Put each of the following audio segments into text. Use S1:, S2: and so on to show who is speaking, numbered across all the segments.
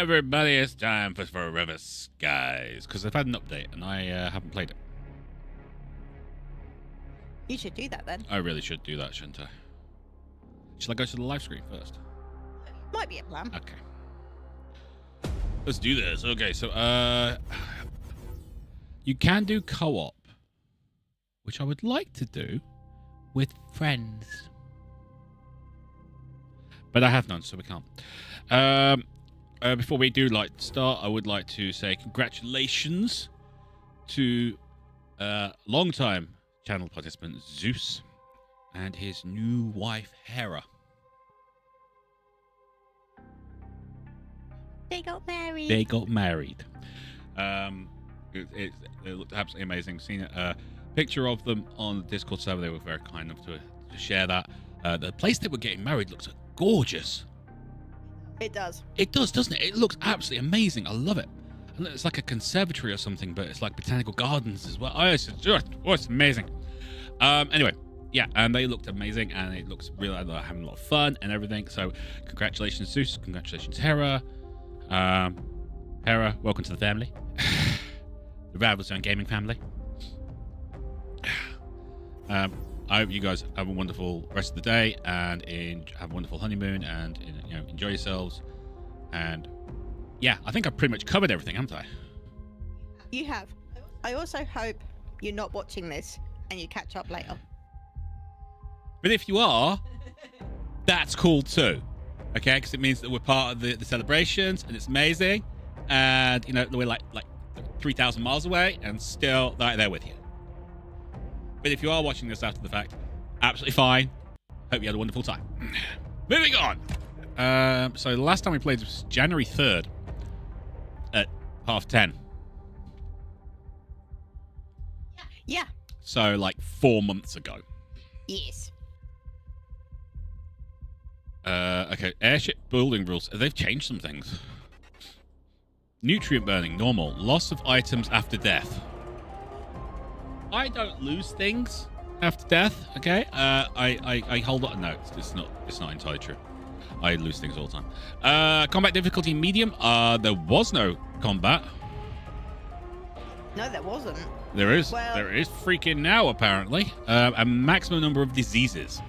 S1: everybody, it's time for Forever Skies, because they've had an update and I haven't played it.
S2: You should do that then.
S1: I really should do that, shouldn't I? Should I go to the live screen first?
S2: Might be a plan.
S1: Okay. Let's do this. Okay, so you can do co-op, which I would like to do with friends. But I have none, so we can't. Before we do start, I would like to say congratulations to long-time channel participant Zeus and his new wife Hera.
S2: They got married.
S1: They got married. It looked absolutely amazing. Seen a picture of them on the Discord server. They were very kind enough to share that. The place they were getting married looks gorgeous.
S2: It does.
S1: It does, doesn't it? It looks absolutely amazing. I love it. And it's like a conservatory or something, but it's like botanical gardens as well. Oh, it's amazing. Anyway, yeah, and they looked amazing, and it looks really like they're having a lot of fun and everything. So, congratulations, Zeus. Congratulations, Hera. Hera, welcome to the family. The Rival Zone Gaming family. I hope you guys have a wonderful rest of the day and have a wonderful honeymoon and enjoy yourselves. And yeah, I think I've pretty much covered everything, haven't I?
S2: You have. I also hope you're not watching this and you catch up later.
S1: But if you are, that's cool too. Okay, because it means that we're part of the celebrations and it's amazing. And we're like 3,000 miles away and still right there with you. But if you are watching this after the fact, absolutely fine. Hope you had a wonderful time. Moving on. So the last time we played was January 3rd at 10:30.
S2: Yeah.
S1: So like 4 months ago.
S2: Yes.
S1: Okay, airship building rules. They've changed some things. Nutrient burning, normal. Loss of items after death. I don't lose things after death, okay? I hold on. No, it's not entirely true. I lose things all the time. Combat difficulty medium. There was no combat.
S2: No, there wasn't.
S1: There is.
S2: Well,
S1: there is freaking now, apparently. A maximum number of diseases.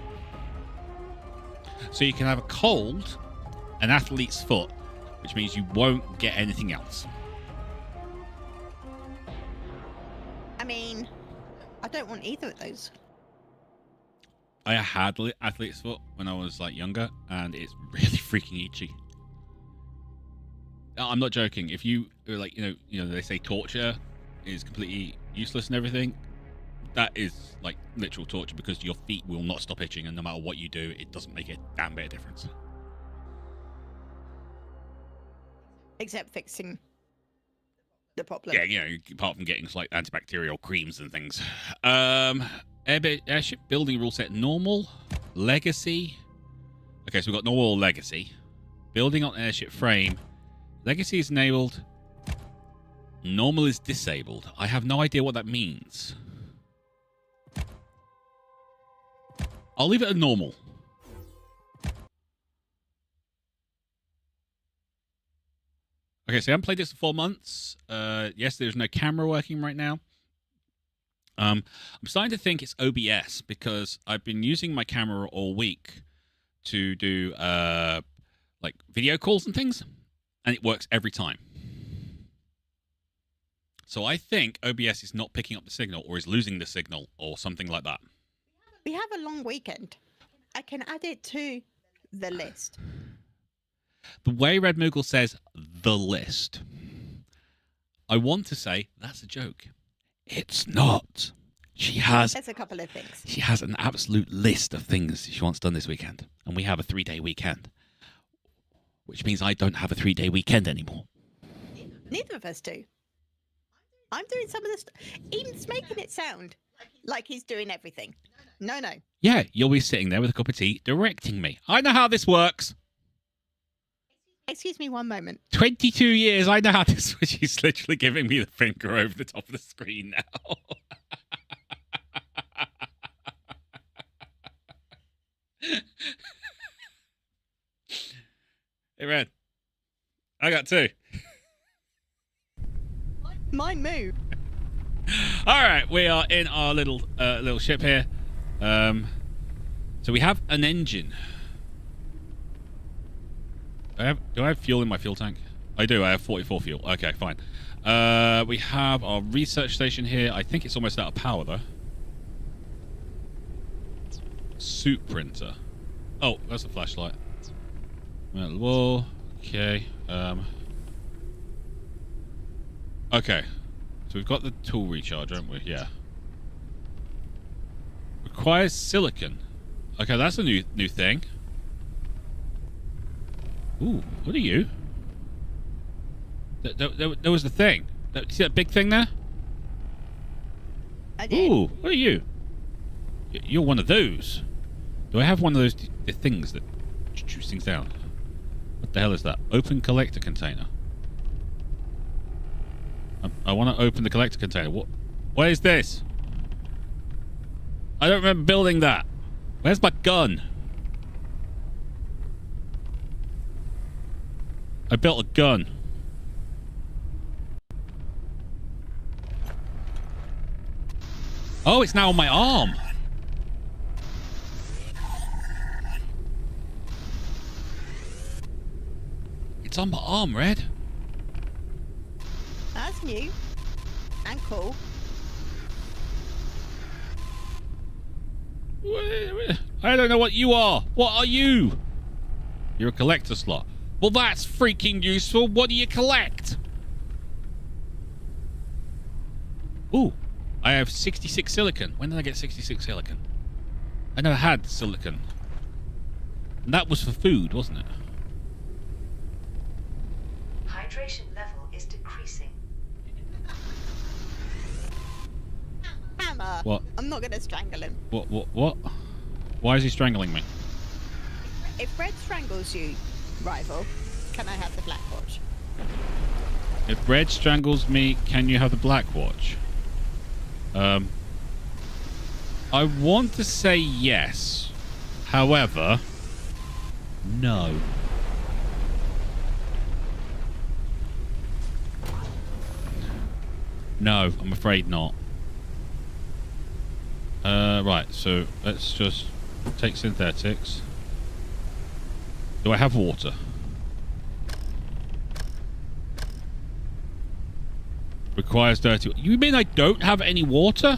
S1: So you can have a cold, an athlete's foot, which means you won't get anything else.
S2: I mean, I don't want either of those.
S1: I had athlete's foot when I was younger, and it's really freaking itchy. I'm not joking. If you they say torture is completely useless and everything, that is literal torture because your feet will not stop itching, and no matter what you do, it doesn't make a damn bit of difference.
S2: Except fixing the problem.
S1: Yeah, apart from getting antibacterial creams and things. Airship building rule set normal, legacy. Okay, so we've got normal or legacy. Building on airship frame. Legacy is enabled. Normal is disabled. I have no idea what that means. I'll leave it at normal. Okay, so I haven't played this for 4 months. Yes, there's no camera working right now. I'm starting to think it's OBS because I've been using my camera all week to do video calls and things, and it works every time. So I think OBS is not picking up the signal or is losing the signal or something like that.
S2: We have a long weekend. I can add it to the list.
S1: The way Red Moogle says the list, I want to say that's a joke. It's not.
S2: There's a couple of things.
S1: She has an absolute list of things she wants done this weekend. And we have a 3-day weekend. Which means I don't have a 3-day weekend anymore.
S2: Neither of us do. I'm doing some of the stuff. Eamon's making it sound like he's doing everything. No.
S1: Yeah, you'll be sitting there with a cup of tea directing me. I know how this works.
S2: Excuse me one moment.
S1: 22 years, I know how this works. She's literally giving me the finger over the top of the screen now. Hey, Red. I got 2.
S2: Mine moved.
S1: All right, we are in our little ship here. So we have an engine. Do I have fuel in my fuel tank? I do. I have 44 fuel. Okay, fine. We have our research station here. I think it's almost out of power though. Suit printer. Oh, that's a flashlight. Metal wall. Okay. Okay. So we've got the tool recharge, haven't we? Yeah. Requires silicon. Okay, that's a new thing. Ooh, what are you? There was the thing. See that big thing there?
S2: I did.
S1: Ooh, what are you? You're one of those. Do I have one of those the things that shoots things down? What the hell is that? Open collector container. I want to open the collector container. What is this? I don't remember building that. Where's my gun? I built a gun. Oh, it's now on my arm. It's on my arm, Red.
S2: That's new. And cool.
S1: I don't know what you are. What are you? You're a collector slot. Well, that's freaking useful. What do you collect? Ooh, I have 66 silicon. When did I get 66 silicon? I never had silicon. And that was for food, wasn't it?
S3: Hydration level is decreasing.
S2: Hammer.
S1: What?
S2: I'm not going to strangle him.
S1: What? Why is he strangling me?
S2: If Red strangles you, rival, can I have the Black Watch?
S1: If Red strangles me, can you have the Black Watch? I want to say yes. However, no. No, I'm afraid not. Right, so let's just take synthetics. Do I have water? Requires dirty... You mean I don't have any water?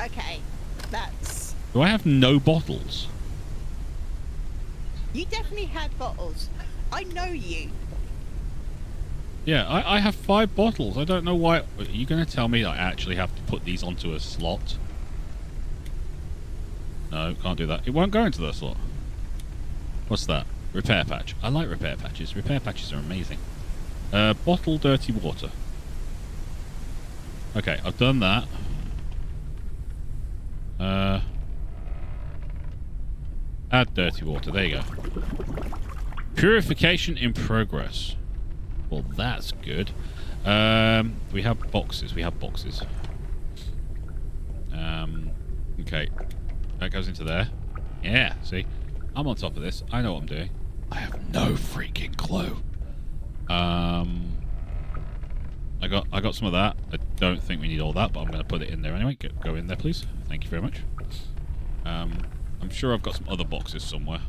S2: Okay, that's...
S1: Do I have no bottles?
S2: You definitely had bottles. I know you.
S1: Yeah, I have 5 bottles. I don't know why... Are you going to tell me I actually have to put these onto a slot? No, can't do that. It won't go into the slot. What's that? Repair patch. I like repair patches. Repair patches are amazing. Bottle dirty water. Okay, I've done that. Add dirty water. There you go. Purification in progress. Well, that's good. We have boxes. We have boxes. Okay. That goes into there. Yeah, see? I'm on top of this. I know what I'm doing. I have no freaking clue. I got some of that. I don't think we need all that, but I'm going to put it in there anyway. Go in there, please. Thank you very much. I'm sure I've got some other boxes somewhere.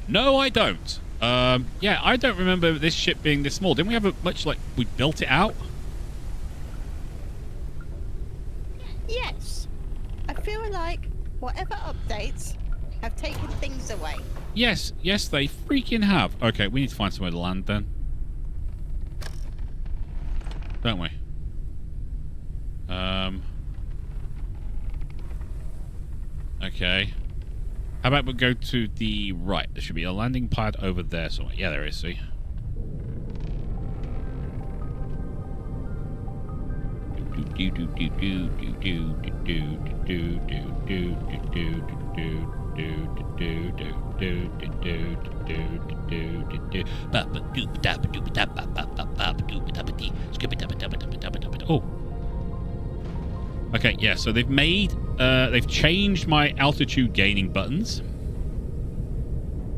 S1: No, I don't. Yeah, I don't remember this ship being this small. Didn't we have a much like we built it out?
S2: Yes. I feel like whatever updates have taken things away.
S1: Yes, they freaking have. Okay, we need to find somewhere to land then. Don't we? Okay. How about we go to the right? There should be a landing pad over there somewhere. Yeah, there is, see? Oh. Okay, yeah, so they've changed my altitude gaining buttons.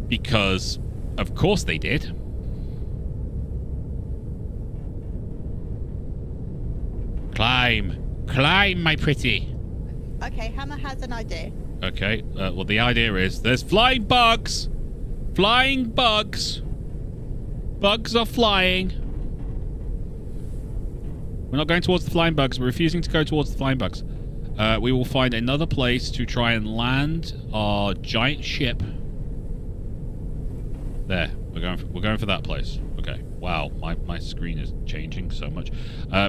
S1: Because, of course they did. Climb. Climb, my pretty.
S2: Okay, Hammer has an idea.
S1: Okay, well, the idea is there's flying bugs. Flying bugs. Bugs are flying. We're not going towards the flying bugs. We're refusing to go towards the flying bugs. We will find another place to try and land our giant ship. There. We're going for that place. Okay. Wow. My screen is changing so much.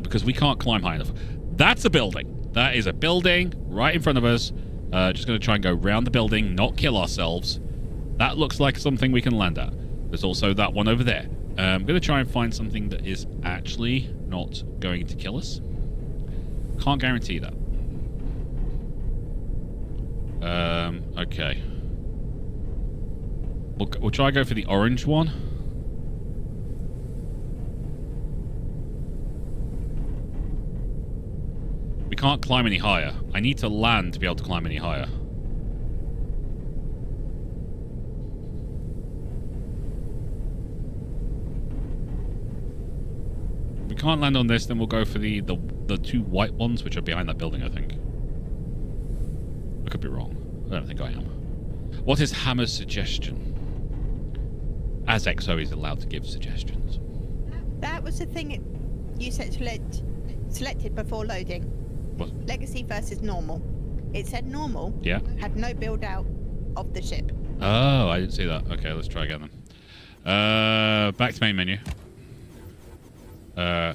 S1: Because we can't climb high enough. That's a building. That is a building right in front of us. Just going to try and go round the building, not kill ourselves. That looks like something we can land at. There's also that one over there. I'm going to try and find something that is actually not going to kill us. Can't guarantee that. Okay. We'll try to go for the orange one. We can't climb any higher. I need to land to be able to climb any higher. If we can't land on this, then we'll go for the two white ones, which are behind that building, I think. I could be wrong. I don't think I am. What is Hammer's suggestion? As XO is allowed to give suggestions.
S2: That was the thing you said selected before loading.
S1: What?
S2: Legacy versus normal. It said normal.
S1: Yeah. Had
S2: no build out of the ship.
S1: Oh, I didn't see that. Okay, let's try again then. Back to main menu. No,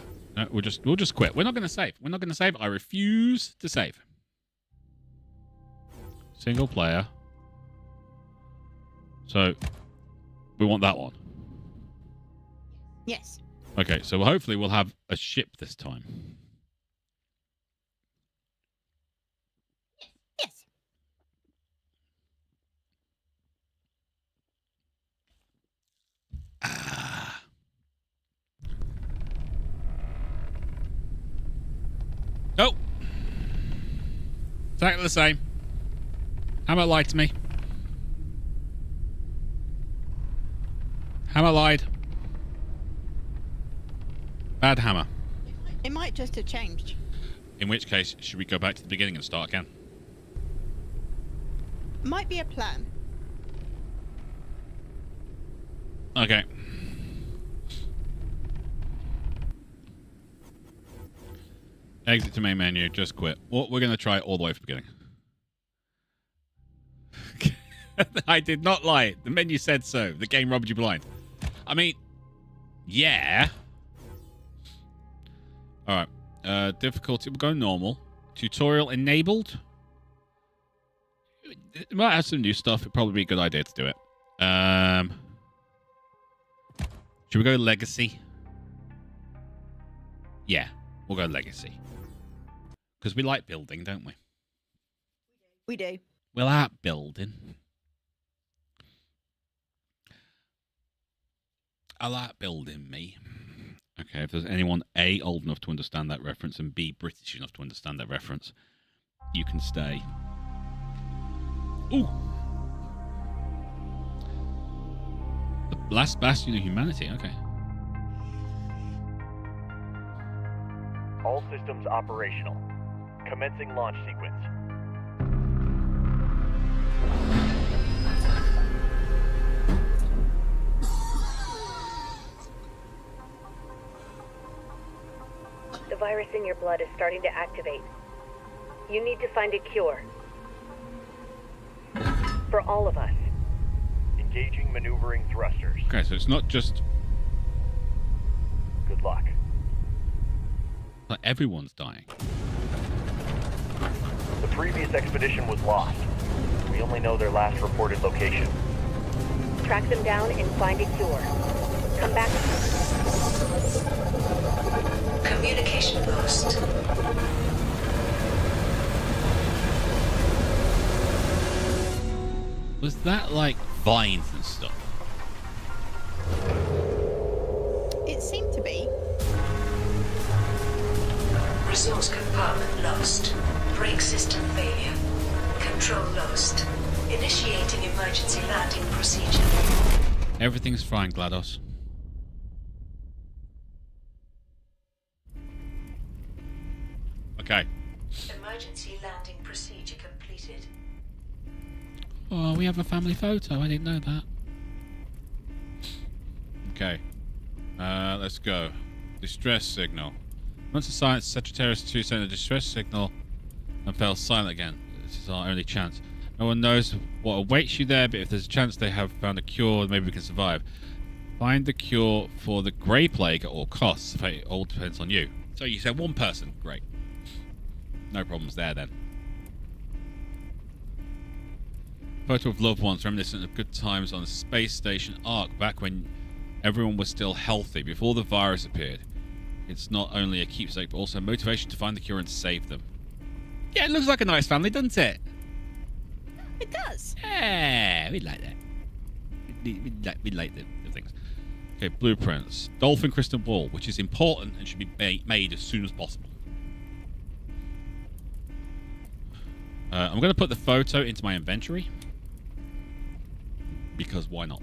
S1: we'll just quit. We're not going to save. We're not going to save. I refuse to save. Single player. So, we want that one.
S2: Yes.
S1: Okay, so hopefully we'll have a ship this time.
S2: Yes.
S1: Oh! Exactly the same. Hammer lied to me. Hammer lied. Bad Hammer.
S2: It might just have changed.
S1: In which case, should we go back to the beginning and start again?
S2: Might be a plan.
S1: Okay. Exit to main menu, just quit. Well, we're going to try it all the way from the beginning. I did not lie. The menu said so. The game robbed you blind. I mean, yeah. All right. Difficulty, we'll go normal. Tutorial enabled. It might have some new stuff. It'd probably be a good idea to do it. Should we go legacy? Yeah, we'll go legacy. Because we like building, don't we?
S2: We do.
S1: We like building. I like building, me. Okay, if there's anyone A, old enough to understand that reference, and B, British enough to understand that reference, you can stay. Ooh! The last bastion of humanity, okay.
S4: All systems operational. Commencing launch sequence.
S3: The virus in your blood is starting to activate. You need to find a cure. For all of us.
S4: Engaging maneuvering thrusters.
S1: Okay, so it's not just...
S4: Good luck.
S1: like everyone's dying.
S4: The previous expedition was lost. We only know their last reported location.
S3: Track them down and find a cure. Come back. Communication boost.
S1: Was that like vines and stuff?
S2: It seemed to be.
S3: Resource compartment lost.
S5: Brake system failure. Control lost. Initiating emergency landing procedure.
S1: Everything's fine, GLaDOS. Okay.
S5: Emergency landing procedure completed.
S1: Oh, we have a family photo. I didn't know that. Okay. Let's go. Distress signal. Once the science Sagittarius 2 sent a distress signal and fell silent again. This is our only chance. No one knows what awaits you there, but if there's a chance they have found a cure, maybe we can survive. Find the cure for the Grey Plague at all costs. It all depends on you. So you said one person. Great. No problems there then. Photo of loved ones reminiscent of good times on the space station Ark back when everyone was still healthy, before the virus appeared. It's not only a keepsake, but also a motivation to find the cure and save them. Yeah, it looks like a nice family, doesn't it?
S2: It does.
S1: Yeah, we like that. We like the things. Okay, blueprints. Dolphin crystal ball, which is important and should be made as soon as possible. I'm going to put the photo into my inventory. Because why not?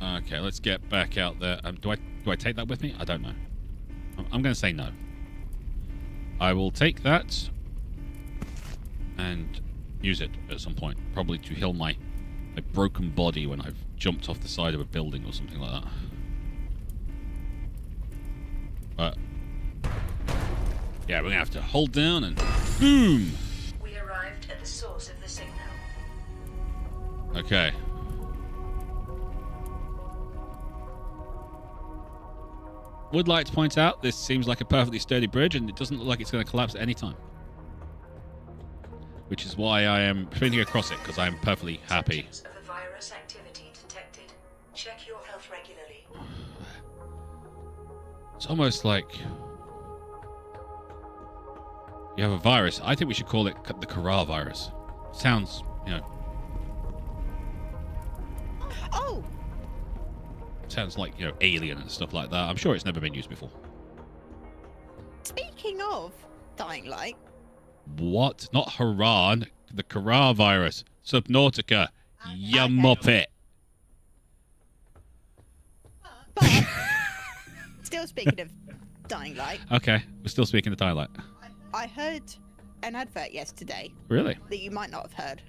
S1: Okay, let's get back out there. Do I take that with me? I don't know. I'm going to say no. I will take that and use it at some point, probably to heal my broken body when I've jumped off the side of a building or something like that. But yeah, we're gonna have to hold down and boom.
S5: We arrived at the source of the signal.
S1: Okay. Would like to point out this seems like a perfectly sturdy bridge and it doesn't look like it's going to collapse at any time. Which is why I am sprinting across it, because I am perfectly happy.
S5: Symptoms of a virus activity detected. Check your health regularly.
S1: It's almost like you have a virus. I think we should call it the Kara virus. Sounds,
S2: Oh,
S1: sounds like, alien and stuff like that. I'm sure it's never been used before.
S2: speaking of Dying Light,
S1: What? Not Haran. The Kara virus. Subnautica. You
S2: Okay.
S1: muppet.
S2: but still speaking of Dying Light,
S1: Okay, we're still speaking the dialect.
S2: I heard an advert yesterday
S1: Really?
S2: that you might not have heard.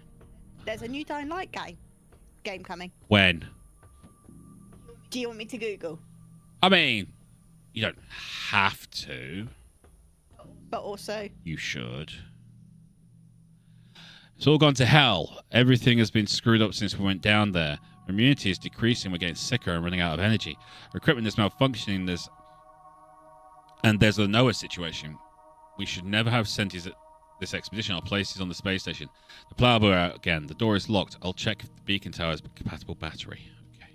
S2: There's a new Dying Light game coming.
S1: When?
S2: Do you want me to Google?
S1: I mean, you don't have to.
S2: But also,
S1: You should. It's all gone to hell. Everything has been screwed up since we went down there. Immunity is decreasing. We're getting sicker and running out of energy. Our equipment is malfunctioning. There's a Noah situation. We should never have sent this expedition. Our place is on the space station. The plow are out again. The door is locked. I'll check if the beacon tower has a compatible battery. Okay.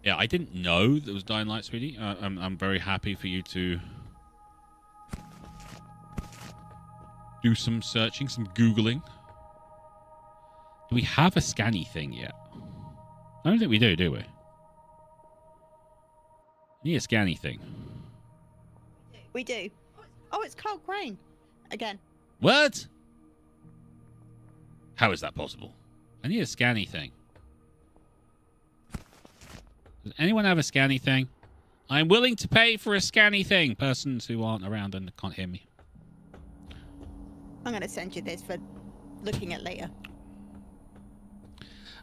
S1: Yeah, I didn't know there was Dying Light, sweetie. I'm very happy for you to do some searching, some Googling. Do we have a scanny thing yet? I don't think we do we? Need a scanny thing.
S2: we do. Oh, it's Carl Crane again.
S1: What? How is that possible? I need a scanny thing. Does anyone have a scanny thing? I'm willing to pay for a scanny thing. Persons who aren't around and can't hear me.
S2: I'm going to send you this for looking at later.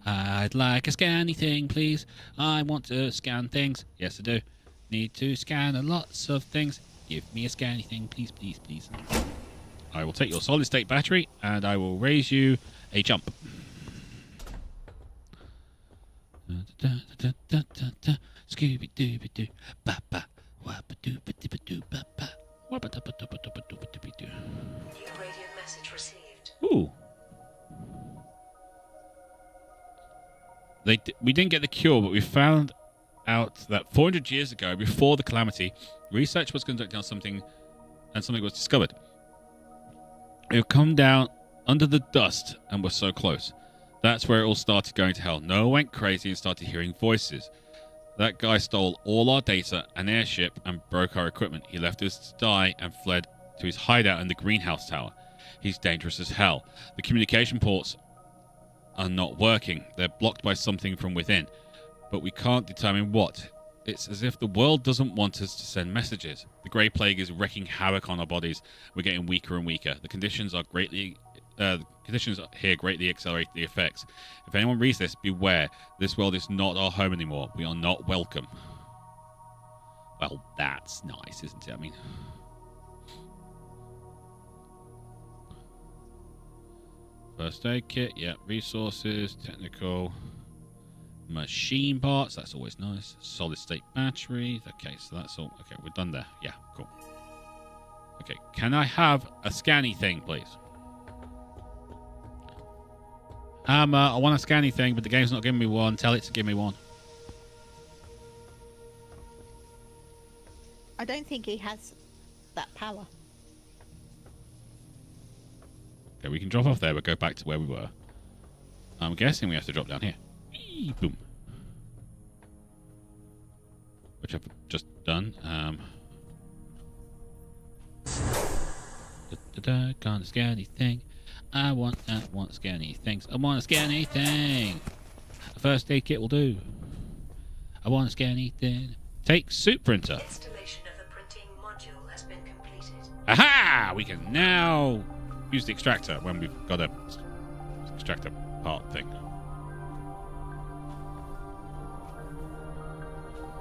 S1: I'd like a scanny thing, please. I want to scan things. Yes, I do. Need to scan lots of things. Give me a scanny thing, please, please, please. I will take your solid state battery and I will raise you a jump. Scooby Dooby Doo, ba ba, wabba dooba dooba doo, ba ba, wabba dooba dooba dooba dooba dooby doo.
S5: New radio message received.
S1: Ooh. We didn't get the cure, but we found out that 400 years ago, before the calamity, research was conducted on something, and something was discovered. It would come down under the dust and was so close. That's where it all started going to hell. Noah went crazy and started hearing voices. That guy stole all our data and airship and broke our equipment. He left us to die and fled to his hideout in the greenhouse tower. He's dangerous as hell. The communication ports are not working. They're blocked by something from within, but we can't determine what. It's as if the world doesn't want us to send messages. The Grey Plague is wreaking havoc on our bodies. We're getting weaker and weaker. The conditions here greatly accelerate the effects. If anyone reads this, beware. This world is not our home anymore. We are not welcome. Well, that's nice, isn't it? I mean... First aid kit, yeah. Resources, technical, machine parts. That's always nice. Solid state batteries. Okay, so that's all. Okay, we're done there. Yeah, cool. Okay, can I have a scanny thing, please? I want a scanny thing, but the game's not giving me one. Tell it to give me one.
S2: I don't think he has that power.
S1: Okay, we can drop off there, but go back to where we were. I'm guessing we have to drop down here. Whee, boom. Which I've just done. Can't scan anything. I want scanny things. I want to scan anything. A first aid kit will do. I want to scan anything. Take suit printer.
S5: Installation of the printing module has been completed.
S1: Aha! We can now use the extractor when we've got a extractor part thing.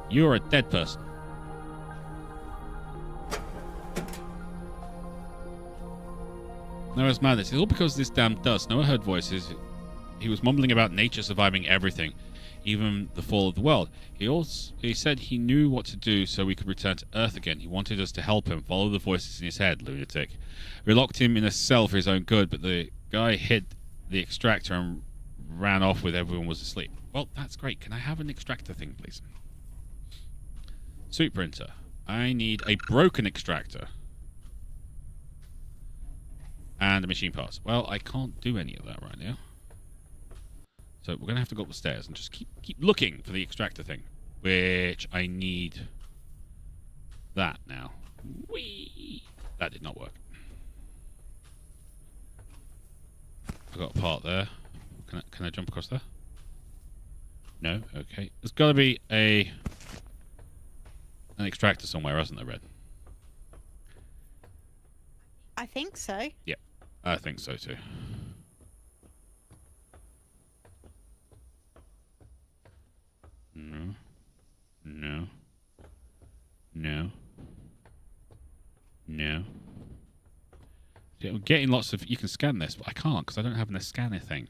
S1: You're a dead person. Noah's madness. It's all because of this damn dust. Noah heard voices. He was mumbling about nature surviving everything, even the fall of the world. He said he knew what to do so we could return to Earth again. He wanted us to help him. Follow the voices in his head, lunatic. We locked him in a cell for his own good, but the guy hid the extractor and ran off with everyone was asleep. Well, that's great. Can I have an extractor thing, please? Suit printer. I need a broken extractor. And the machine parts. Well, I can't do any of that right now. So we're going to have to go up the stairs and just keep looking for the extractor thing. Which I need that now. Whee! That did not work. I got a part there. Can I jump across there? No? Okay. There's got to be an extractor somewhere, hasn't there, Red?
S2: I think so.
S1: Yeah, I think so too. No. No. No. No. Yeah, I'm getting lots of... You can scan this, but I can't because I don't have a scanner thing.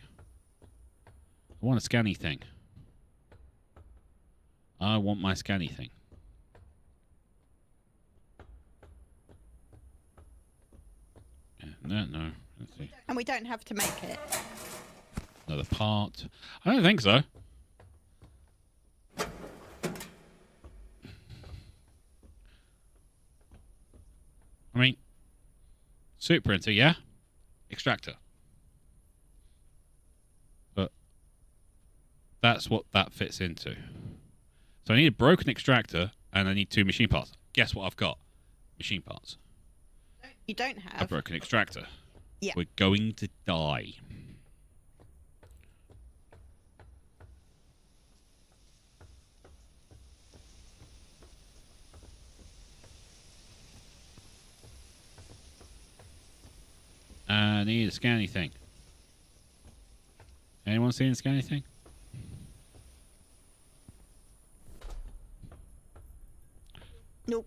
S1: I want a scanny thing. I want my scanny thing. No. Let's see.
S2: And we don't have to make it.
S1: Another part. I don't think so. I mean, suit printer, yeah? Extractor. But that's what that fits into. So I need a broken extractor and I need 2 machine parts. Guess what I've got? Machine parts.
S2: You don't
S1: A
S2: have.
S1: broken extractor.
S2: Yeah.
S1: We're going to die. I need a scanny thing. Anyone seen a scanny thing?
S2: Nope.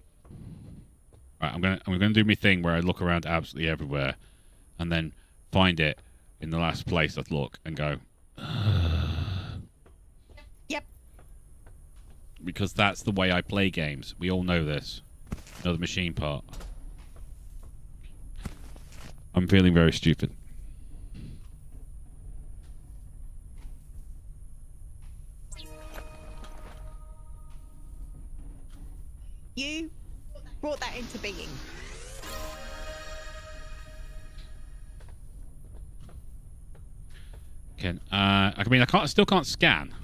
S1: Right, I'm gonna do my thing where I look around absolutely everywhere, and then find it in the last place I look and go.
S2: Yep.
S1: Because that's the way I play games. We all know this. Know the machine part. I'm feeling very stupid.
S2: You brought that into being.
S1: I mean, I still can't scan.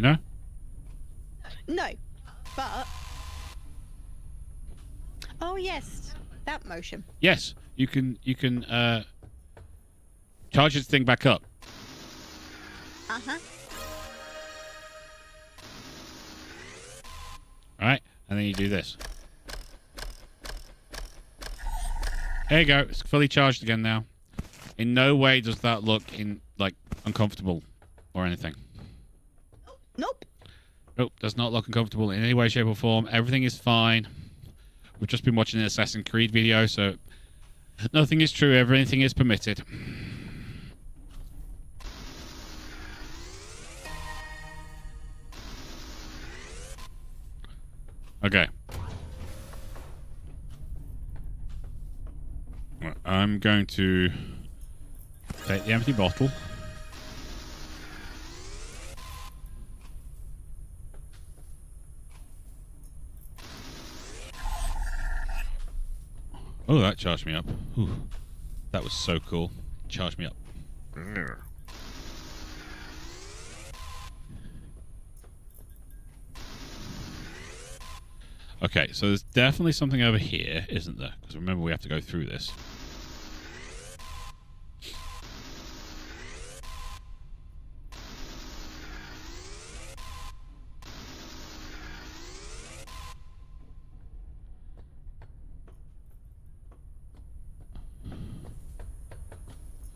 S1: You know?
S2: No, but oh yes, that motion.
S1: Yes, you can charge this thing back up.
S2: Uh-huh.
S1: All right, and then you do this. There you go. It's fully charged again now. In no way does that look uncomfortable or anything.
S2: Nope.
S1: Nope, does not look uncomfortable in any way, shape, or form. Everything is fine. We've just been watching an Assassin's Creed video, so nothing is true. Everything is permitted. Okay. Right, I'm going to take the empty bottle. Oh, that charged me up. Whew. That was so cool. Charged me up. Okay, so there's definitely something over here, isn't there? Because remember, we have to go through this.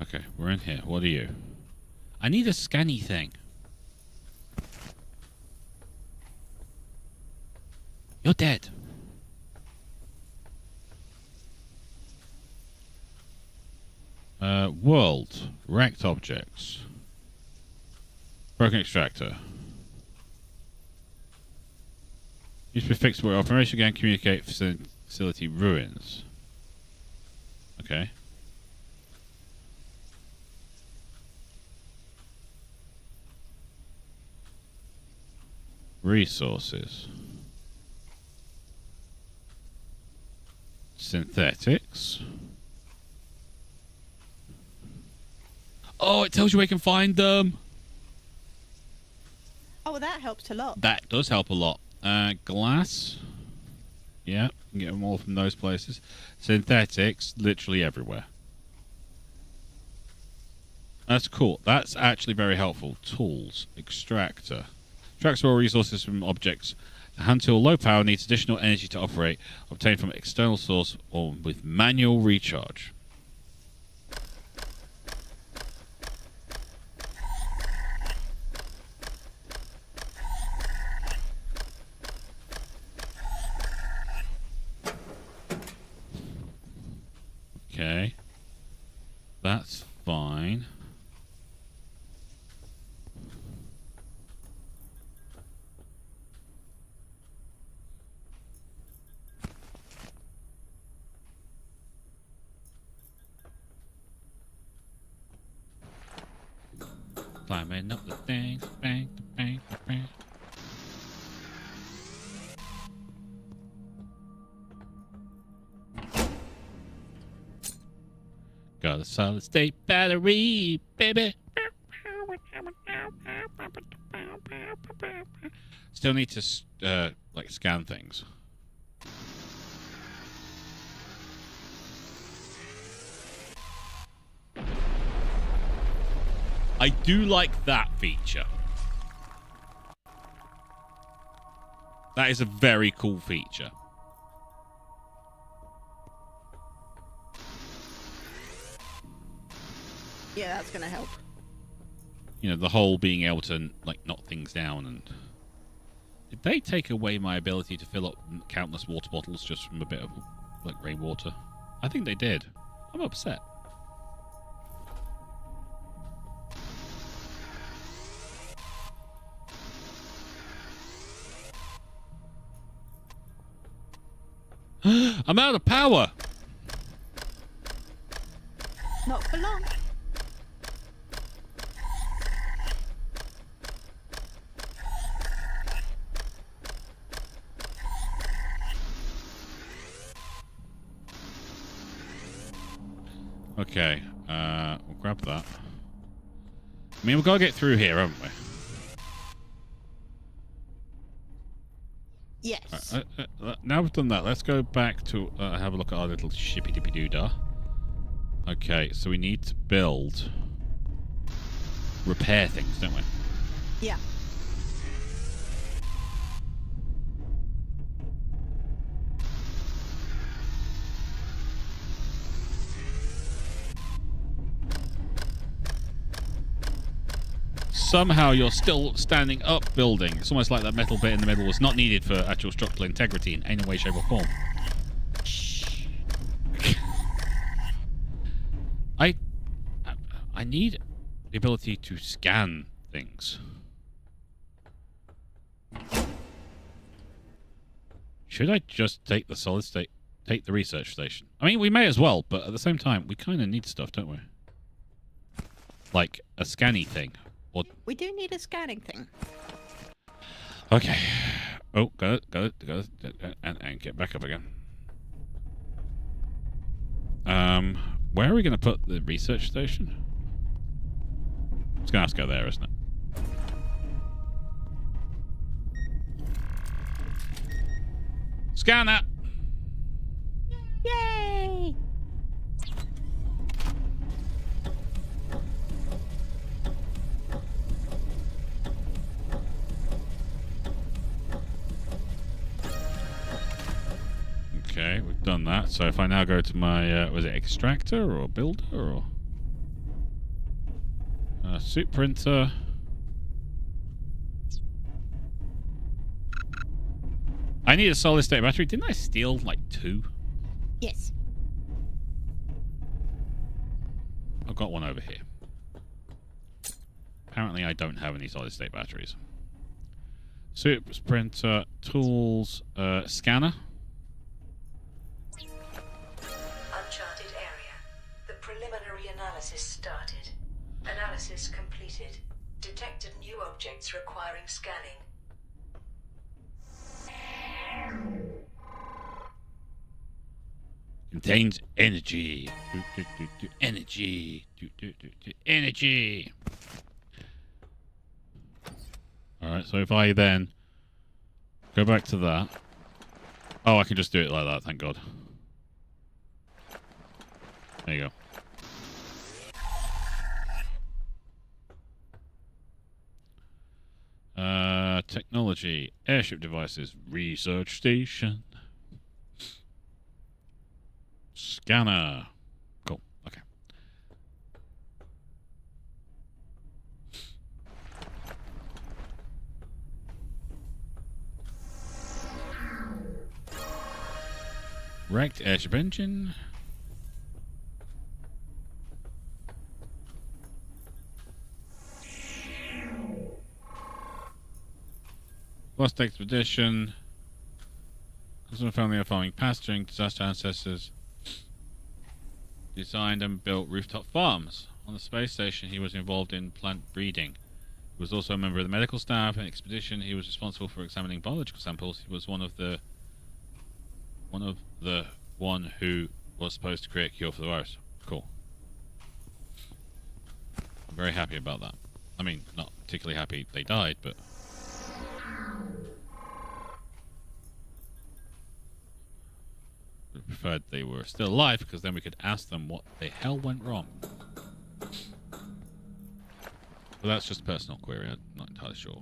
S1: Okay, we're in here. What are you? I need a scanny thing. You're dead. World. Wrecked objects. Broken extractor. Used to be fixed where operation again. Communicate facility ruins. Okay. Resources. Synthetics. Oh, it tells you where you can find them.
S2: Oh, that helps a lot.
S1: That does help a lot. Glass. Yeah, you can get them all from those places. Synthetics, literally everywhere. That's cool. That's actually very helpful. Tools. Extractor. Extracts raw resources from objects. The hand tool, low power, needs additional energy to operate, obtained from external source or with manual recharge. Okay. That's fine. Climbing up the things, bang, bang, bang. Got a solid state battery, baby. Still need to scan things. I do like that feature. That is a very cool feature.
S2: Yeah, that's gonna help.
S1: You know, the whole being able to knock things down. And did they take away my ability to fill up countless water bottles just from a bit of rainwater? I think they did. I'm upset. I'm out of power.
S2: Not for long.
S1: Okay, we'll grab that. I mean, we've got to get through here, haven't we?
S2: Yes.
S1: Now we've done that, let's go back to have a look at our little shippy dippy doodah. Okay, so we need to repair things, don't we?
S2: Yeah.
S1: Somehow you're still standing up building. It's almost like that metal bit in the middle was not needed for actual structural integrity in any way, shape, or form. I need the ability to scan things. Should I just take the solid state, take the research station? I mean, we may as well, but at the same time, we kind of need stuff, don't we? Like a scanny thing. Or...
S2: We do need a scanning thing.
S1: Okay. Oh, got it, and get back up again. Where are we going to put the research station? It's going to have to go there, isn't it? Scanner!
S2: Yay!
S1: Okay, we've done that. So if I now go to my, was it extractor or builder or suit printer? I need a solid state battery. Didn't I steal like 2?
S2: Yes.
S1: I've got one over here. Apparently I don't have any solid state batteries. Suit printer, tools, scanner.
S5: Uncharted area. The preliminary analysis started. Analysis completed. Detected new objects requiring scanning.
S1: Contains energy. Energy. Energy. Alright, so if I then go back to that. Oh, I can just do it like that, thank God. There you go. Technology, airship devices, research station, scanner. Cool. Okay. Wrecked airship engine. Lost expedition. Customer family are farming pasturing. Disaster ancestors designed and built rooftop farms. On the space station, he was involved in plant breeding. He was also a member of the medical staff. In expedition, he was responsible for examining biological samples. He was one who was supposed to create a cure for the virus. Cool. I'm very happy about that. I mean, not particularly happy they died, but preferred they were still alive, because then we could ask them what the hell went wrong. But that's just a personal query, I'm not entirely sure.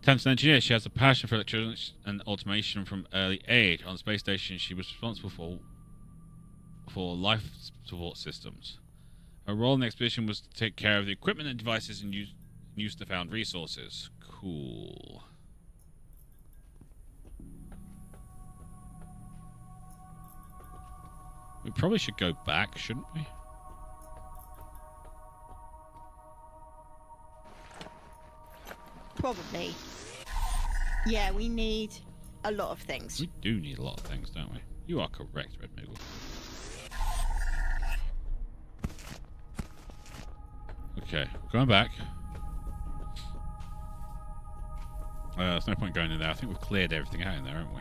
S1: Tamsin engineer, she has a passion for electronics and automation from early age. On the space station, she was responsible for life support systems. Her role in the expedition was to take care of the equipment and devices and use the found resources. Cool. We probably should go back, shouldn't we?
S2: Probably. Yeah, we need a lot of things.
S1: We do need a lot of things, don't we? You are correct, Red Moogle. Okay, going back. There's no point going in there. I think we've cleared everything out in there, haven't we?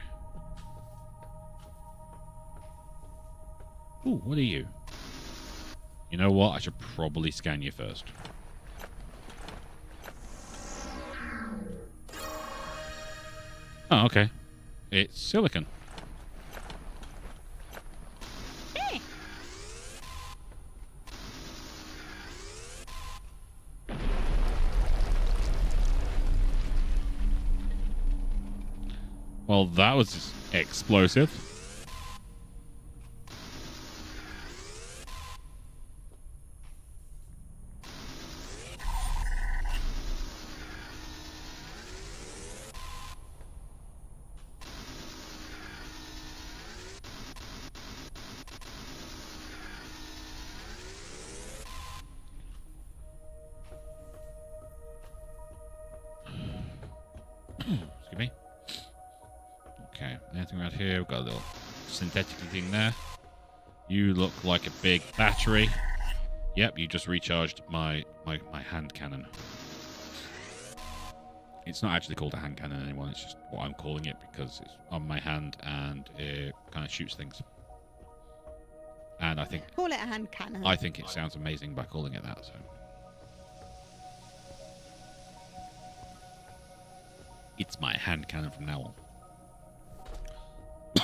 S1: Ooh, what are you? You know what? I should probably scan you first. Oh, okay. It's silicon.
S2: Hey.
S1: Well, that was explosive. Excuse me. Okay, anything around here? We've got a little synthetic thing there. You look like a big battery. Yep, you just recharged my hand cannon. It's not actually called a hand cannon anymore. It's just what I'm calling it because it's on my hand and it kind of shoots things. And I think
S2: Call it a hand cannon.
S1: I think it sounds amazing by calling it that. So it's my hand cannon from now on.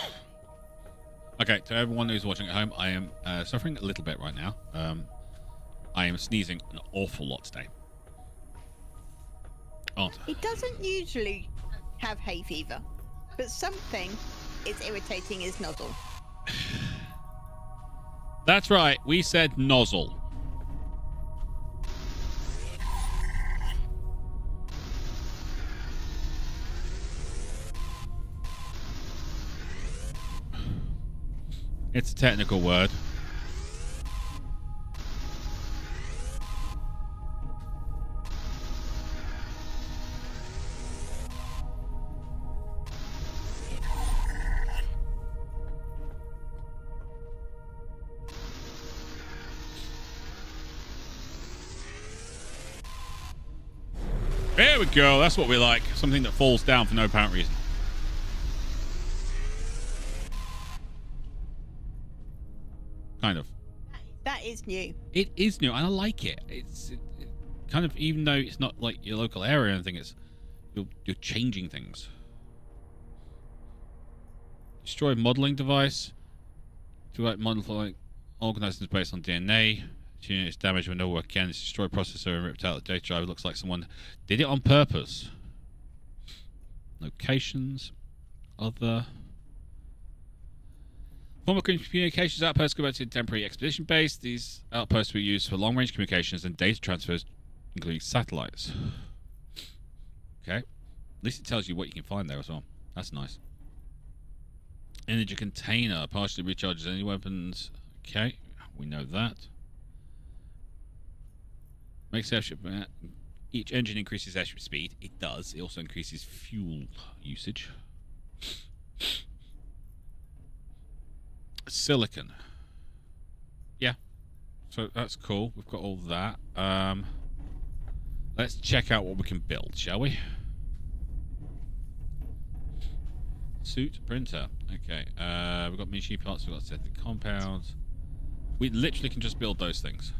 S1: Okay, to everyone who's watching at home, I am suffering a little bit right now. I am sneezing an awful lot today. Aren't I?
S2: He doesn't usually have hay fever, but something is irritating his nozzle.
S1: That's right. We said nozzle. It's a technical word. There we go. That's what we like. Something that falls down for no apparent reason. Kind of.
S2: That is new.
S1: It is new, and I like it. It's kind of, even though it's not like your local area or anything, it's you're changing things. Destroy modeling device. To like modeling organisms based on DNA. Units damaged when no work again. It's destroyed processor and ripped out the data drive. It looks like someone did it on purpose. Locations. Other. Former communications outposts converted to temporary expedition base. These outposts were used for long-range communications and data transfers, including satellites. Okay. At least it tells you what you can find there as well. That's nice. Energy container partially recharges any weapons. Okay, we know that. Makes airship. Each engine increases airship speed. It does. It also increases fuel usage. Silicon. Yeah. So that's cool. We've got all that. Let's check out what we can build, shall we? Suit printer. Okay. We've got machine parts. We've got synthetic compounds. We literally can just build those things.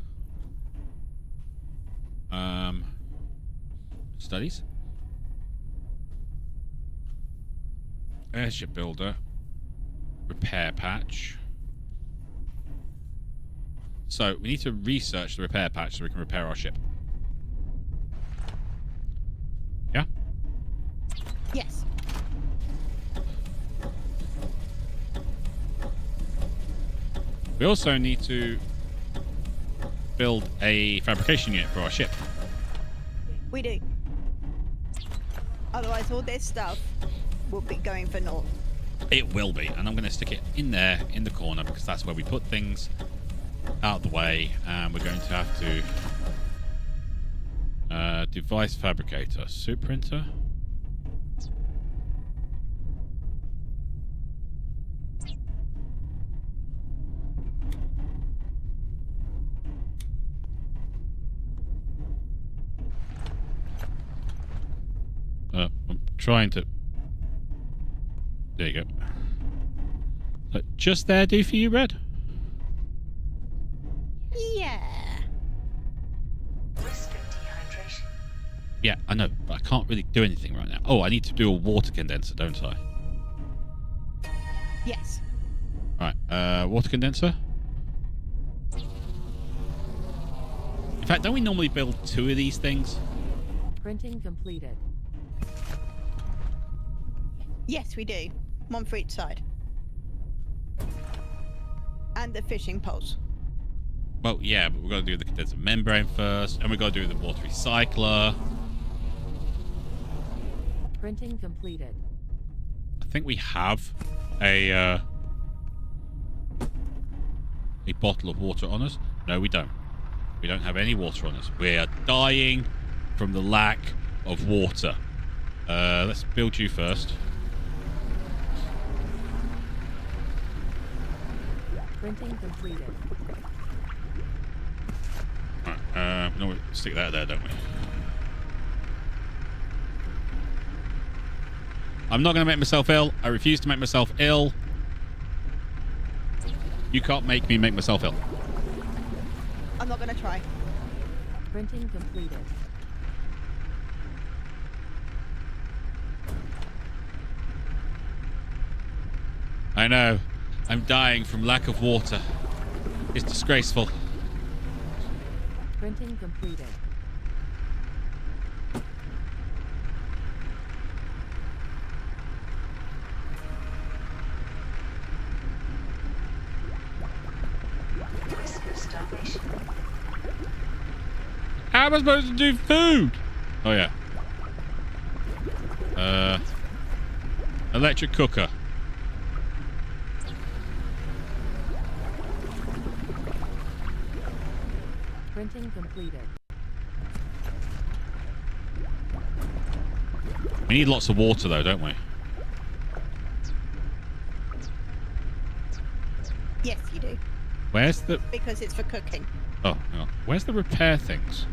S1: Studies. Airship builder. Repair patch. So we need to research the repair patch so we can repair our ship. Yeah?
S2: Yes.
S1: We also need to build a fabrication unit for our ship.
S2: We do. Otherwise, all this stuff will be going for naught.
S1: It will be, and I'm going to stick it in there, in the corner, because that's where we put things out of the way, and we're going to have to device fabricator, suit printer. I'm trying to. There you go. Just there do for you, Red?
S2: Yeah.
S5: Risk of dehydration.
S1: Yeah, I know, but I can't really do anything right now. Oh, I need to do a water condenser, don't I?
S2: Yes.
S1: Right, water condenser. In fact, don't we normally build 2 of these things?
S6: Printing completed.
S2: Yes, we do. One for each side. And the fishing poles.
S1: Well, yeah, but we've got to do the condenser membrane first, and we've got to do the water recycler.
S6: Printing completed.
S1: I think we have a bottle of water on us. No, we don't. We don't have any water on us. We are dying from the lack of water. Let's build you first.
S6: Printing completed.
S1: Right, no, we stick that there, don't we? I'm not going to make myself ill. I refuse to make myself ill. You can't make me make myself ill.
S2: I'm not going to try.
S6: Printing completed.
S1: I know. I'm dying from lack of water. It's disgraceful.
S6: Printing completed.
S5: Risk of starvation.
S1: How am I supposed to do food? Oh, yeah. Electric cooker.
S6: Printing completed.
S1: We need lots of water, though, don't we?
S2: Yes, you do.
S1: Where's the...
S2: Because it's for cooking.
S1: Oh, hang on. Where's the repair things?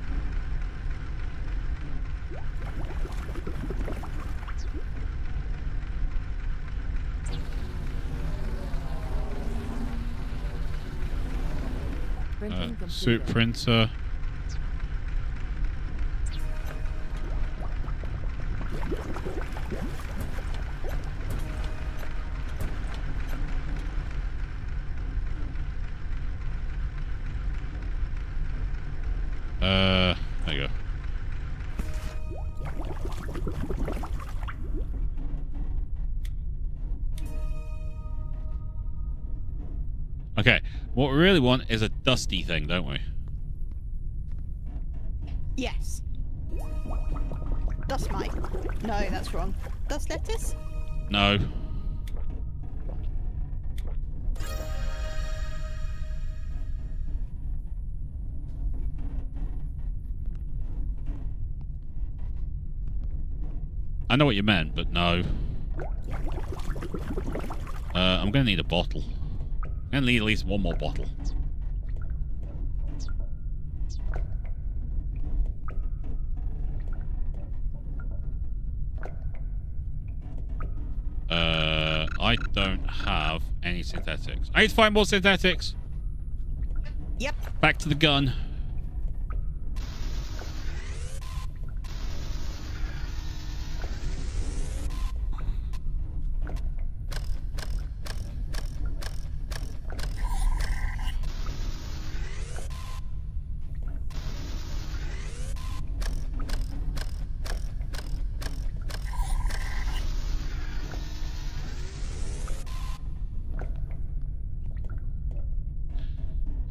S6: Printing completed.
S1: Suit printer. There you go. Okay, what we really want is a dusty thing, don't we?
S2: Yes. Dust mite. No, that's wrong. Dust lettuce?
S1: No. I know what you meant, but no. I'm going to need a bottle. I'm going to need at least one more bottle. I don't have any synthetics. I need to find more synthetics.
S2: Yep.
S1: Back to the gun.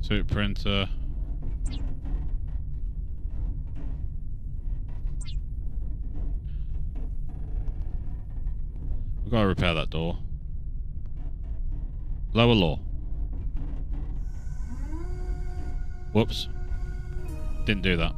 S1: Suit printer. We've got to repair that door. Lower law. Whoops. Didn't do that.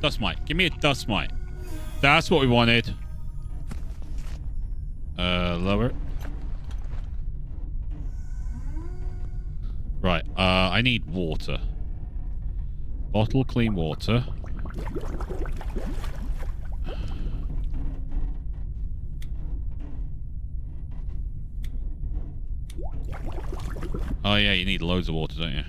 S1: Dust mite. Give me a dust mite. That's what we wanted. Lower it. Right, I need water. Bottle clean water. Oh yeah, you need loads of water, don't you?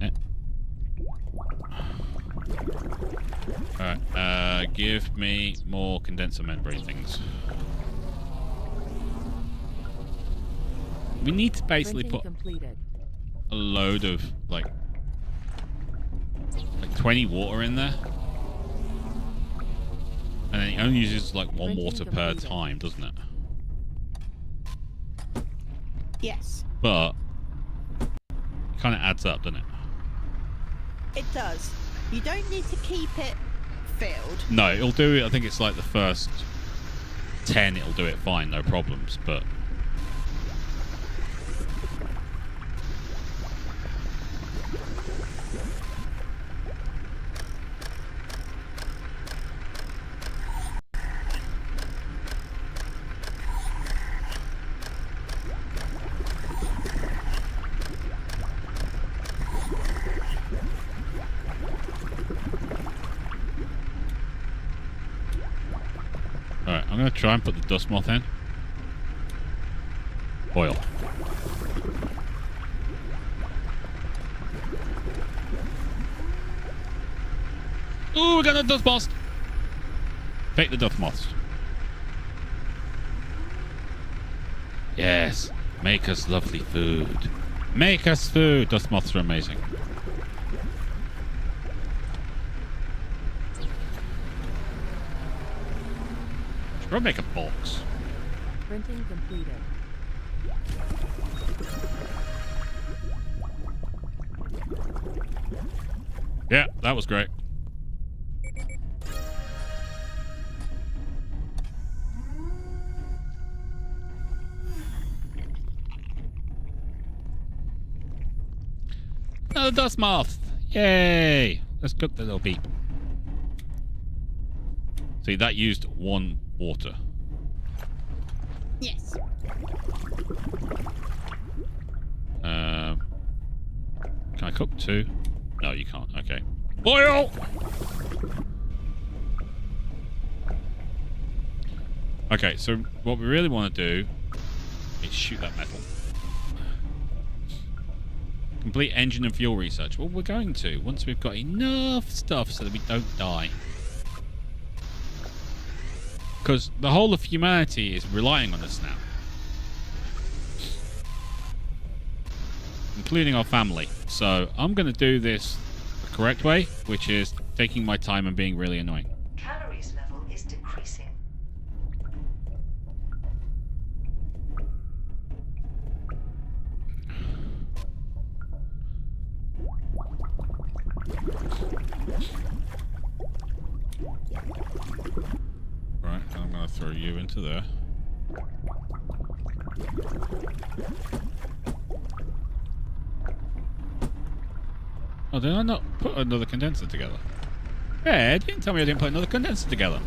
S1: Yeah. Alright, give me more condenser membrane things. We need to basically
S6: Printing
S1: put
S6: completed.
S1: a load of, like 20 water in there. And then it only uses, like, one
S6: Printing
S1: water per
S6: completed.
S1: time, doesn't it?
S2: Yes,
S1: But it kind of adds up, doesn't it?
S2: it does. You don't need to keep it filled.
S1: No, it'll do it. I think it's like the first 10, it'll do it fine, no problems. But alright, I'm going to try and put the dust moth in. Oil. Ooh, we got the dust moth. Take the dust moths. Yes. Make us lovely food. Make us food. Dust moths are amazing. Should probably make a box.
S6: Printing completed.
S1: Yeah, that was great. Another dust moth. Yay. Let's cook the little beep. See, that used 1 water.
S2: Yes.
S1: Can I cook 2? No, you can't. Okay. Oil! Okay, so what we really want to do is shoot that metal. Complete engine and fuel research. Well, we're going to, once we've got enough stuff so that we don't die. Because the whole of humanity is relying on us now. Including our family. So I'm going to do this the correct way, which is taking my time and being really annoying.
S5: Calories level is decreasing.
S1: Right, I'm going to throw you into there. Oh, did I not put another condenser together? Yeah, you didn't tell me I didn't put another condenser together.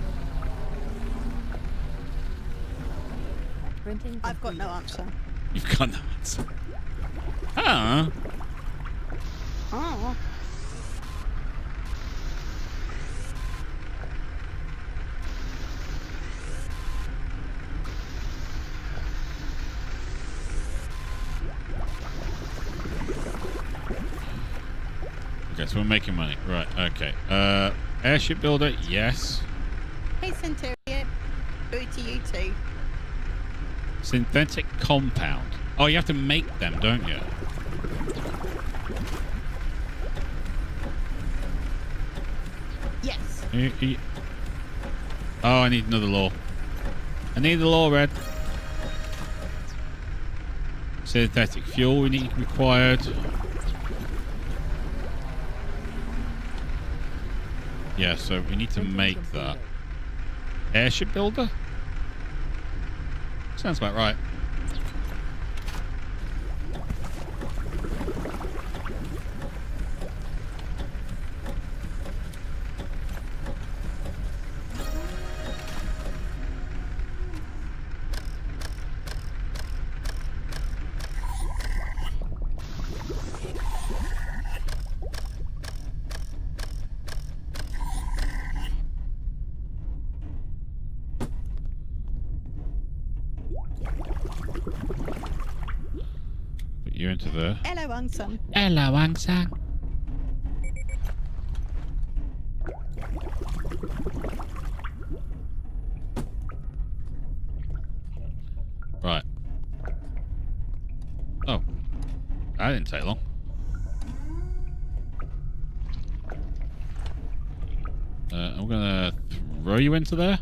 S6: Printing
S2: I've got no
S6: completed.
S2: answer.
S1: You've got no answer. Ah.
S2: Oh.
S1: Okay, so we're making money. Right, okay. Airship builder, yes.
S2: Hey, Centurion. Boo to you too.
S1: Synthetic compound. Oh, you have to make them, don't you?
S2: Yes.
S1: Oh, I need another law. I need the law, Red. Synthetic fuel we need required. Yeah, so we need to
S6: Printing
S1: make
S6: completed.
S1: that. Airship builder? Sounds about right. into there.
S2: Hello, Aung-san.
S1: Hello, Aung-san. Right. Oh. That didn't take long. I'm gonna throw you into there.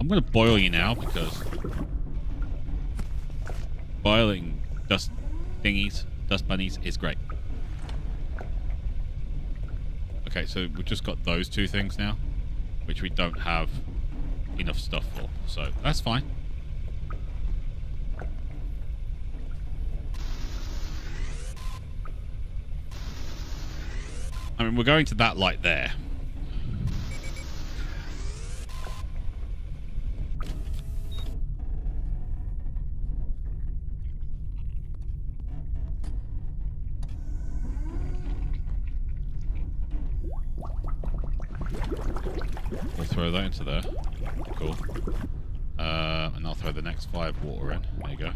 S1: I'm gonna boil you now because boiling dust thingies, dust bunnies is great. Okay, so we've just got those two things now, which we don't have enough stuff for, so that's fine. I mean, we're going to that light there. We'll throw that into there. Cool. And I'll throw the next 5 water in. There you go.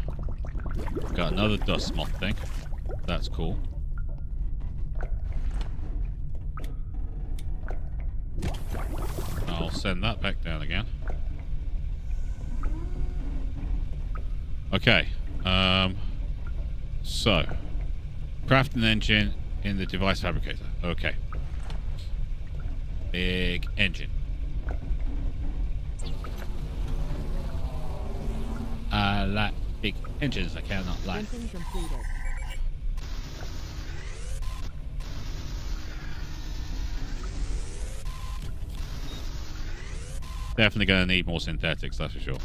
S1: Got another dust moth thing. That's cool. I'll send that back down again. Okay. So, craft an engine in the device fabricator. Okay. Big engine. I like big engines. I cannot lie.
S6: Printing completed.
S1: Definitely going to need more synthetics, that's for sure.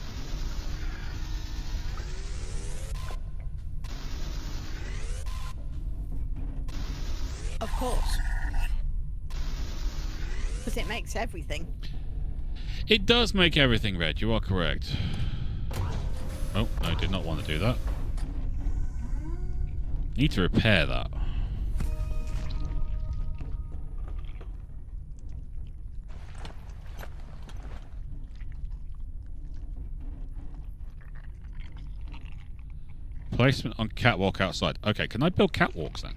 S2: Of course. Because it makes everything.
S1: It does make everything red. You are correct. Oh, no, I did not want to do that. Need to repair that. Placement on catwalk outside. Okay, can I build catwalks then?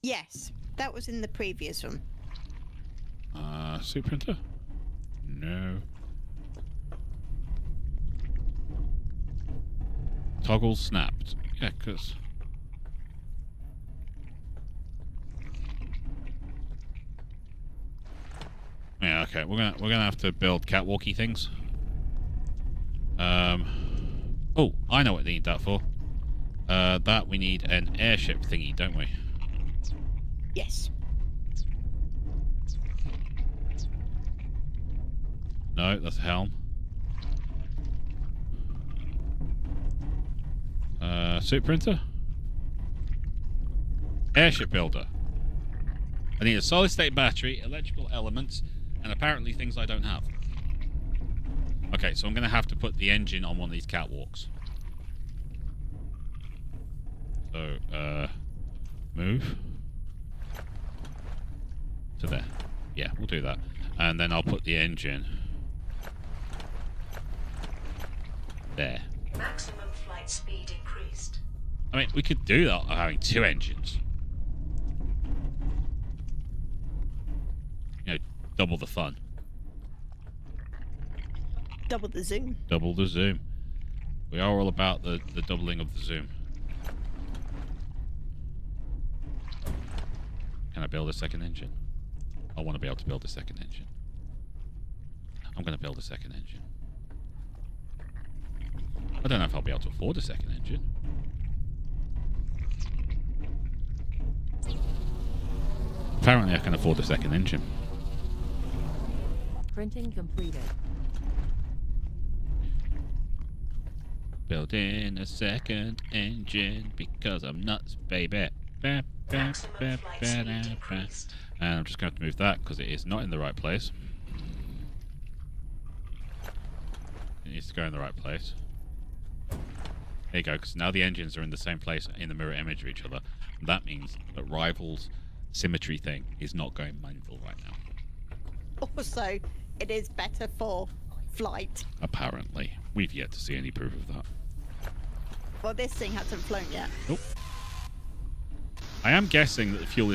S2: Yes, that was in the previous one.
S1: Suit printer? No. Toggle snapped. Yeah, because... Yeah, okay. We're gonna have to build catwalky things. Oh, I know what we need that for. That we need an airship thingy, don't we?
S2: Yes.
S1: No, that's a helm. Suit printer? Airship builder. I need a solid state battery, electrical elements, and apparently things I don't have. Okay, so I'm going to have to put the engine on one of these catwalks. So, move. To there. Yeah, we'll do that. And then I'll put the engine there.
S5: Maximum flight speed increased.
S1: I mean, we could do that having 2 engines. You know, double the fun.
S2: Double the zoom.
S1: Double the zoom. We are all about the doubling of the zoom. Can I build a second engine? I want to be able to build a second engine. I'm going to build a second engine. I don't know if I'll be able to afford a second engine. Apparently I can afford a second engine.
S6: Printing completed.
S1: Building a second engine because I'm nuts, baby. And I'm just going to have to move that because it is not in the right place. It needs to go in the right place. There you go, because now the engines are in the same place in the mirror image of each other. And that means that Rival's symmetry thing is not going mental right now.
S2: Also, it is better for flight.
S1: Apparently. We've yet to see any proof of that.
S2: Well, this thing hasn't flown yet.
S1: Nope. I am guessing that the fuel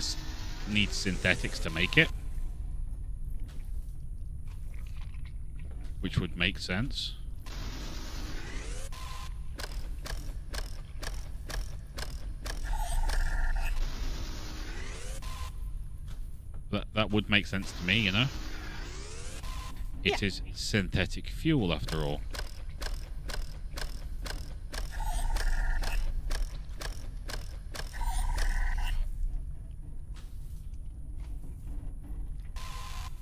S1: needs synthetics to make it. Which would make sense. That would make sense to me, you know? It is synthetic fuel after all.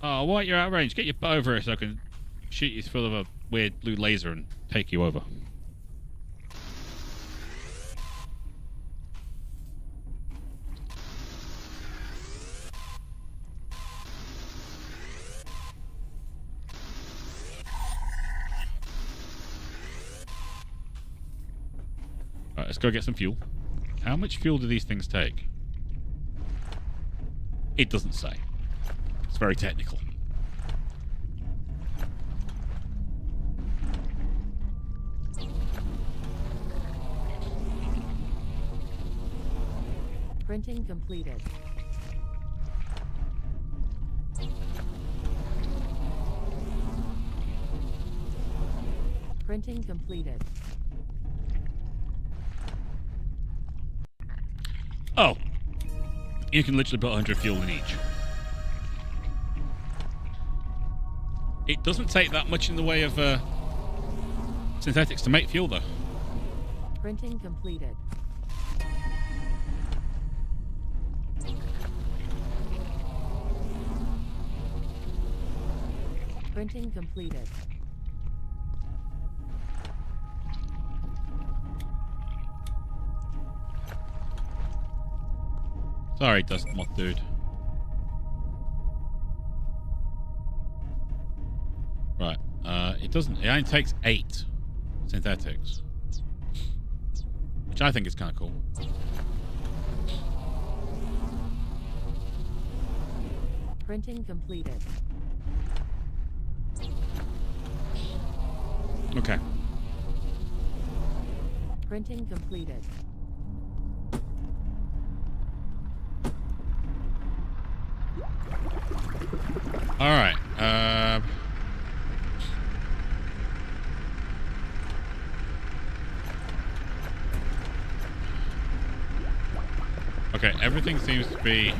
S1: Oh, White, you're out of range. Get your butt over here so I can shoot you full of a weird blue laser and take you over. Alright, let's go get some fuel. How much fuel do these things take? It doesn't say. It's very technical.
S6: Printing completed. Printing completed.
S1: Oh! You can literally put 100 fuel in each. It doesn't take that much in the way of synthetics to make fuel, though.
S6: Printing completed. Printing completed.
S1: Sorry, Dust Moth dude. Right. It doesn't. It only takes 8 synthetics, which I think is kind of cool.
S6: Printing completed.
S1: Okay.
S6: Printing completed.
S1: All right. Okay, everything seems to be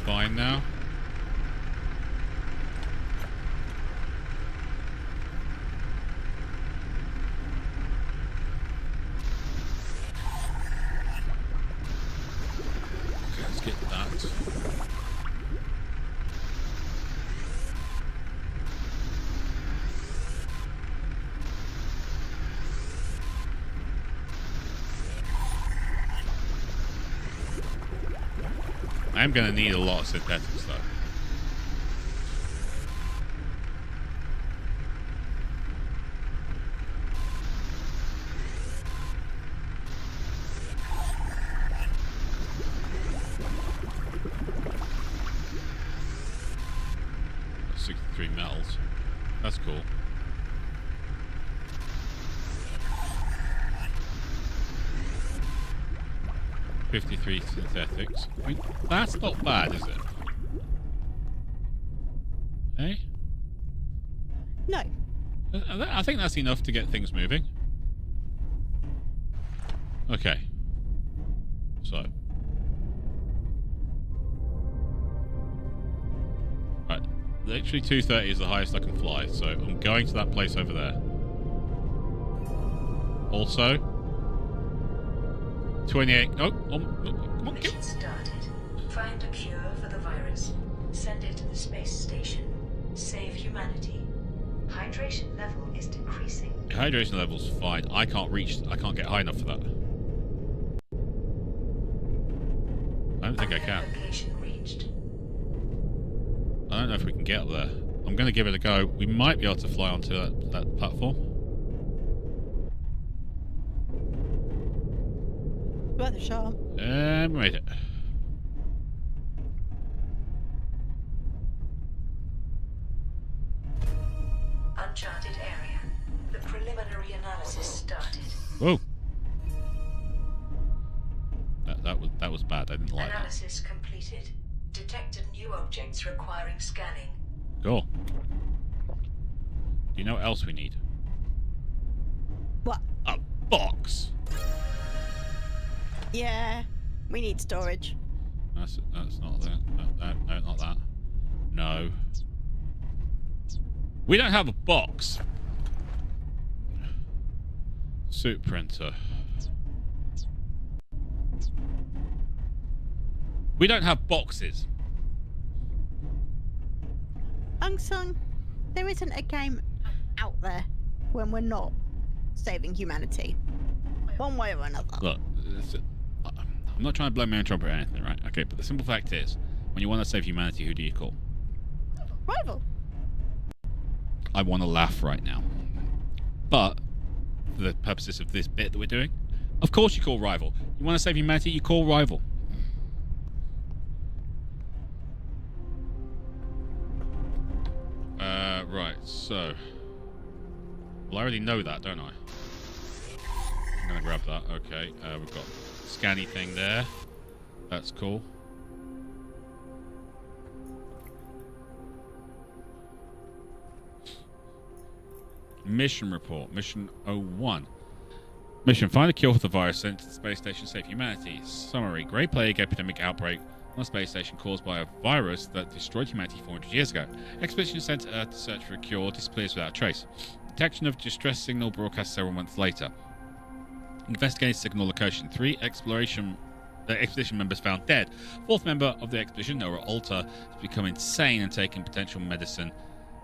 S1: fine now. Okay, let's get that. I am going to need a lot of synthetics, though. That's 63 metals. That's cool. $53 synthetics. I mean, that's not bad, is it? Hey?
S2: No.
S1: I think that's enough to get things moving. Okay. So. Right. Literally 230 is the highest I can fly, so I'm going to that place over there. Also, 28. Oh, come on, get.
S5: Mission started. Find a cure for the virus. Send it to the space station. Save humanity. Hydration level is decreasing.
S1: The hydration level's fine. I can't get high enough for that. I don't think I can.
S5: Location reached.
S1: I don't know if we can get up there. I'm going to give it a go. We might be able to fly onto that platform.
S2: Worth a shot.
S1: And we made it.
S5: Uncharted area. The preliminary analysis started.
S1: Whoa. didn't like that.
S5: Analysis completed. Detected new objects requiring scanning.
S1: Cool. Do you know what else we need?
S2: What?
S1: A box.
S2: Yeah, we need storage.
S1: That's not that. No, not that. No. We don't have a box. Suit printer. We don't have boxes.
S2: Unsung, there isn't a game out there when we're not saving humanity. One way or another.
S1: Look, I'm not trying to blow my own trumpet or anything, right? Okay, but the simple fact is, when you want to save humanity, who do you call?
S2: Rival.
S1: I want to laugh right now. But, for the purposes of this bit that we're doing, of course you call Rival. You want to save humanity, you call Rival. Right, so... Well, I already know that, don't I? I'm going to grab that. Okay, we've got scanny thing there. That's cool. Mission report. Mission 01. Mission: find a cure for the virus sent to the space station, save humanity. Summary: Grey Plague epidemic outbreak on a space station caused by a virus that destroyed humanity 400 years ago. Expedition sent to Earth to search for a cure disappears without a trace. Detection of distress signal broadcast several months later. Investigating signal location. 3 expedition members found dead. 4th member of the expedition, Noah Alter, has become insane and taking potential medicine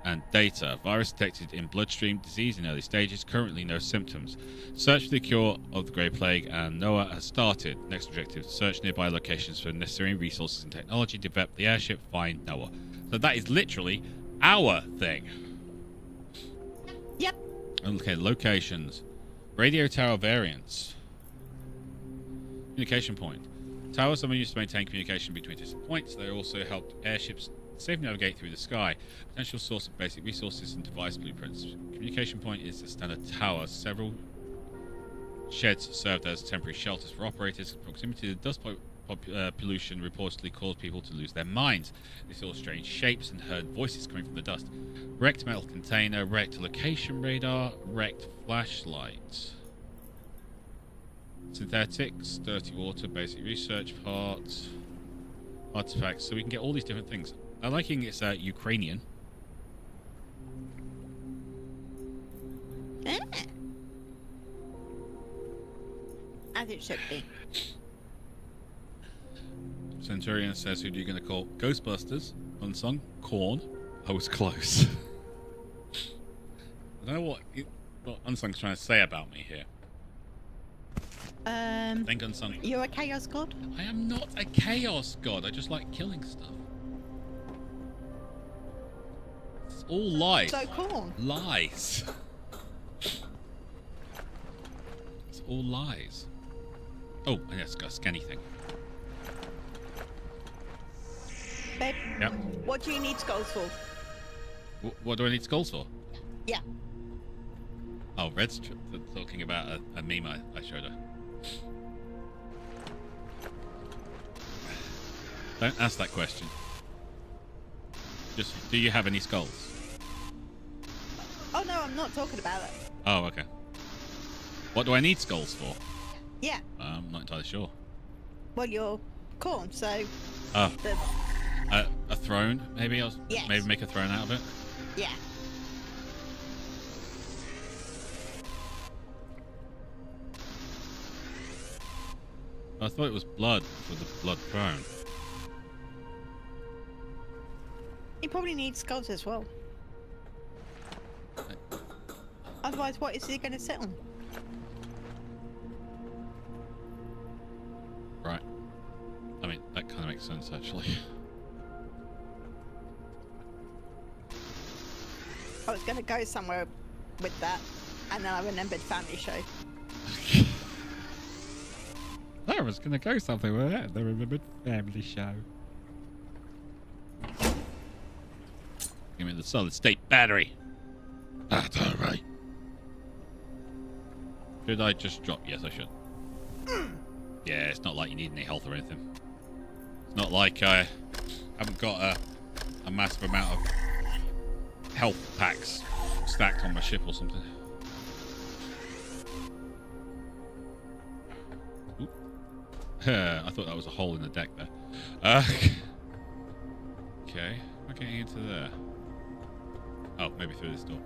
S1: and data. Virus detected in bloodstream. Disease in early stages. Currently no symptoms. Search for the cure of the Grey Plague and Noah has started. Next objective: search nearby locations for necessary resources and technology. Develop the airship. Find Noah. So that is literally our thing.
S2: Yep.
S1: Okay, locations. Radio tower variants. Communication point. Towers are used to maintain communication between distant points. They also help airships safely navigate through the sky. Potential source of basic resources and device blueprints. Communication point is a standard tower. Several sheds served as temporary shelters for operators. Proximity to dust pollution reportedly caused people to lose their minds. They saw strange shapes and heard voices coming from the dust. Wrecked metal container, wrecked location radar, wrecked flashlight. Synthetics, dirty water, basic research parts, artifacts. So we can get all these different things. I'm liking it's Ukrainian.
S2: As it should be.
S1: Centurion says, who are you going to call? Ghostbusters, Unsung, Korn. I was close. I don't know what Unsung's trying to say about me here. I think Unsung...
S2: You're a chaos god?
S1: I am not a chaos god. I just like killing stuff. It's all lies.
S2: So cool.
S1: Lies. It's all lies. Oh, and it's got a scanny thing.
S2: Babe,
S1: Yep.
S2: what do you need skulls for?
S1: What do I need skulls for?
S2: Yeah.
S1: Oh, Red's talking about a meme I showed her. Don't ask that question. Just, do you have any skulls?
S2: Oh no, I'm not talking about it.
S1: Oh, okay. What do I need skulls for?
S2: Yeah.
S1: I'm not entirely sure.
S2: Well, you're corn, so
S1: Oh,
S2: the
S1: a throne, maybe?
S2: Yes.
S1: Maybe make a throne out of it?
S2: yeah.
S1: I thought it was blood for the blood throne.
S2: You probably need skulls as well. Otherwise, what is he going to sit on?
S1: Right. I mean, that kind of makes sense, actually.
S2: I was going to go somewhere with that, and then I remembered Family Show.
S1: I was going to go something with that. The remembered Family Show. Give me the solid state battery. That's all right. Should I just drop? Yes, I should. Yeah, it's not like you need any health or anything. Not like I haven't got a massive amount of health packs stacked on my ship or something. Oop. I thought that was a hole in the deck there. Okay, am I getting into there? Oh, maybe through this door.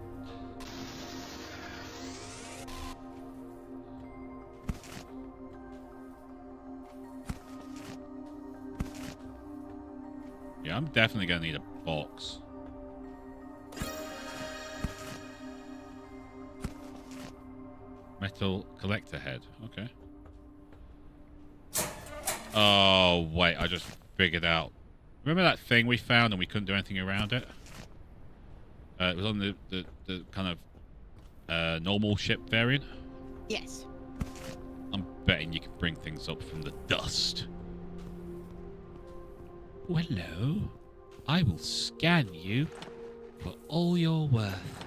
S1: Yeah, I'm definitely going to need a box. Metal collector head. Okay. Oh, wait. I just figured out. Remember that thing we found and we couldn't do anything around it? It was on the kind of normal ship variant.
S2: Yes.
S1: I'm betting you can bring things up from the dust. Oh, hello. I will scan you for all your worth.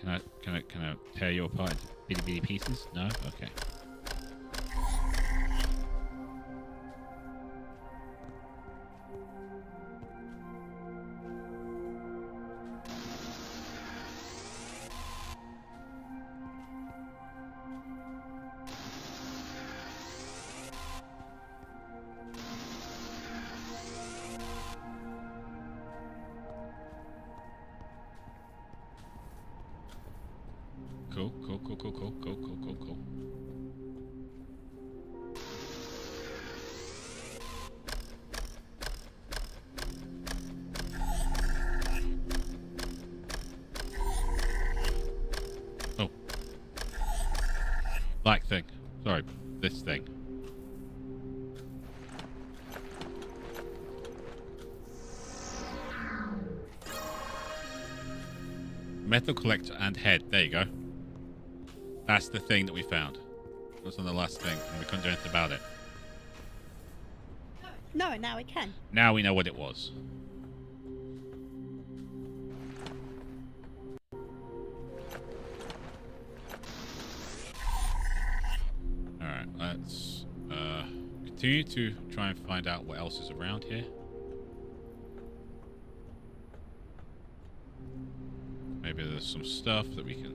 S1: Can I tear you apart into bitty bitty pieces? No? Okay. Cool. Oh. Black thing. Sorry, this thing. Metal collector and head. There you go. That's the thing that we found. It was on the last thing, and we couldn't do anything about it.
S2: No, now we can.
S1: Now we know what it was. Alright, let's continue to try and find out what else is around here. Maybe there's some stuff that we can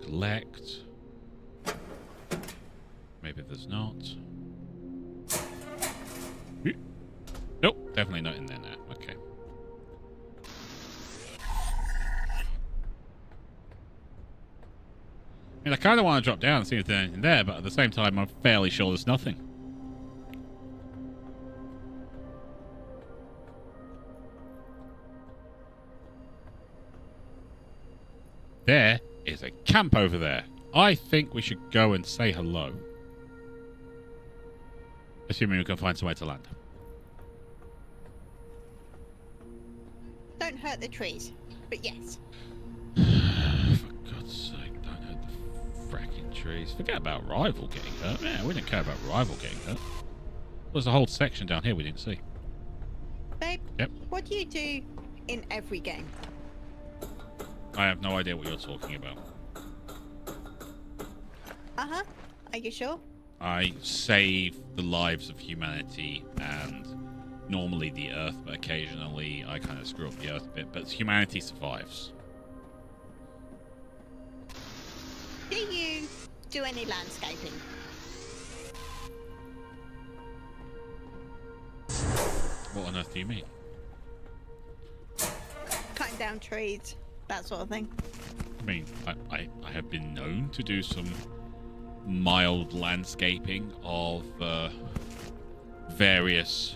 S1: collect. Maybe there's not. Nope, definitely not in there now. Okay. I mean, I kind of want to drop down and see if there's anything there, but at the same time, I'm fairly sure there's nothing. There is a camp over there. I think we should go and say hello. Assuming we can find somewhere to land.
S2: Don't hurt the trees, but yes.
S1: For God's sake, don't hurt the fracking trees. Forget about Rival getting hurt. Man, we didn't care about Rival getting hurt. There's a whole section down here we didn't see.
S2: Babe,
S1: Yep.
S2: what do you do in every game?
S1: I have no idea what you're talking about.
S2: Uh-huh. Are you sure?
S1: I save the lives of humanity and normally the Earth, but occasionally I kind of screw up the Earth a bit, but humanity survives.
S2: Do you do any landscaping?
S1: What on earth do you mean?
S2: Cutting down trees, that sort of thing.
S1: I mean, I have been known to do some mild landscaping of various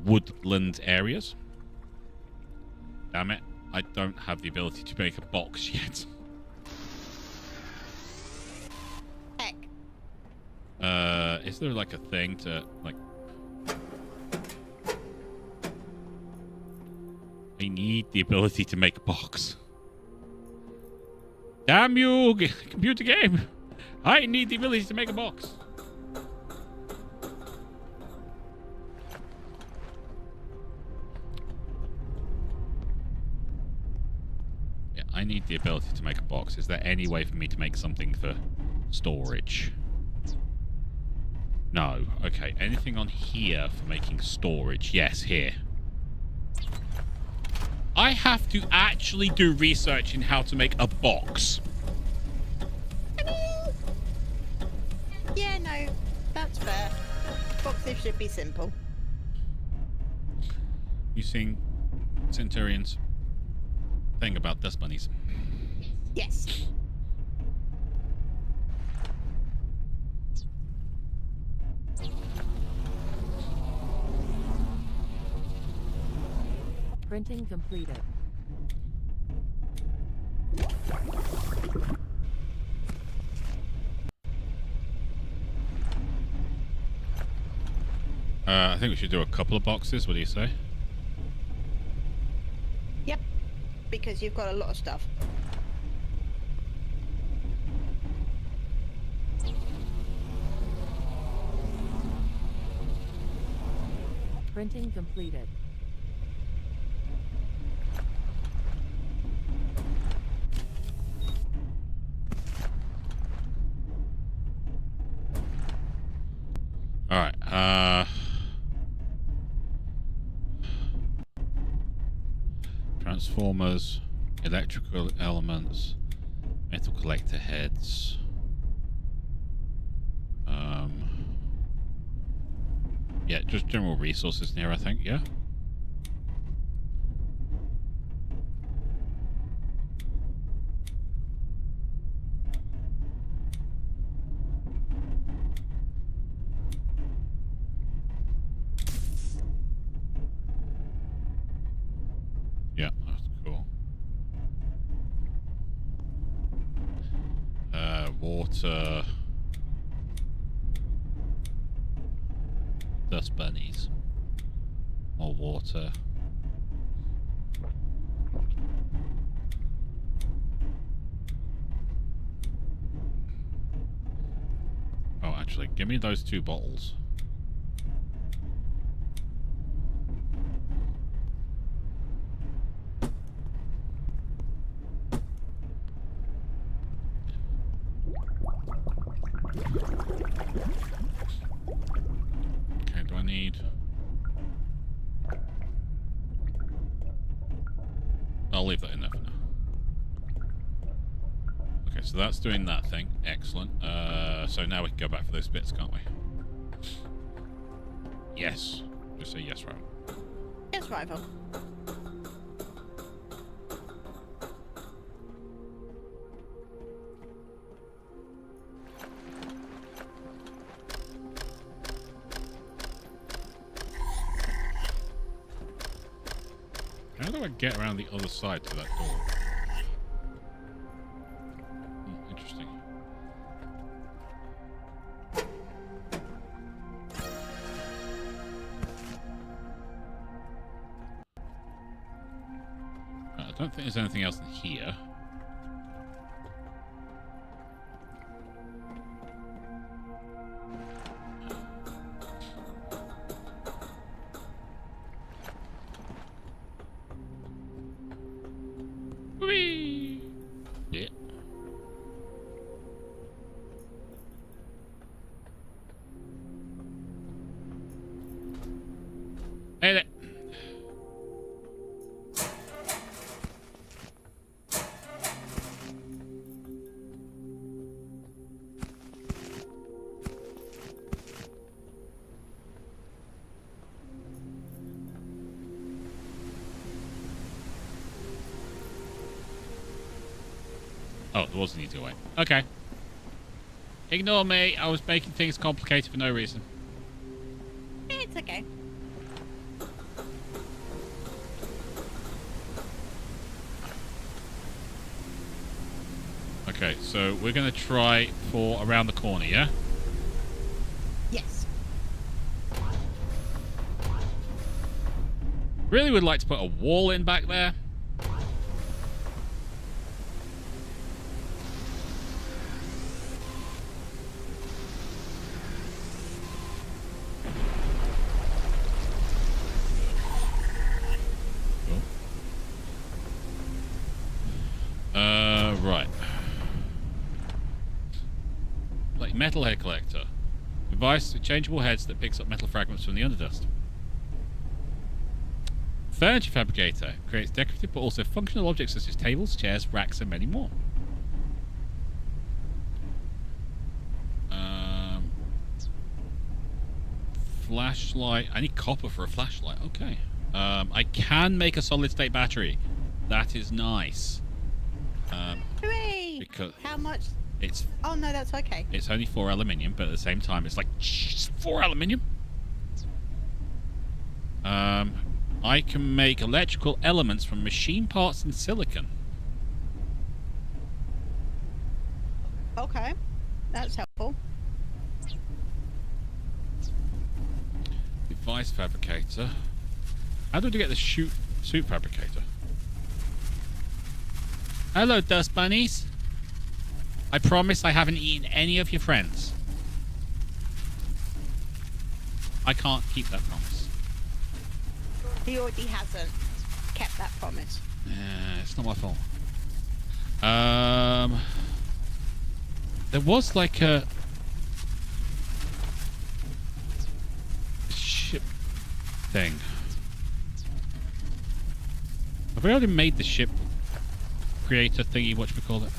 S1: woodland areas. Damn it, I don't have the ability to make a box yet.
S2: Heck.
S1: Is there like a thing to like... I need the ability to make a box. Damn you, computer game! I need the ability to make a box. I need the ability to make a box. Is there any way for me to make something for storage? No. Okay. Anything on here for making storage? Yes, here. I have to actually do research in how to make a box.
S2: I mean, yeah, no, that's fair. Boxes should be simple.
S1: Using Centurion's thing about dust bunnies.
S2: Yes.
S6: Printing completed.
S1: I think we should do a couple of boxes. What do you say?
S2: Yep. Because you've got a lot of stuff.
S6: Printing completed.
S1: All right. Transformers, electrical elements, metal collector heads. Yeah, just general resources in here, I think. Yeah. Yeah, that's cool. Water. Dust bunnies. More water. Oh, actually, give me those 2 bottles. Okay, do I need... I'll leave that in there for now. Okay, so that's doing that thing. Excellent. So now we can go back for those bits, can't we? Yes. Just say yes, right?
S2: Yes, rival.
S1: How do I get around the other side to that door? Interesting. I don't think there's anything else in here. Whee! Yeah. Hey there. Oh, there was an easier way. Okay. Ignore me. I was making things complicated for no reason.
S2: It's okay.
S1: Okay, so we're going to try for around the corner, yeah?
S2: Yes.
S1: Really would like to put a wall in back there. Cool. Right. Like metal head collector. Device with changeable heads that picks up metal fragments from the underdust. Furniture fabricator creates decorative but also functional objects such as tables, chairs, racks, and many more. Flashlight. I need copper for a flashlight. Okay. I can make a solid state battery. That is nice.
S2: Hooray!
S1: Because
S2: How much?
S1: it's
S2: Oh no, that's okay.
S1: it's only 4 aluminium, but at the same time, it's like 4 aluminium. I can make electrical elements from machine parts and silicon.
S2: Okay, that's helpful.
S1: Device fabricator. How do we get the suit fabricator? Hello, dust bunnies. I promise I haven't eaten any of your friends. I can't keep that promise.
S2: He already hasn't kept that promise.
S1: It's not my fault. There was like a ship thing. Have we already made the ship creator thingy? Whatchamacallit?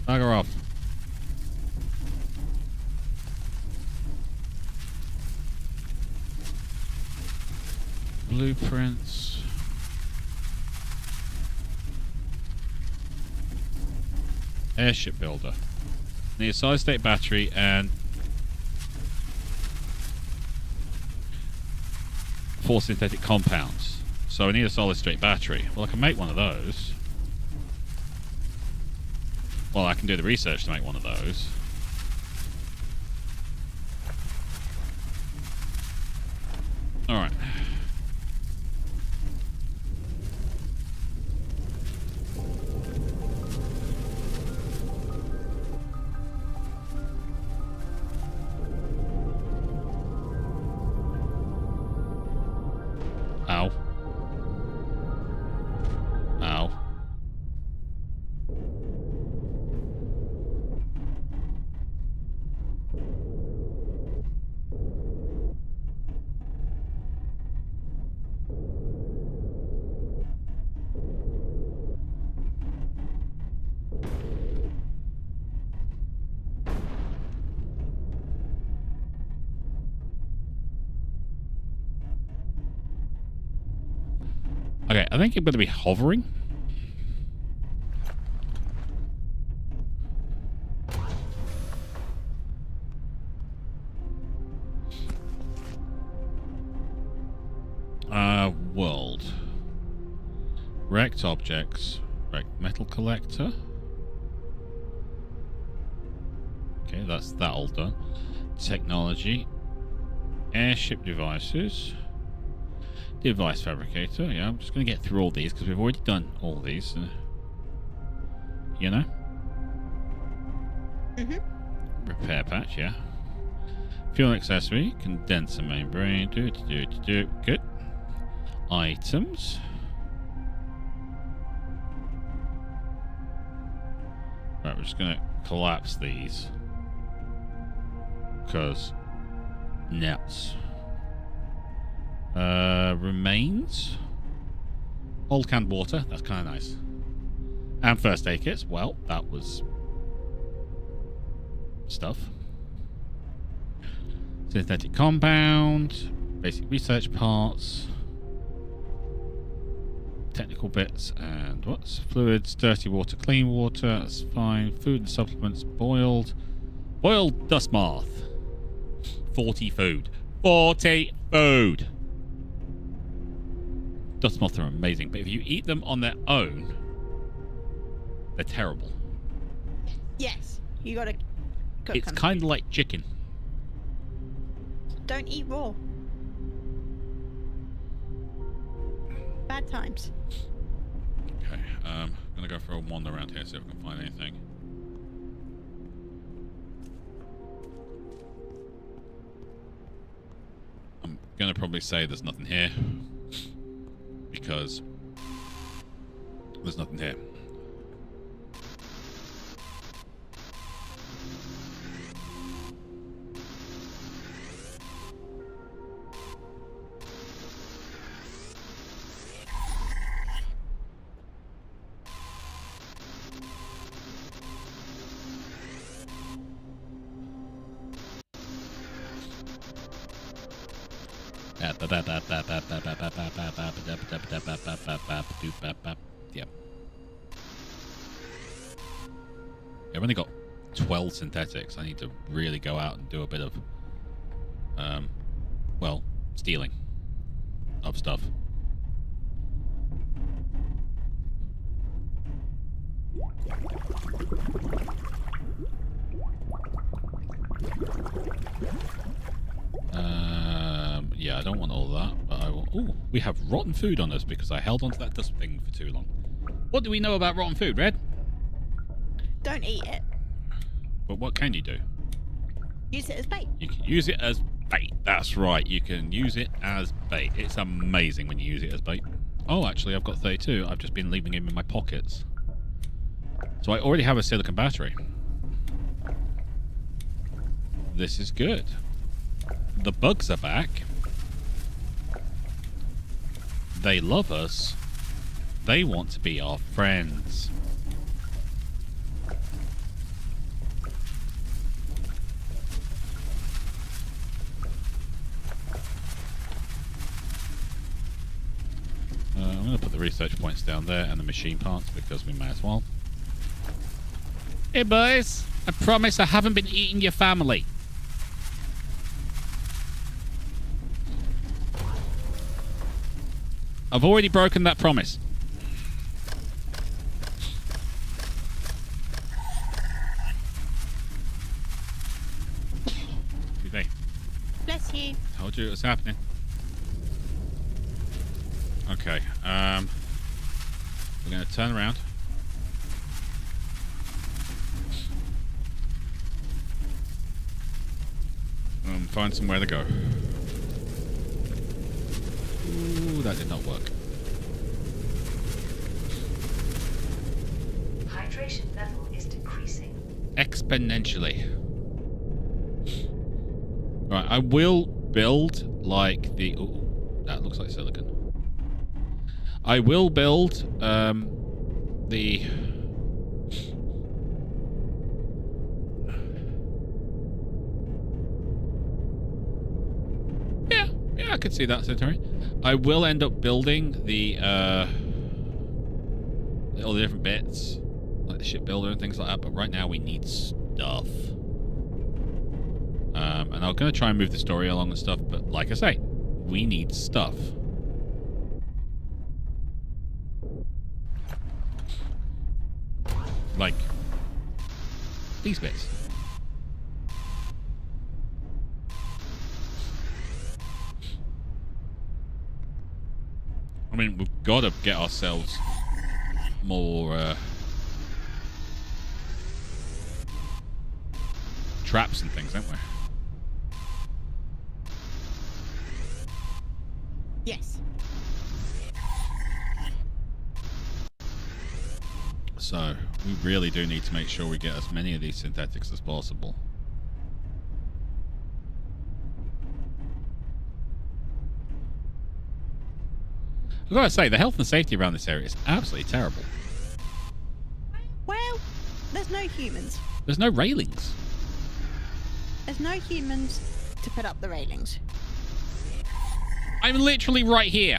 S1: Bugger off. Blueprints. Airship builder. Need a solid state battery and 4 synthetic compounds. So I need a solid state battery. Well, I can make one of those. Well, I can do the research to make one of those. Alright. Ow. Ow. Okay, I think I'm going to be hovering. World. Wrecked objects. Wrecked metal collector. Okay, that's that all done. Technology. Airship devices. Device fabricator. Yeah, I'm just going to get through all these because we've already done all these. You know? Repair patch, yeah. Fuel accessory. Condenser membrane. Good. Items. Right, we're just going to collapse these. Because nuts. Remains. Old canned water. That's kind of nice. And first aid kits. Well, that was stuff. Synthetic compound. Basic research parts. Technical bits. And what's fluids? Dirty water, clean water. That's fine. Food and supplements. Boiled. Boiled dust moth. 40 food. 40 food. Dust moths are amazing, but if you eat them on their own, they're terrible.
S2: Yes, you gotta cook
S1: It's
S2: them.
S1: kind of like chicken.
S2: Don't eat raw. Bad times.
S1: Okay, I'm gonna go for a wander around here, see if I can find anything. I'm Gonna probably say there's nothing here. Because there's nothing here. Yeah. I've only got 12 synthetics. I need to really go out and do a bit of, well, stealing of stuff. Yeah, I don't want all that, but I will. Ooh, we have rotten food on us because I held onto that dust thing for too long. What do we know about rotten food, Red?
S2: Don't eat it.
S1: But what can you do?
S2: Use it as bait.
S1: You can use it as bait. That's right. You can use it as bait. It's amazing when you use it as bait. Oh, actually, I've got 32. I've just been leaving them in my pockets. So I already have a silicon battery. This is good. The bugs are back. They love us. They want to be our friends. I'm going to put the research points down there and the machine parts because we may as well. Hey boys, I promise I haven't been eating your family. I've already broken that promise. Excuse me.
S2: Bless you.
S1: Told you it was happening. Okay, we're going to turn around. And find somewhere to go. Ooh, that did not work.
S5: Hydration level is decreasing.
S1: Exponentially. Right, I will build like the... Ooh, that looks like silicon. I will build the... Yeah, I could see that, Centauri. I will end up building the all the different bits, like the shipbuilder and things like that, but right now we need stuff. And I'm going to try and move the story along and stuff, but like I say, we need stuff. Like these bits. I mean, we've got to get ourselves more traps and things, haven't we?
S2: Yes.
S1: So, we really do need to make sure we get as many of these synthetics as possible. I've got to say, the health and safety around this area is absolutely terrible.
S2: Well, there's no humans.
S1: There's no railings.
S2: There's no humans to put up the railings.
S1: I'm literally right here.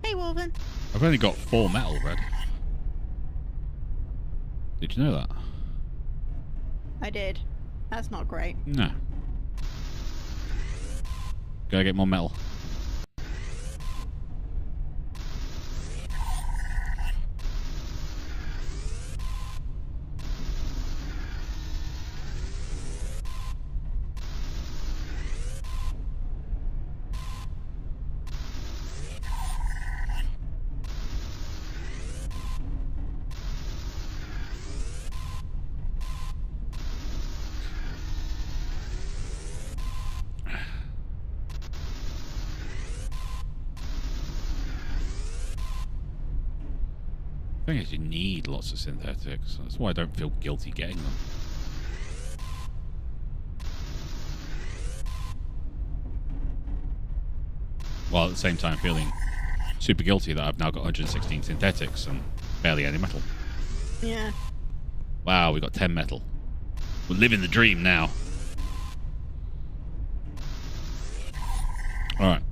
S2: Hey, Wolven.
S1: I've only got 4 metal, Red. Did you know that?
S2: I did. That's not great.
S1: No. Gotta get more metal. The thing is, you need lots of synthetics. That's why I don't feel guilty getting them. While at the same time feeling super guilty that I've now got 116 synthetics and barely any metal.
S2: Yeah.
S1: Wow, we got 10 metal. We're living the dream now. Alright.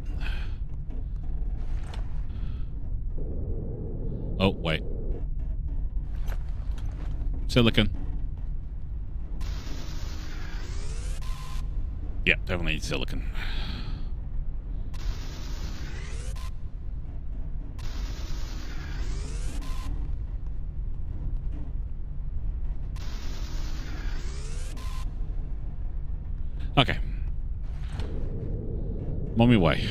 S1: Oh, wait. Silicon. Yeah, definitely need silicon. Okay. I'm on my way.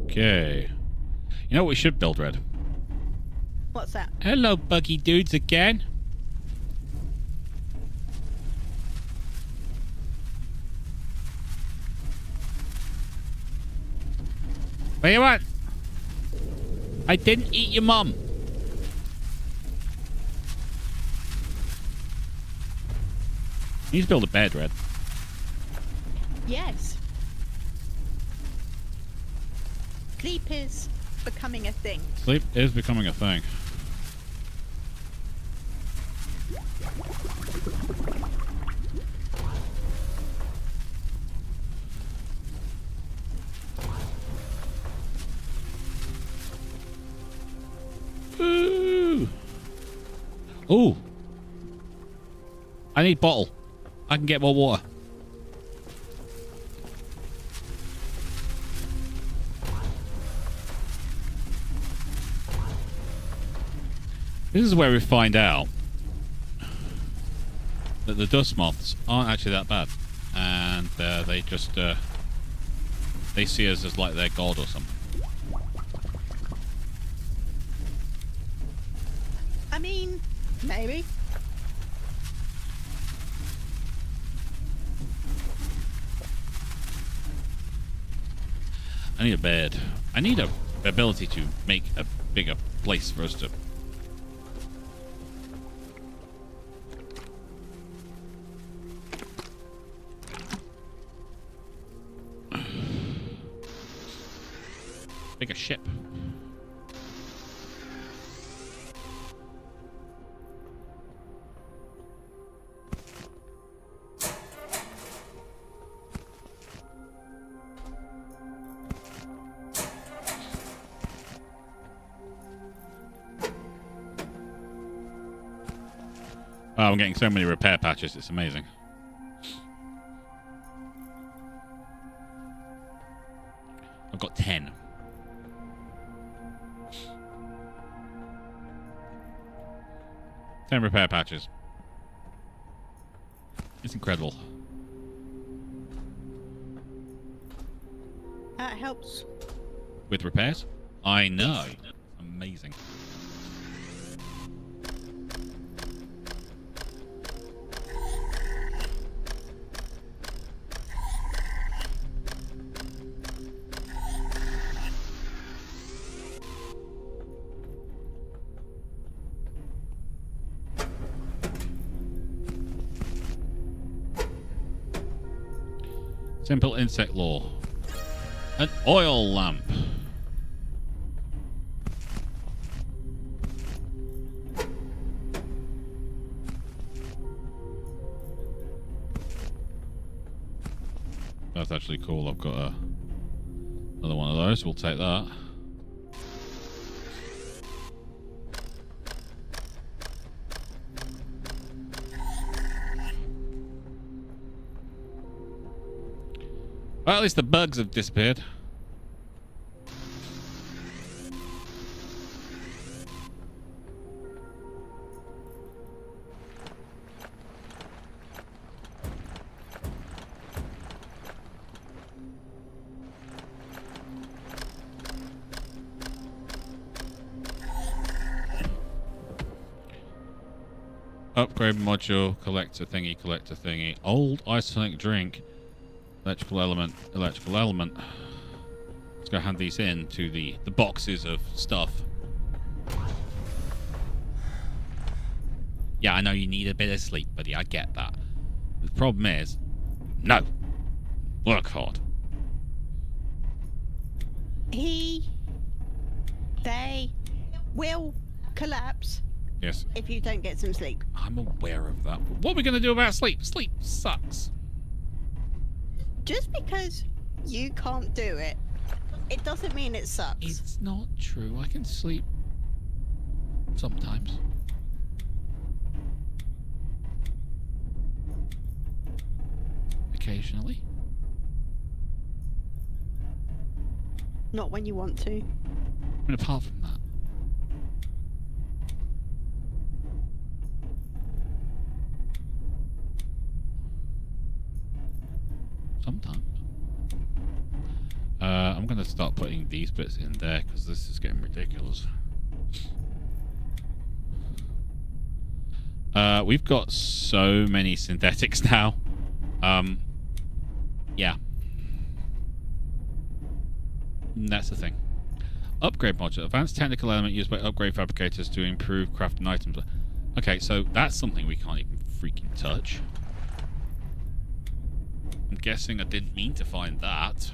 S1: Okay. You know what we should build, Red?
S2: What's that?
S1: Hello, buggy dudes again. What do you want? I didn't eat your mum. You need to build a bed, Red.
S2: Yes. Sleep is becoming a thing.
S1: Sleep is becoming a thing. Ooh. Ooh. I need bottle. I can get more water. This is where we find out that the dust moths aren't actually that bad, and they just they see us as like their god or something.
S2: I mean, maybe.
S1: I need a bed. I need a ability to make a bigger place for us to. Bigger ship. Oh, I'm getting so many repair patches, it's amazing. I've got 10. Repair patches. It's incredible.
S2: That helps.
S1: With repairs? I know. Amazing. Simple insect lore. An oil lamp. That's actually cool. I've got another one of those. We'll take that. Well, at least the bugs have disappeared. Upgrade module, collector thingy. Old isotonic drink. Electrical element. Let's go hand these in to the boxes of stuff. Yeah, I know you need a bit of sleep, buddy. I get that. The problem is, no. Work hard.
S2: They will collapse
S1: Yes.
S2: if you don't get some sleep.
S1: I'm aware of that. But what are we going to do about sleep? Sleep sucks.
S2: Just because you can't do it, it doesn't mean it sucks.
S1: It's not true. I can sleep sometimes. Occasionally.
S2: Not when you want to.
S1: I mean, apart from that. Sometimes. I'm going to start putting these bits in there because this is getting ridiculous. We've got so many synthetics now. Yeah. That's the thing. Upgrade module. Advanced technical element used by upgrade fabricators to improve crafting items. Okay, so that's something we can't even freaking touch. I'm guessing I didn't mean to find that.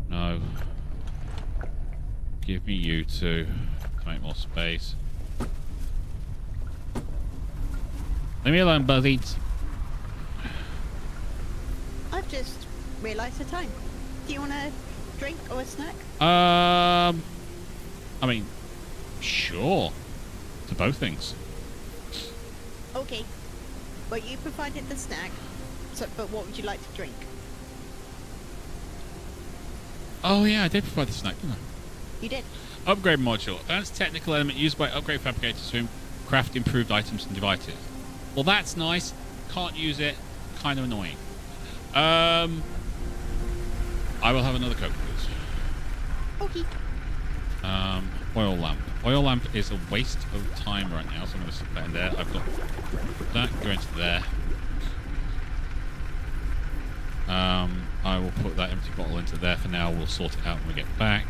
S1: No. Give me you two to make more space. Leave me alone, buzzies.
S2: I've just realised the time. Do you want a drink or a snack?
S1: I mean, sure. To both things.
S2: Okay. Well, you provided the snack, but what would you like to drink?
S1: Oh yeah, I did provide the snack, didn't I?
S2: You did.
S1: Upgrade module. Advanced technical element used by upgrade fabricators to craft improved items and devices. Well, that's nice. Can't use it. Kind of annoying. I will have another Coke, please.
S2: Okay.
S1: Oil lamp. Oil lamp is a waste of time right now, so I'm going to stick that in there. I've got that going to there. I will put that empty bottle into there for now. We'll sort it out when we get back.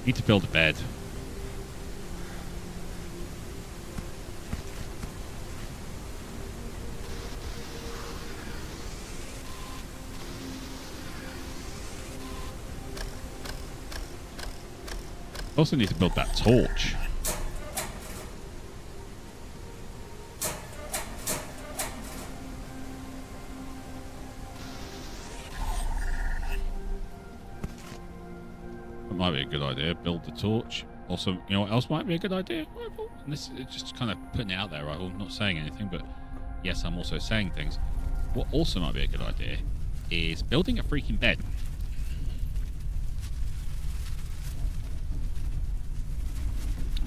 S1: Need to build a bed. Also need to build that torch. That might be a good idea. Build the torch. Also, you know what else might be a good idea? And this is just kind of putting it out there, right? I'm not saying anything, but yes, I'm also saying things. What also might be a good idea is building a freaking bed.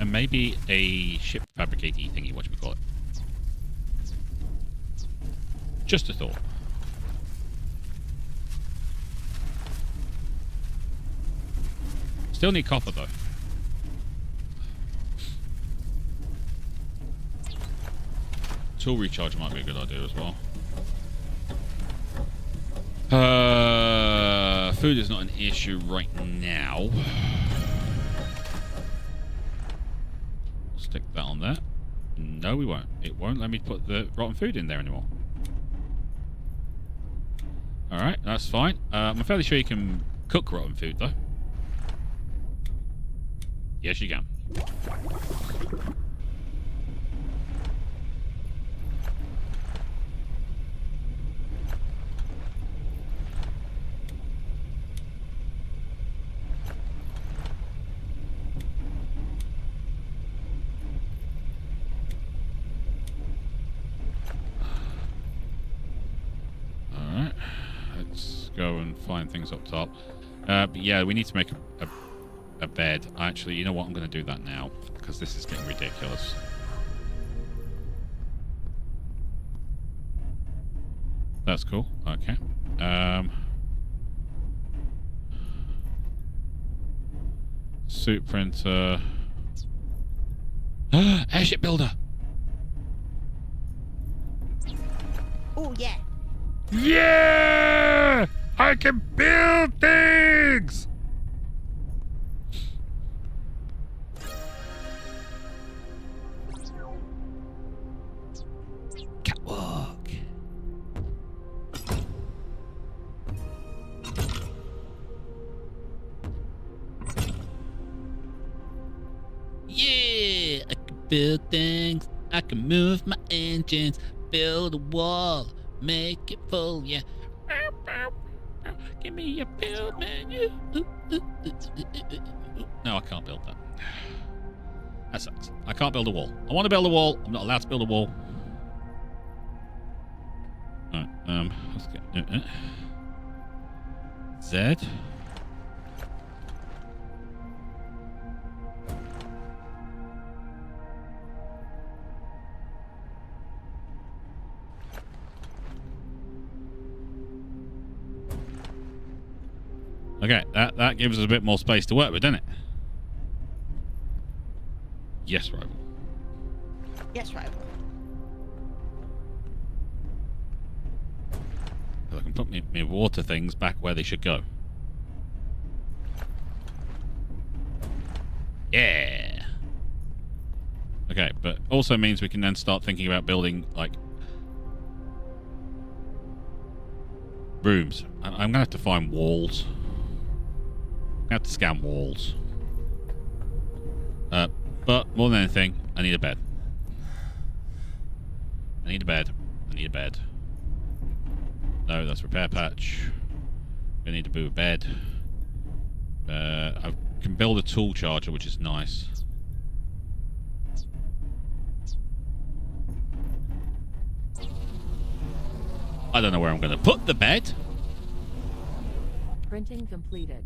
S1: And maybe a ship fabricating thingy, whatchamacallit. Just a thought. Still need copper though. Tool recharge might be a good idea as well. Food is not an issue right now. Stick that on there. No, we won't. It won't let me put the rotten food in there anymore. Alright, that's fine. I'm fairly sure you can cook rotten food, though. Yes, you can. Go and find things up top. But yeah, we need to make a bed. Actually, you know what? I'm going to do that now because this is getting ridiculous. That's cool. Okay. Suit printer. Airship builder.
S2: Oh yeah.
S1: Yeah! I can build things! Catwalk. Yeah! I can build things. I can move my engines. Build a wall. Make it full, yeah. Give me a build menu. No, I can't build that. That sucks. I can't build a wall. I want to build a wall. I'm not allowed to build a wall. Alright, let's get Z. Okay, that gives us a bit more space to work with, doesn't it? Yes, rival.
S2: Yes, rival.
S1: So I can put my water things back where they should go. Yeah. Okay, but also means we can then start thinking about building, like, rooms. I'm going to have to find walls. I have to scan walls. But more than anything, I need a bed. I need a bed. I need a bed. No, that's repair patch. I need to move a bed. I can build a tool charger, which is nice. I don't know where I'm going to put the bed.
S6: Printing completed.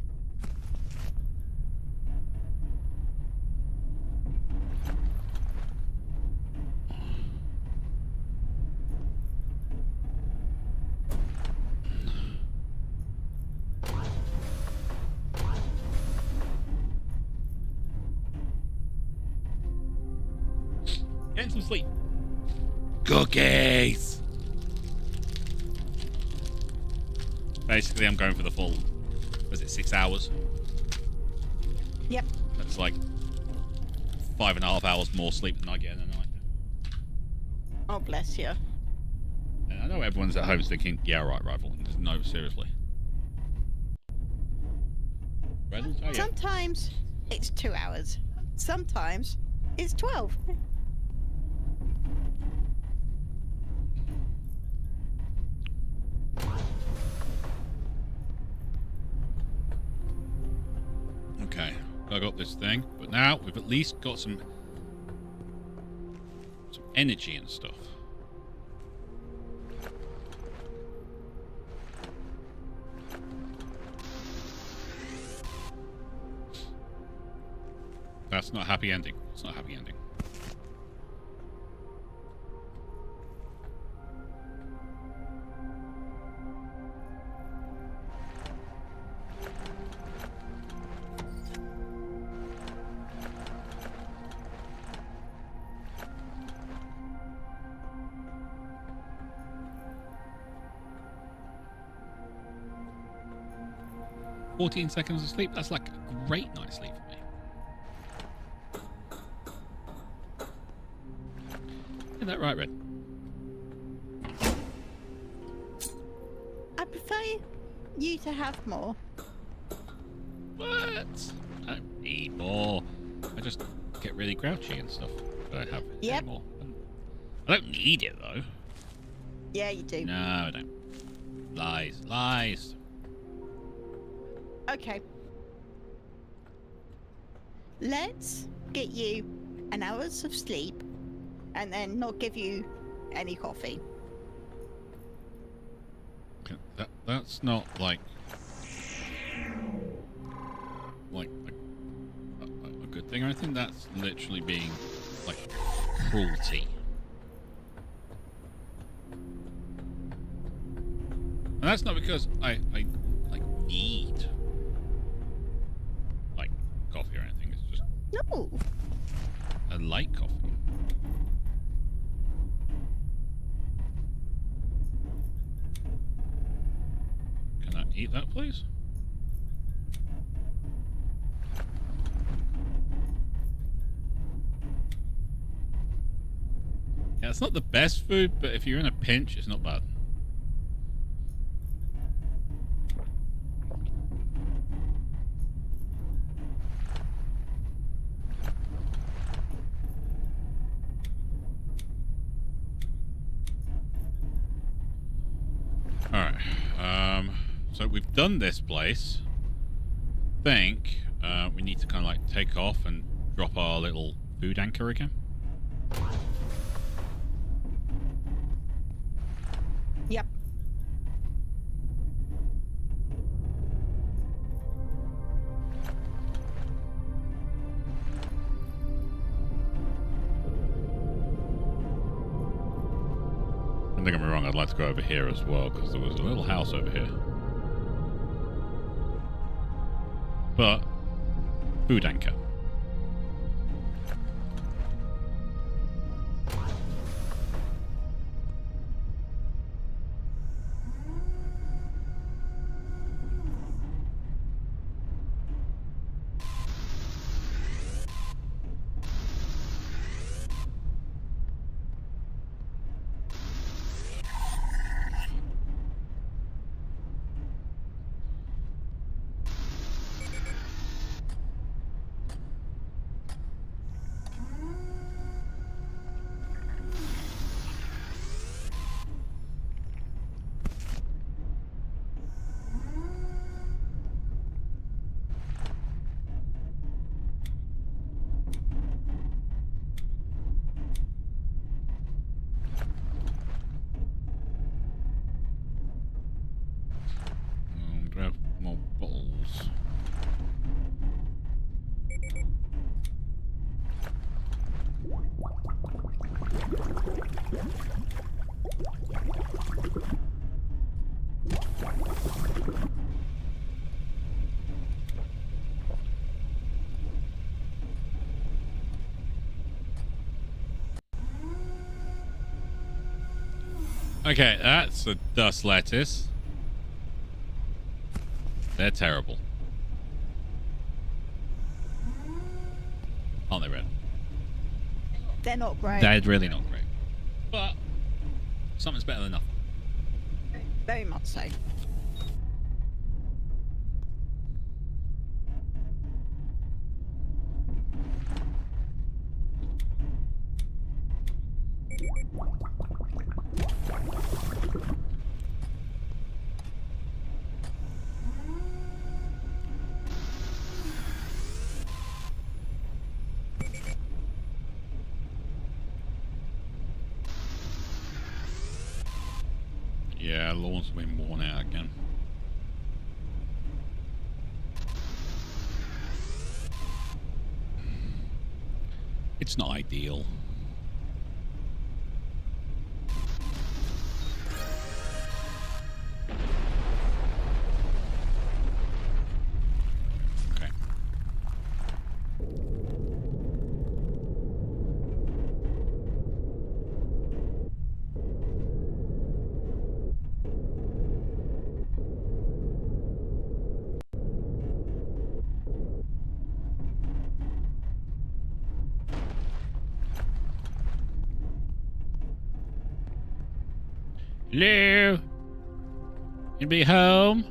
S1: Getting some sleep. Cookies! Basically, I'm going for the full, was it 6 hours?
S2: Yep.
S1: That's like 5.5 hours more sleep than I get in a night.
S2: Oh, bless you.
S1: And I know everyone's at home thinking, yeah, right, rival. No, seriously. Red will tell you.
S2: Sometimes it's 2 hours. Sometimes it's 12.
S1: Okay, I got this thing, but now we've at least got some energy and stuff. That's not a happy ending. It's not a happy ending. "14 seconds of sleep." That's like a great night's sleep for me. Is that right, Red?
S2: I prefer you to have more.
S1: What? I don't need more. I just get really grouchy and stuff. I don't have it
S2: Yep.
S1: anymore. I don't need it though.
S2: Yeah, you do.
S1: No, I don't. Lies. Lies.
S2: Okay. Let's get you an hour's of sleep and then not give you any coffee.
S1: That's not like a good thing. I think that's literally being like cruelty. And that's not because I like need like coffee or anything. It's just
S2: No.
S1: I like coffee. Can I eat that, please? Yeah, it's not the best food, but if you're in a pinch, it's not bad. Alright, so we've done this place. I think we need to kind of like take off and drop our little food anchor again.
S2: Yep.
S1: Don't get me wrong, I'd like to go over here as well, because there was a little house over here. But, food anchor. Grab more bottles. Okay, that's a dust lettuce. They're terrible. Aren't they, Red?
S2: They're not great.
S1: They're really not great. But something's better than nothing.
S2: Very much so.
S1: Yeah, lawn's been worn out again. It's not ideal. Okay. Hello? Anybody home?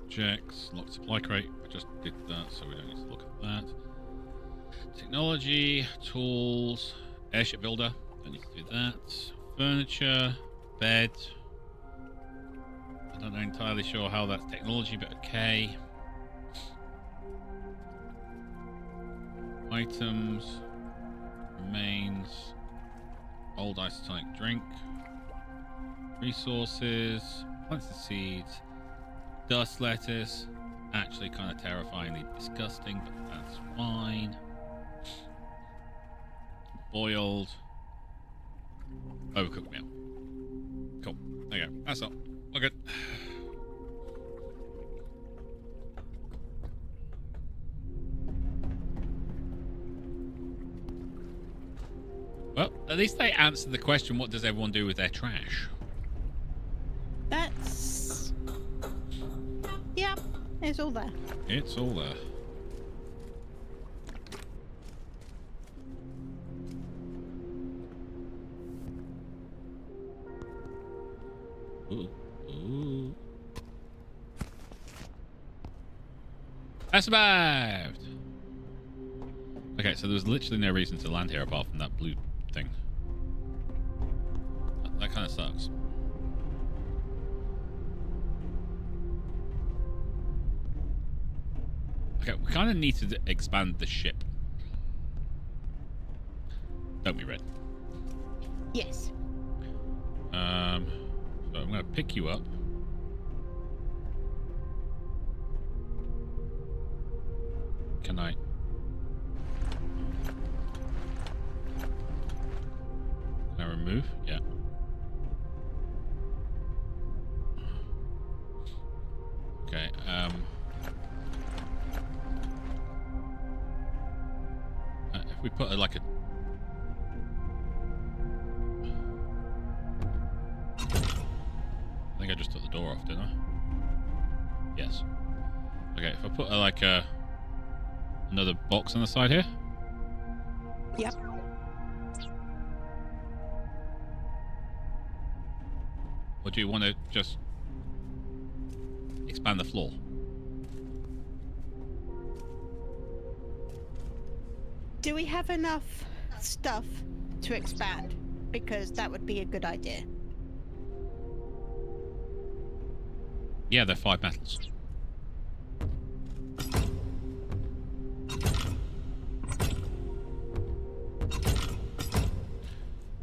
S1: Checks, locked supply crate. I just did that, so we don't need to look at that. Technology, tools, airship builder. Don't need to do that. Furniture, bed. I'm not entirely sure how that's technology, but okay. Items, remains, old isotonic drink, resources, plants and seeds, dust lettuce, actually kind of terrifyingly disgusting, but that's fine. boiled, overcooked meal. Cool. There you go. That's all. All good. Well, at least they answered the question, what does everyone do with their trash?
S2: That's... Yep, it's all there.
S1: It's all there. Ooh. Ooh. I survived! Okay, so there was literally no reason to land here apart from that blue thing. That kind of sucks. Okay, we kind of need to expand the ship. Don't we, Red?
S2: Yes.
S1: So I'm going to pick you up. Can I? Can I remove? Yeah. Okay, if we put like a... I think I just took the door off, didn't I? Yes. Okay, if I put like another box on the side here.
S2: Yep.
S1: Or do you want to just expand the floor?
S2: Do we have enough stuff to expand? Because that would be a good idea.
S1: Yeah, they're 5 metals.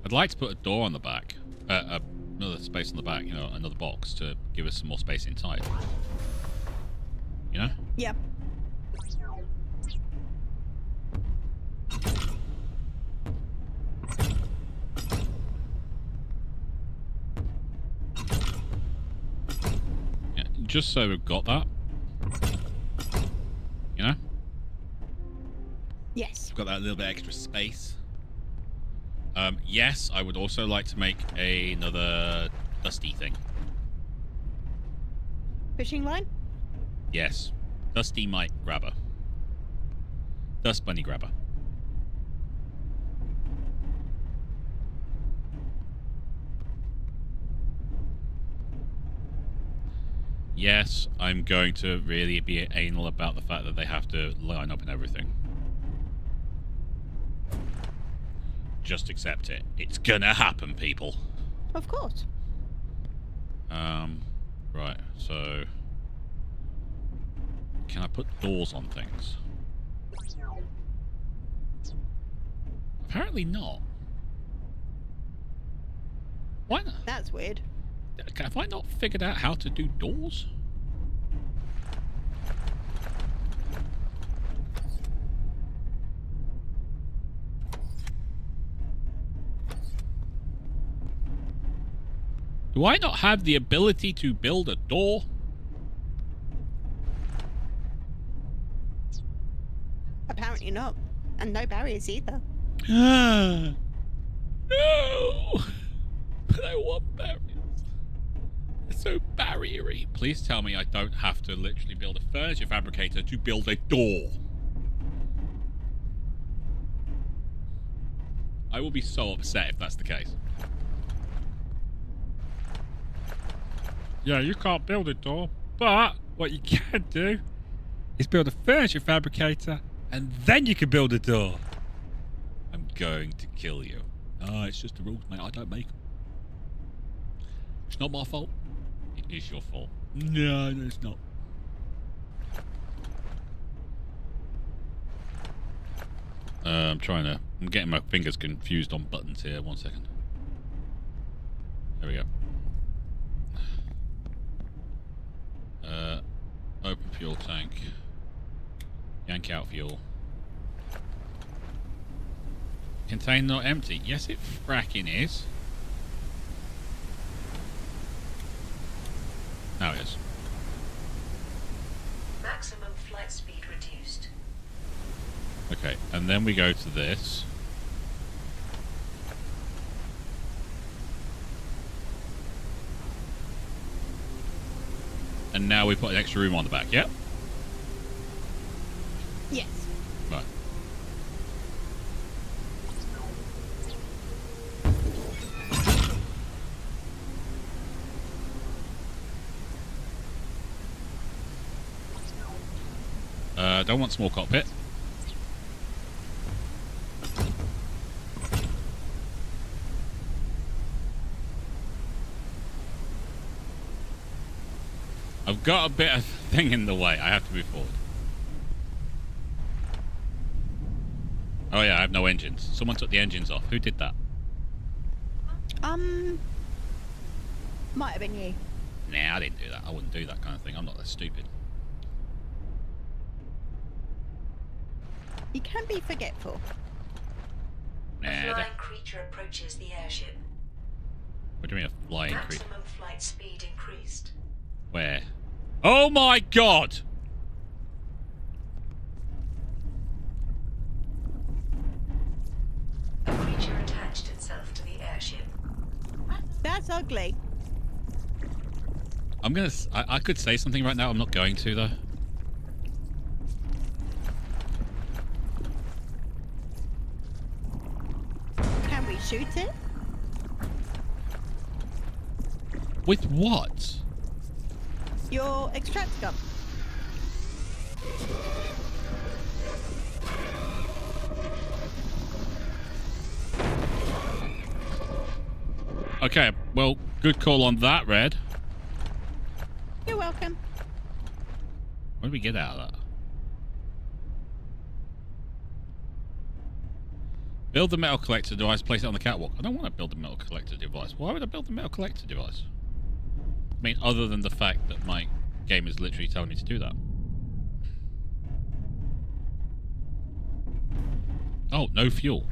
S1: I'd like to put a door on the back. Another space on the back, you know, another box to give us some more space inside. You know?
S2: Yep.
S1: Yeah, just so we've got that. You know?
S2: Yes.
S1: Got that little bit extra space. Yes, I would also like to make another Dusty thing.
S2: Fishing line?
S1: Yes. Dusty Mite Grabber. Dust Bunny Grabber. Yes, I'm going to really be anal about the fact that they have to line up and everything. Just accept it. It's gonna happen, people.
S2: Of course.
S1: Right, so... Can I put doors on things? Apparently not. Why not?
S2: That's weird.
S1: Have I not figured out how to do doors? Do I not have the ability to build a door?
S2: Apparently not. And no barriers either.
S1: No! But I want barriers. It's so barriery. Please tell me I don't have to literally build a furniture fabricator to build a door. I will be so upset if that's the case. Yeah, you can't build a door, but what you can do is build a furniture fabricator, and then you can build a door. I'm going to kill you. Oh, it's just the rules, mate. I don't make them. It's not my fault. It is your fault. No, it's not. I'm getting my fingers confused on buttons here. 1 second. There we go. Open fuel tank. Yank out fuel. Contain not empty. Yes, it fracking is. Now it is.
S5: Maximum flight speed reduced.
S1: Okay, and then we go to this. And now we put an extra room on the back, yep?
S2: Yes.
S1: Right. Don't want small cockpit. I've got a bit of thing in the way. I have to move forward. Oh yeah, I have no engines. Someone took the engines off. Who did that?
S2: Might have been you.
S1: Nah, I didn't do that. I wouldn't do that kind of thing. I'm not that stupid.
S2: You can be forgetful.
S1: Nah.
S5: A flying creature approaches the airship.
S1: What do you mean a flying creature?
S5: Maximum flight speed increased.
S1: Where? Oh my god!
S5: A creature attached itself to the airship.
S2: That's ugly.
S1: I'm gonna. I could say something right now. I'm not going to though.
S2: Can we shoot it?
S1: With what?
S2: Your extract gun.
S1: Okay. Well, good call on that, Red.
S2: You're welcome.
S1: What did we get out of that? Build the metal collector device, place it on the catwalk. I don't want to build a metal collector device. Why would I build a metal collector device? I mean, other than the fact that my game is literally telling me to do that. Oh, no fuel.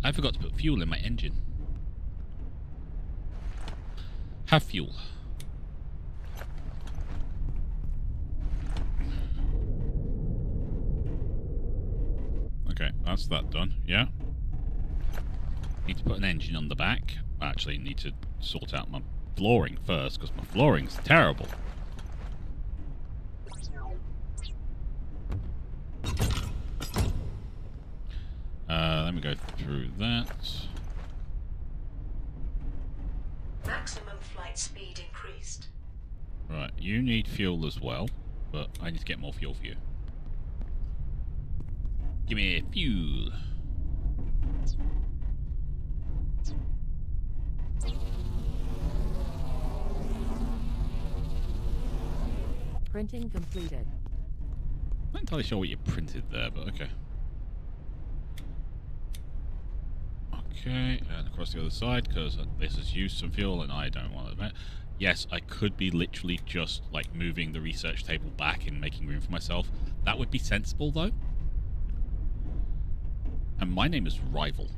S1: I forgot to put fuel in my engine. Have fuel. Okay, that's that done. Yeah. Need to put an engine on the back. Actually, need to sort out my flooring first, because my flooring's terrible. Let me go through that.
S5: Maximum flight speed increased.
S1: Right, you need fuel as well, but I need to get more fuel for you. Give me fuel.
S6: Printing completed.
S1: Not entirely sure what you printed there, but okay. Okay, and across the other side, because this has used some fuel and I don't want to admit. Yes, I could be literally just like moving the research table back and making room for myself. That would be sensible though. And my name is Rival.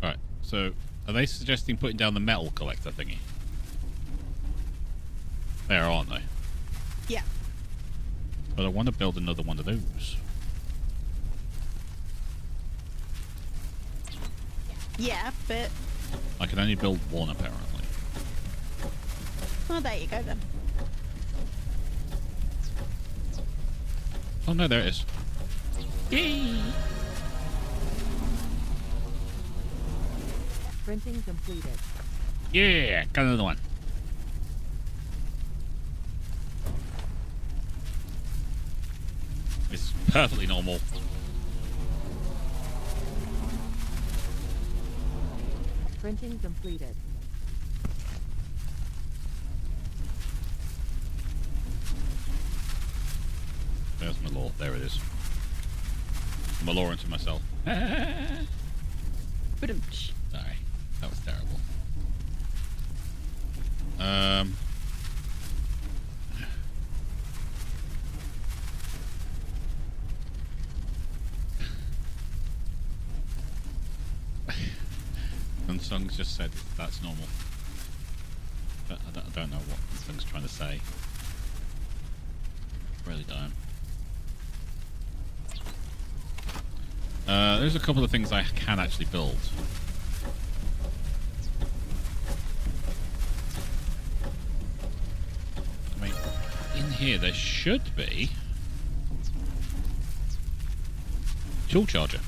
S1: Alright, so are they suggesting putting down the metal collector thingy? They are, aren't they?
S2: Yeah.
S1: But I want to build another one of those.
S2: Yeah, but...
S1: I can only build one, apparently.
S2: Oh, there you go then.
S1: Oh no, there it is.
S2: Yay!
S6: Printing completed.
S1: Yeah, got another one. It's perfectly normal.
S6: Printing completed.
S1: There's my law. There it is. My law into myself.
S2: Ba-dum-tsh.
S1: Sorry, that was terrible. Unsung's just said that's normal. But I don't know what Unsung's trying to say. Really don't. There's a couple of things I can actually build. I mean, in here there should be tool charger.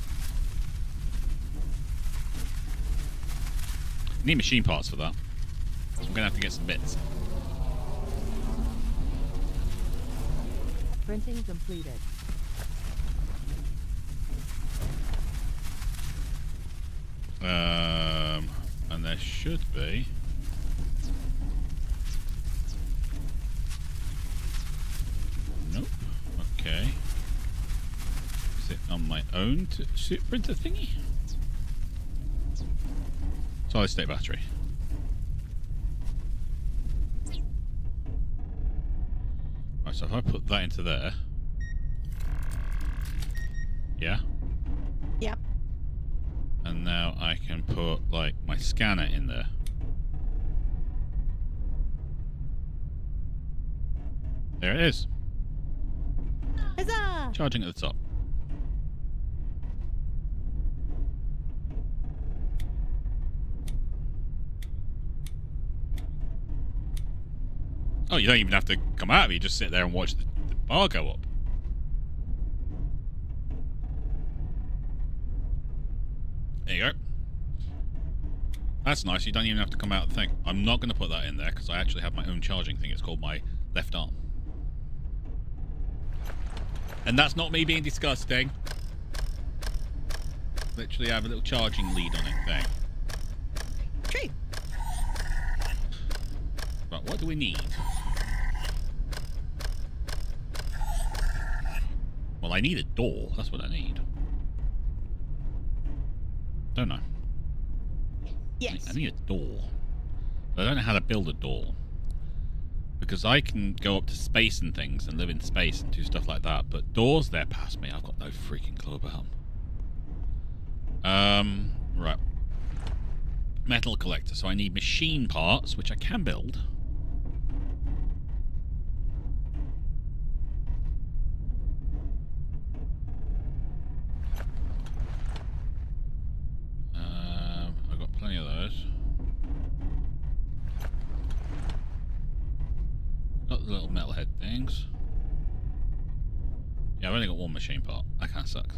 S1: Need machine parts for that. So I'm gonna have to get some bits.
S6: Printing completed.
S1: And there should be. Nope. Okay. Is it on my own suit printer thingy? Solid state battery. Right, so if I put that into there. Yeah.
S2: Yep.
S1: And now I can put, like, my scanner in there. There it is.
S2: Huzzah!
S1: Charging at the top. Oh, you don't even have to come out of it. You just sit there and watch the bar go up. There you go. That's nice. You don't even have to come out of the thing. I'm not going to put that in there because I actually have my own charging thing. It's called my left arm. And that's not me being disgusting. Literally, I have a little charging lead on it thing.
S2: True.
S1: Right, what do we need? Well, I need a door. That's what I need. Don't I?
S2: Yes.
S1: I need a door. But I don't know how to build a door. Because I can go up to space and things and live in space and do stuff like that. But doors, they're past me. I've got no freaking clue about them. Right. Metal collector. So I need machine parts, which I can build. I've got plenty of those. Got the little metal head things. Yeah, I've only got one machine part. That kind of sucks.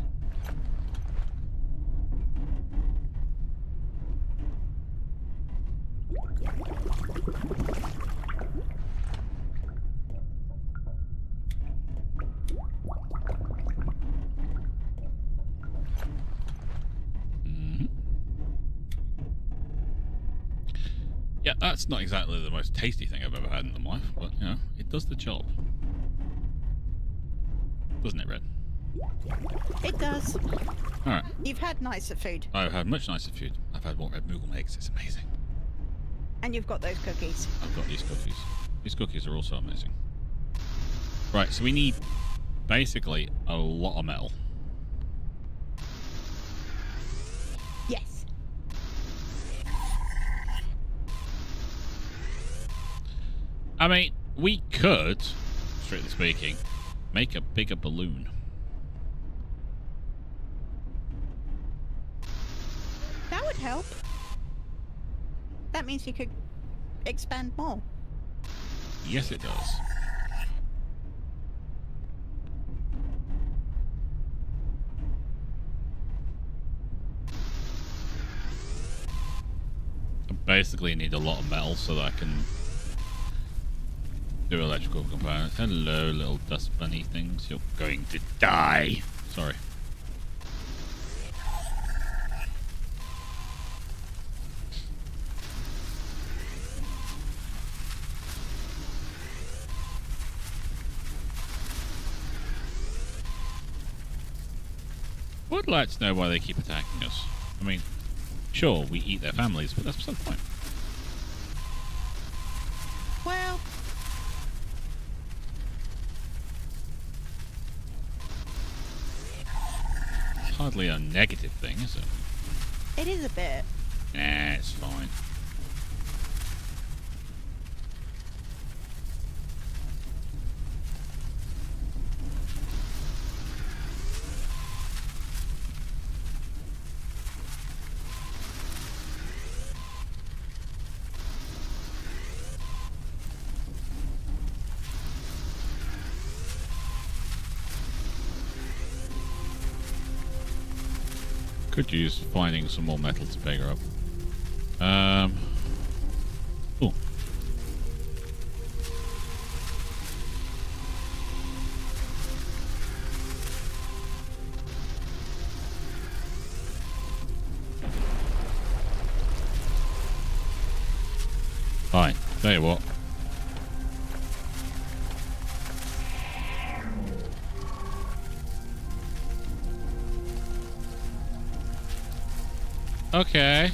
S1: Yeah, that's not exactly the most tasty thing I've ever had in my life, but, you know, it does the job. Doesn't it, Red?
S2: It does.
S1: Alright.
S2: You've had nicer food.
S1: I've had much nicer food. I've had what Red Moogle makes. It's amazing.
S2: And you've got those cookies.
S1: I've got these cookies. These cookies are also amazing. Right, so we need basically a lot of metal.
S2: Yes.
S1: I mean, we could, strictly speaking, make a bigger balloon.
S2: That would help. That means you could expand more.
S1: Yes, it does. I basically need a lot of metal so that I can do electrical components. Hello, little dust bunny things. You're going to die. Sorry. Would like to know why they keep attacking us. I mean, sure, we eat their families, but that's beside the point. hardly a negative thing, is it?
S2: It is a bit.
S1: Nah, it's fine. Could use finding some more metal to pick her up. Oh. Fine. Tell you what. Okay.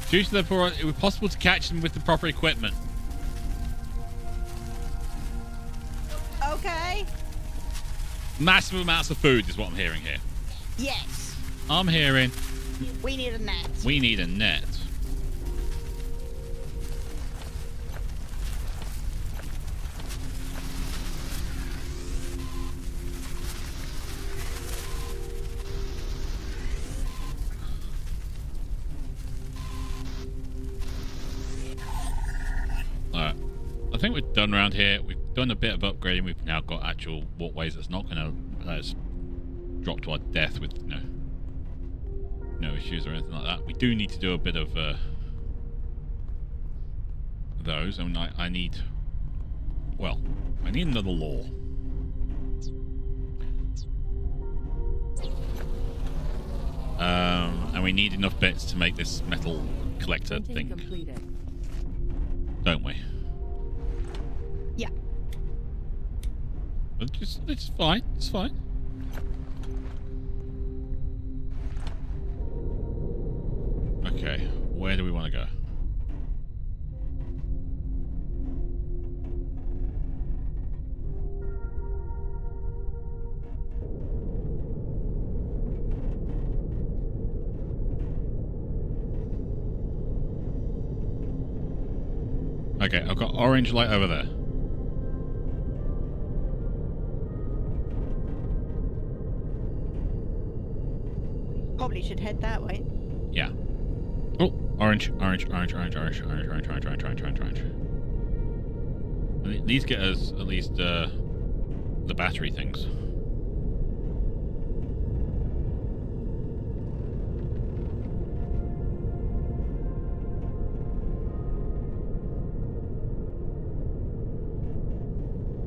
S1: Due to the poor, it was possible to catch them with the proper equipment.
S2: Okay.
S1: Massive amounts of food is what I'm hearing here.
S2: Yes.
S1: I'm hearing
S2: We need a net.
S1: we need a net. Alright. I think we're done around here. We've done a bit of upgrading. We've now got actual walkways that's not going to let us drop to our death with no issues or anything like that. We do need to do a bit of those, and I need another law. And we need enough bits to make this metal collector
S6: Printing
S1: thing,
S6: completed.
S1: don't we?
S2: Yeah.
S1: It's fine. It's fine. Okay, where do we want to go? Okay, I've got orange light over there.
S2: Probably should head that way.
S1: Yeah. Oh, orange. These get us at least the battery things.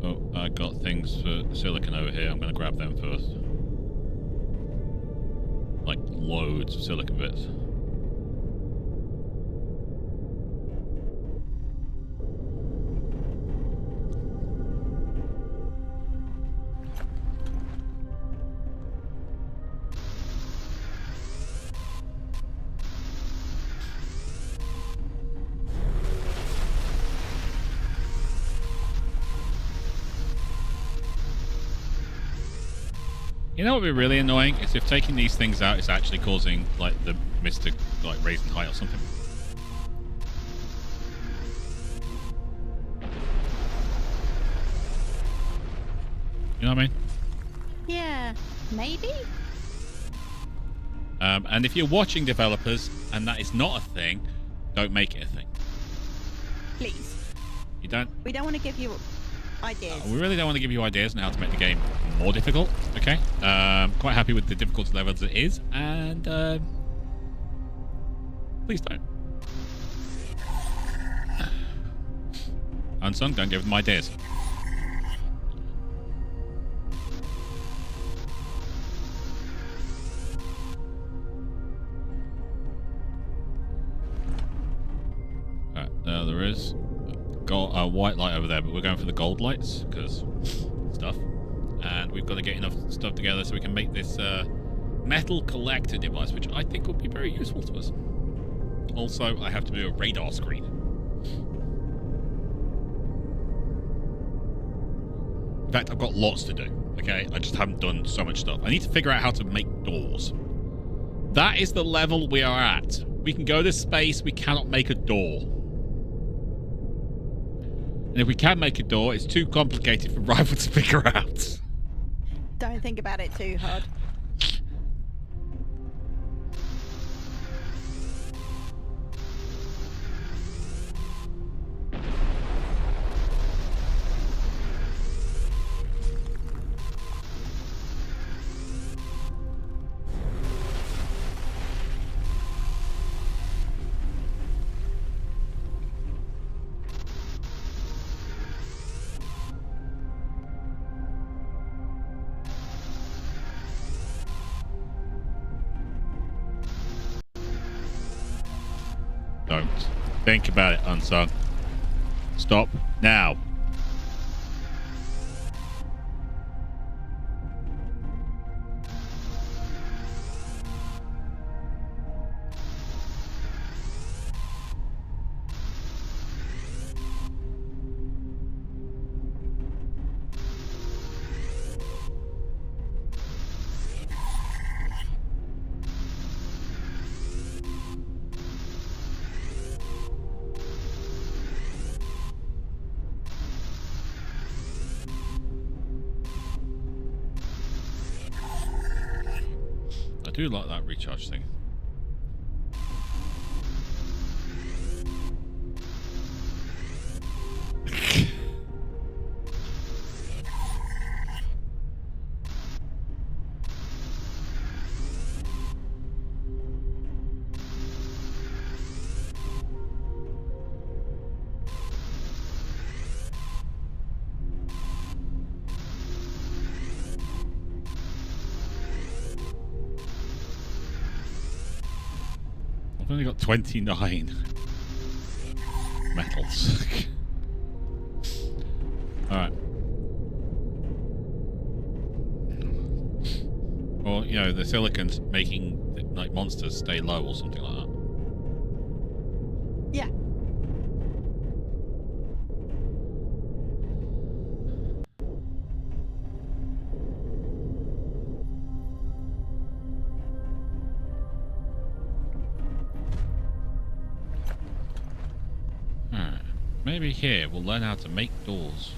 S1: Oh, I got things for silicon over here. I'm going to grab them first. Like loads of silicon bits. You know what would be really annoying is if taking these things out is actually causing like the mist to like raise in height or something. You know what I mean?
S2: Yeah. Maybe?
S1: And if you're watching developers and that is not a thing, don't make it a thing.
S2: Please.
S1: You don't.
S2: We don't want to give you ideas.
S1: We really don't want to give you ideas on how to make the game more difficult. Okay. Quite happy with the difficulty level as it is, and please don't. Unsung, don't give them ideas. There is a white light over there, but we're going for the gold lights because stuff. And we've got to get enough stuff together so we can make this metal collector device, which I think would be very useful to us. Also, I have to do a radar screen. In fact, I've got lots to do. Okay, I just haven't done so much stuff. I need to figure out how to make doors. That is the level we are at. We can go to space, we cannot make a door. And if we can make a door, it's too complicated for Rival to figure out.
S2: Don't think about it too hard.
S1: Don't think about it, Unsung. Stop now. I do like that recharge thing. I've only got 29 metals. Alright. Or, you know, the silicon's making like monsters stay low or something like that.
S2: Yeah.
S1: Alright. Maybe here we'll learn how to make doors.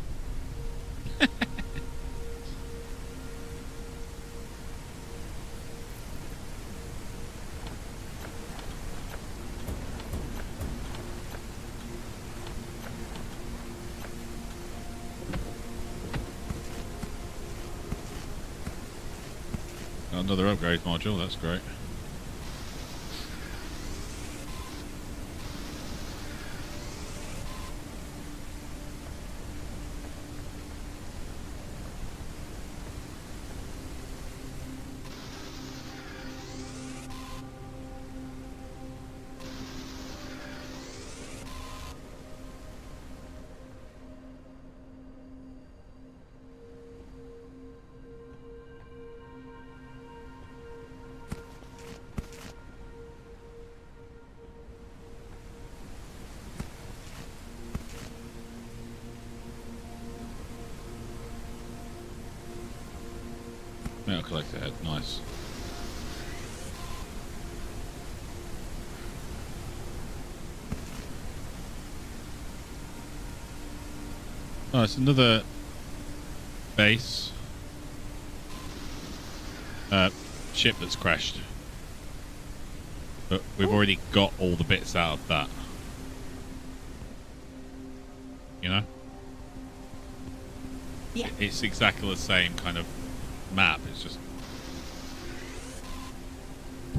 S1: Another upgrade module, that's great. Metal collector head, nice. Oh, it's another base. Ship that's crashed. But we've already got all the bits out of that. You know?
S2: Yeah.
S1: It's exactly the same kind of map. It's just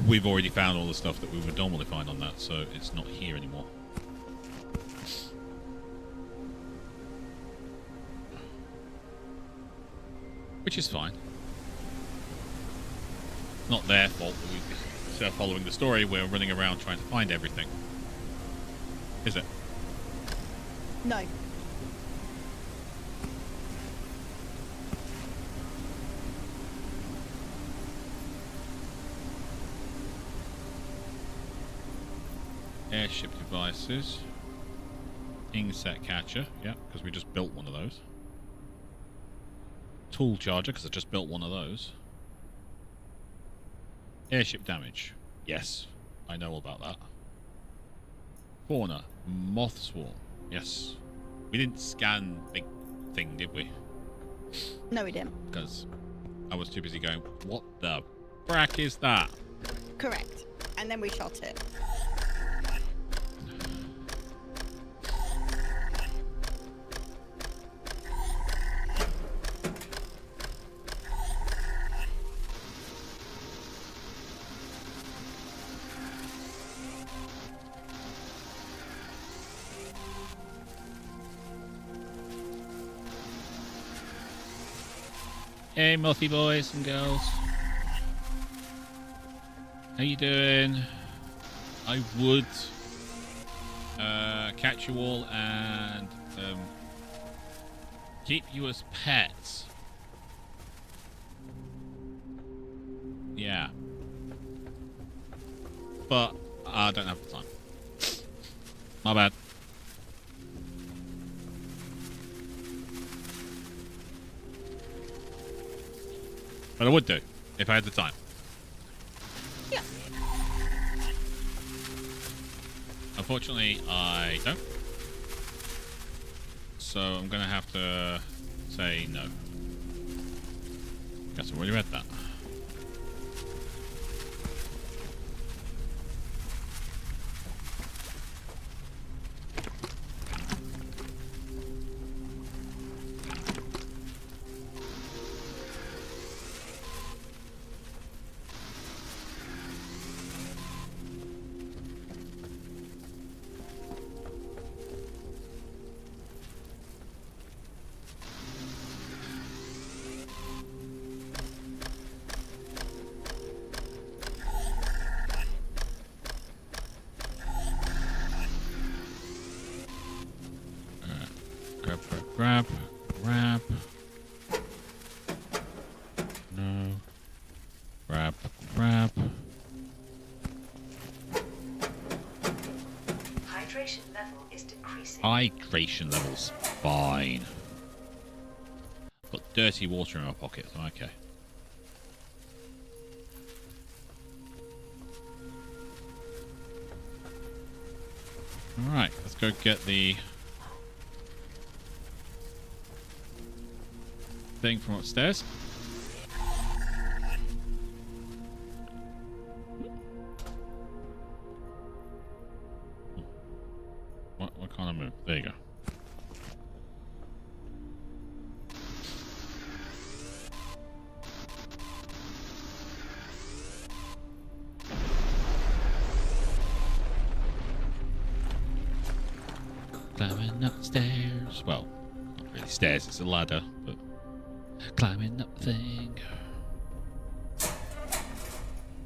S1: we've already found all the stuff that we would normally find on that, so it's not here anymore. Which is fine. It's not their fault that we, instead of following the story, we're running around trying to find everything. Is it?
S2: No.
S1: Airship devices. Insect catcher. Yeah, because we just built one of those. tool charger, because I just built one of those. Airship damage. Yes, I know all about that. Fauna. Moth swarm. Yes. We didn't scan big thing, did we?
S2: No, we didn't.
S1: Because I was too busy going, what the frack is that?
S2: Correct. And then we shot it.
S1: Hey, multi boys and girls. How you doing? I would catch you all and keep you as pets. Yeah. But I don't have the time. My bad. But I would do if I had the time.
S2: Yeah.
S1: Unfortunately, I don't. So I'm going to have to say no. Guess I've already read that. Grab. No. Grab.
S5: Hydration level is decreasing.
S1: Hydration levels. Fine. Got dirty water in my pocket. Okay. Alright, let's go get the thing from upstairs. What can't I move? There you go. Climbing upstairs. Well, not really stairs, it's a ladder, but climbing up the thing.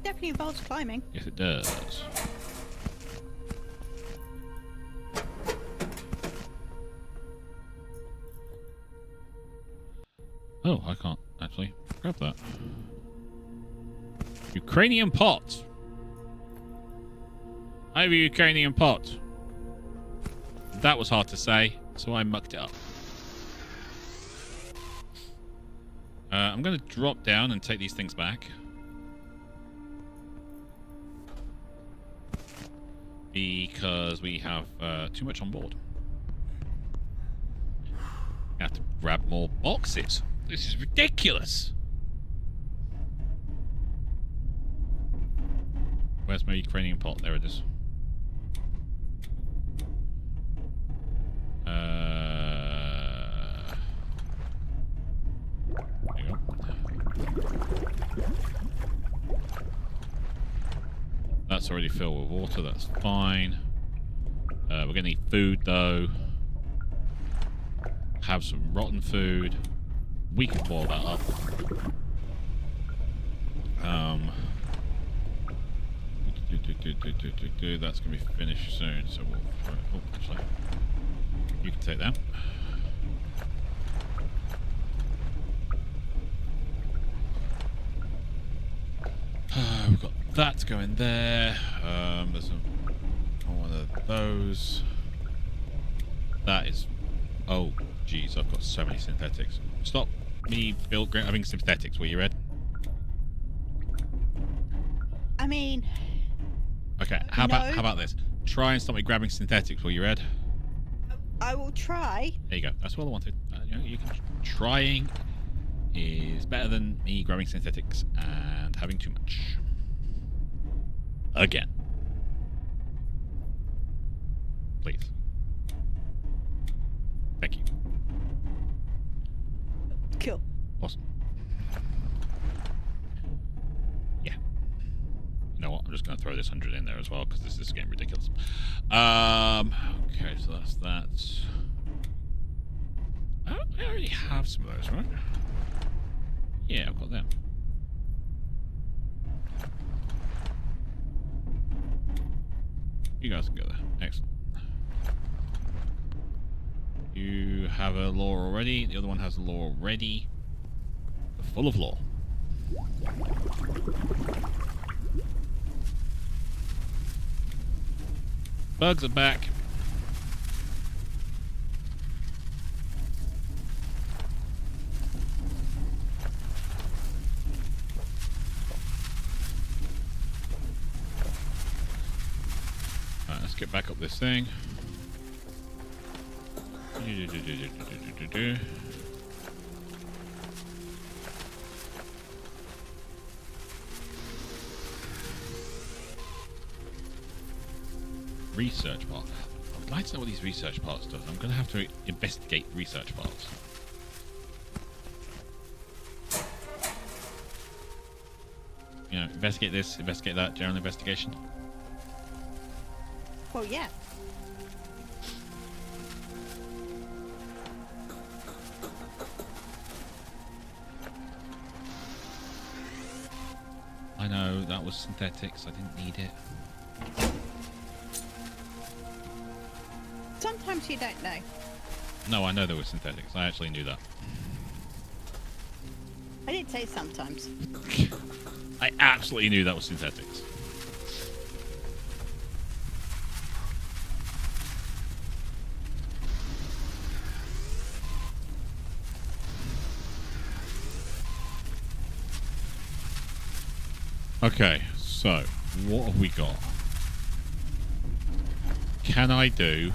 S2: Definitely involves climbing.
S1: Yes, it does. Oh, I can't actually grab that. Ukrainian pot. I have a Ukrainian pot. That was hard to say, so I mucked it up. I'm going to drop down and take these things back. Because we have too much on board. I have to grab more boxes. This is ridiculous. Where's my Ukrainian pot? There it is. There you go. That's already filled with water. That's fine. We're gonna need food though. Have some rotten food. We can boil that up. That's gonna be finished soon, so we'll throw it. Oh, actually, you can take that. We've got that going there. There's one of those. That is. Oh, geez, I've got so many synthetics. Stop me build grabbing synthetics? Were you read?
S2: I mean,
S1: Okay, how about this? Try and stop me grabbing synthetics. Were you read?
S2: I will try.
S1: There you go. That's all I wanted. You can trying is better than me grabbing synthetics and having too much. Again. Please. Thank you.
S2: Cool.
S1: Awesome. Yeah. You know what? I'm just going to throw this 100 in there as well because this is getting ridiculous. Okay, so that's that. I already have some of those, right? Yeah, I've got them. You guys can go there. Excellent. You have a lore already. The other one has a lore already. They're full of lore. Bugs are back. Alright, let's get back up this thing. Research part. I would like to know what these research parts do. I'm going to have to investigate research parts. You know, investigate this, investigate that, general investigation.
S2: Well, yeah.
S1: I know, that was synthetics. I didn't need it.
S2: Sometimes you don't know.
S1: No, I know there were synthetics. I actually knew that.
S2: I did say sometimes.
S1: I absolutely knew that was synthetics. Okay, so what have we got? Can I do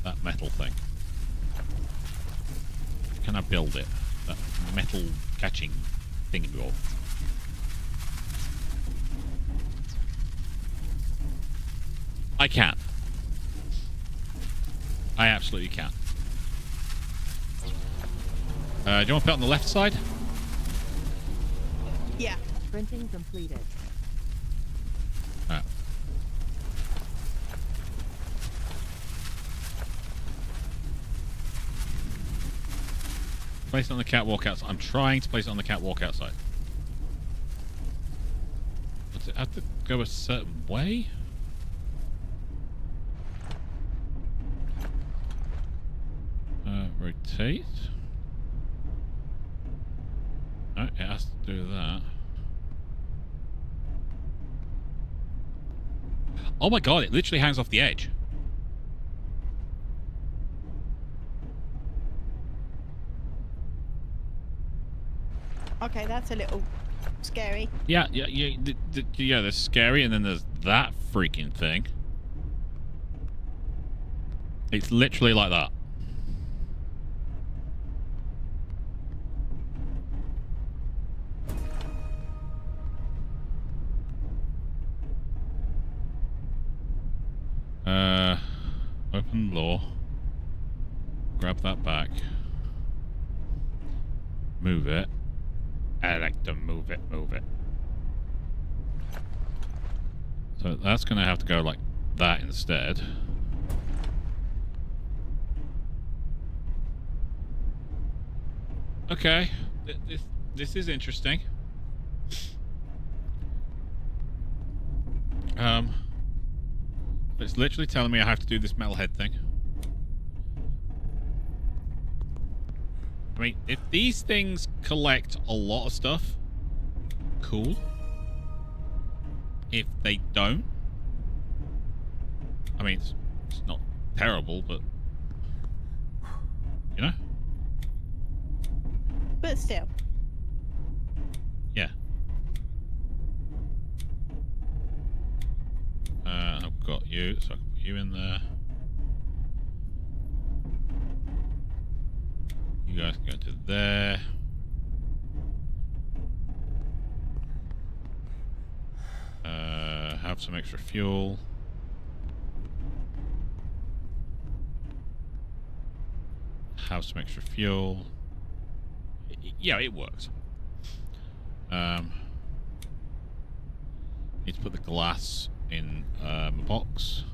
S1: that metal thing? Can I build it? That metal catching thingy-bob? I can. I absolutely can. Do you want to put it on the left side?
S2: Yeah.
S6: Printing completed.
S1: Alright. Place it on the catwalk outside. I'm trying to place it on the catwalk outside. Does it have to go a certain way? Rotate. No, it has to do that. Oh my god, it literally hangs off the edge.
S2: Okay, that's a little scary.
S1: Yeah, that's scary, and then there's that freaking thing. It's literally like that. Open lore. Grab that back. Move it. I like to move it, move it. So that's going to have to go like that instead. Okay. This is interesting. It's literally telling me I have to do this metalhead thing. I mean, if these things collect a lot of stuff, cool. If they don't, I mean, it's not terrible, but, you know?
S2: But still.
S1: Yeah. I've got you, so I can put you in there. You guys can go to there. Have some extra fuel. Have some extra fuel. Yeah, it works. Need to put the glass in a box.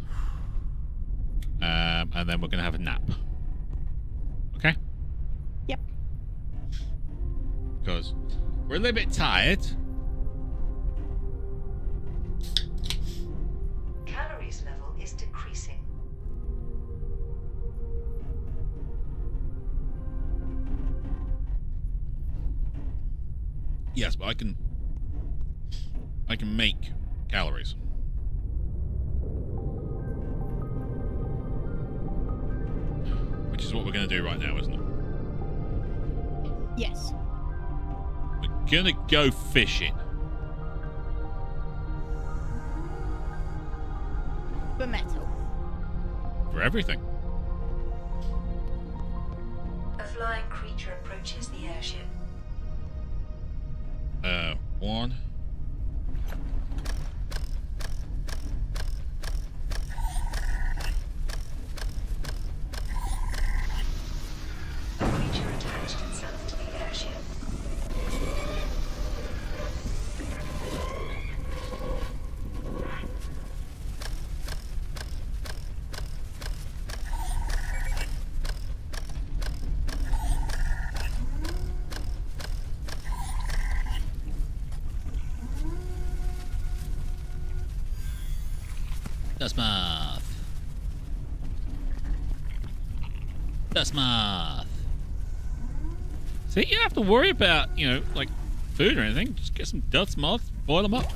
S1: And then we're going to have a nap. Okay?
S2: Yep.
S1: Because we're a little bit tired.
S5: Calories level is decreasing.
S1: Yes, but I can make calories. Which is what we're going to do right now, isn't it?
S2: Yes.
S1: We're going to go fishing.
S2: For metal.
S1: For everything.
S5: A flying creature approaches the airship.
S1: One.
S5: The creature attached itself to the airship.
S1: That's math. That's math. See, you don't have to worry about, like food or anything. Just get some dust moths, boil them up.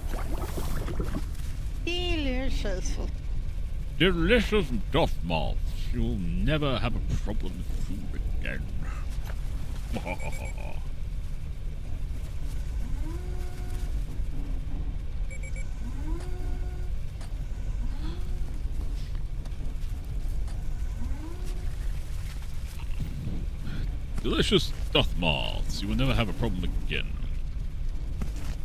S2: Delicious.
S1: Delicious dust moths. You'll never have a problem with food again. Delicious dust moths. You will never have a problem again.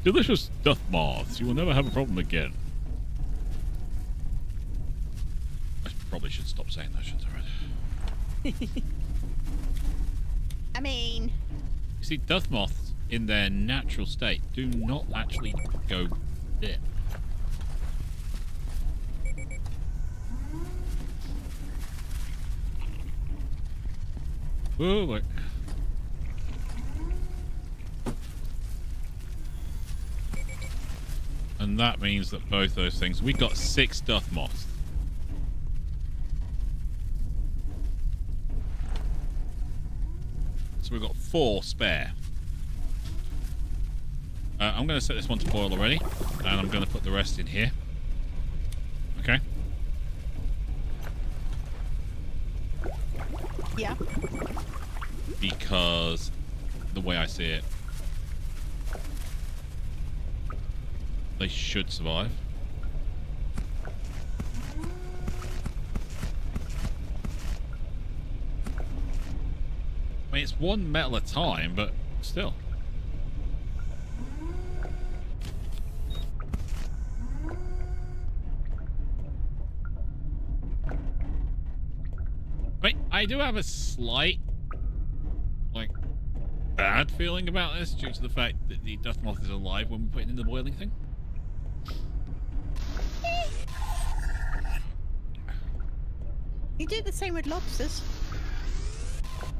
S1: Delicious dust moths. You will never have a problem again. I probably should stop saying that, shouldn't I?
S2: I mean,
S1: You see, dust moths in their natural state do not actually go there. Whoa, wait. And that means that both those things... We got 6 dust moths. So we've got 4 spare. I'm going to set this one to boil already. And I'm going to put the rest in here. Okay?
S2: yeah.
S1: Because the way I see it, they should survive. I mean, it's one metal at a time, but still. I mean, I do have a slight, like, bad feeling about this due to the fact that the dust moth is alive when we put it in the boiling thing.
S2: You do the same with lobsters.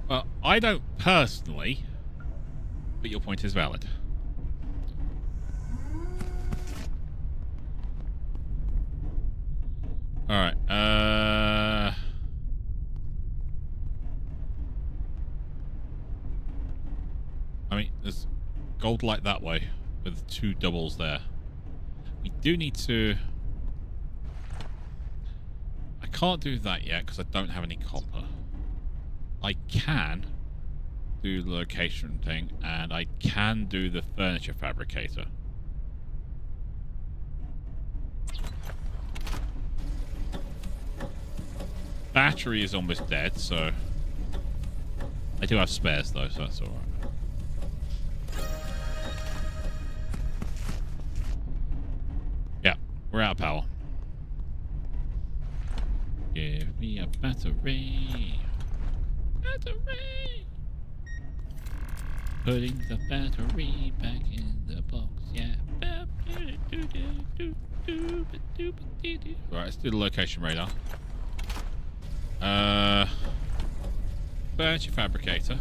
S1: Well, I don't personally, but your point is valid. Alright, I mean, there's gold light that way with 2 doubles there. We do need to... I can't do that yet because I don't have any copper. I can do the location thing, and I can do the furniture fabricator. Battery is almost dead, so I do have spares though, so that's all right. Yeah, we're out of power. Give me a battery. Battery. Putting the battery back in the box. Yeah. Right, let's do the location radar. Furniture fabricator.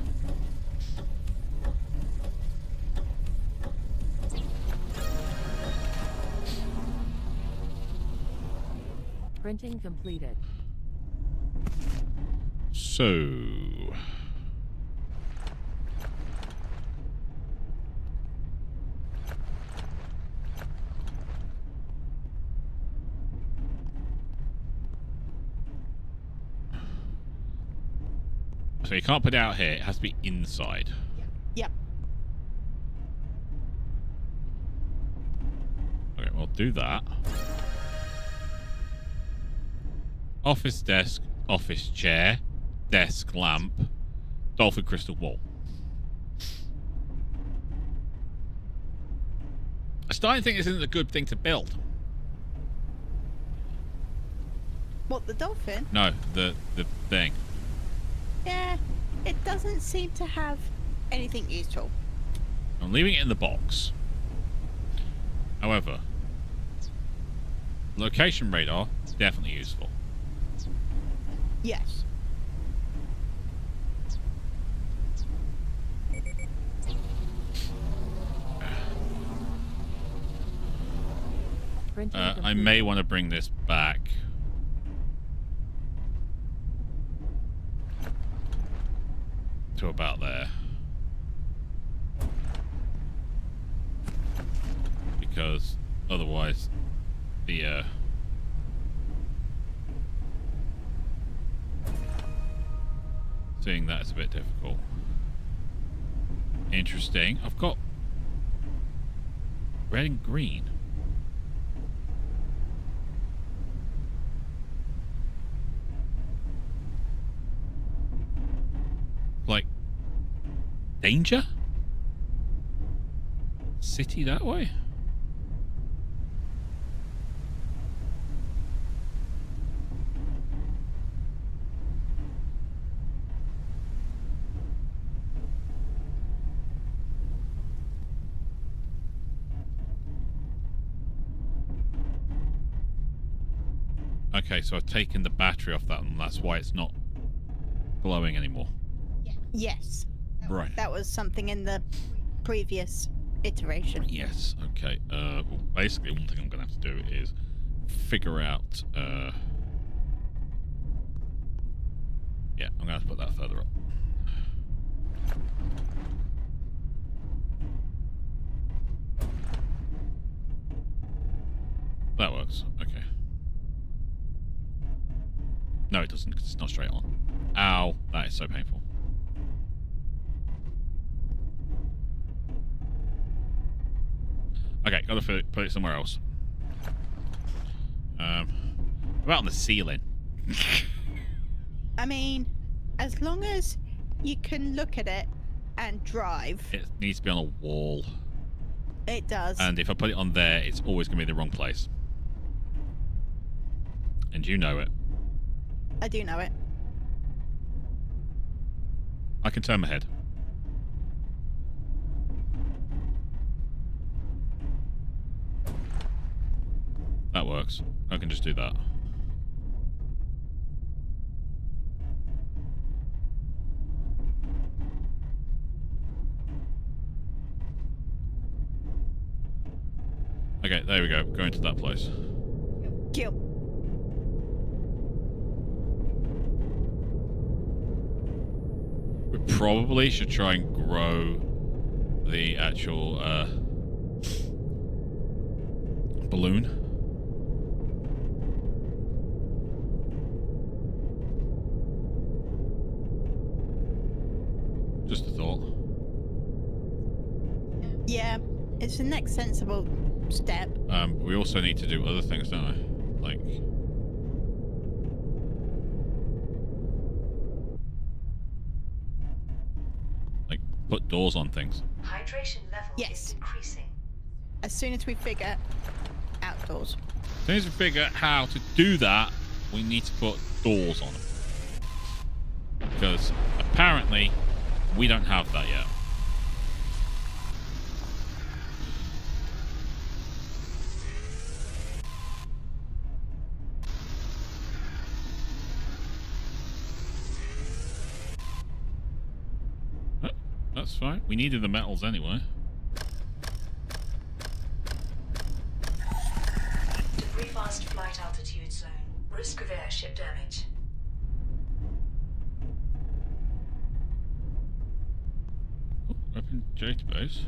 S6: Printing completed.
S1: So you can't put it out here, it has to be inside.
S2: Yep.
S1: Okay, well do that. Office desk, office chair, desk lamp, dolphin crystal wall. I'm starting to think this isn't a good thing to build.
S2: What, the dolphin?
S1: No, the thing.
S2: Yeah, it doesn't seem to have anything useful.
S1: I'm leaving it in the box. However, location radar, definitely useful.
S2: Yes.
S6: Printing
S1: I
S6: completed.
S1: may want to bring this back. To about there. Because otherwise the seeing that is a bit difficult. Interesting. I've got red and green. Like danger? City that way? Okay, so I've taken the battery off that and that's why it's not glowing anymore.
S2: Yes.
S1: Right.
S2: That was something in the previous iteration.
S1: Yes, okay. Well, basically, one thing I'm going to have to do is figure out... yeah, I'm going to have to put that further up. That works. Okay. No, it doesn't, because it's not straight on. Ow. That is so painful. Okay, gotta put it somewhere else. About on the ceiling.
S2: I mean, as long as you can look at it and drive,
S1: It needs to be on a wall.
S2: it does.
S1: And if I put it on there, it's always going to be in the wrong place. And you know it.
S2: I do know it.
S1: I can turn my head. That works. I can just do that. Okay, there we go. Going to that place.
S2: Kill.
S1: We probably should try and grow the actual balloon. Just a thought.
S2: It's the next sensible step.
S1: We also need to do other things, don't we? Like, put doors on things.
S5: Hydration level
S2: Yes.
S5: is decreasing.
S2: As soon as we figure outdoors.
S1: As soon as we figure out how to do that, we need to put doors on them. Because apparently we don't have that yet. That's fine. We needed the metals anyway.
S5: Debris fast flight altitude zone. Risk of airship damage.
S1: Oh, open database.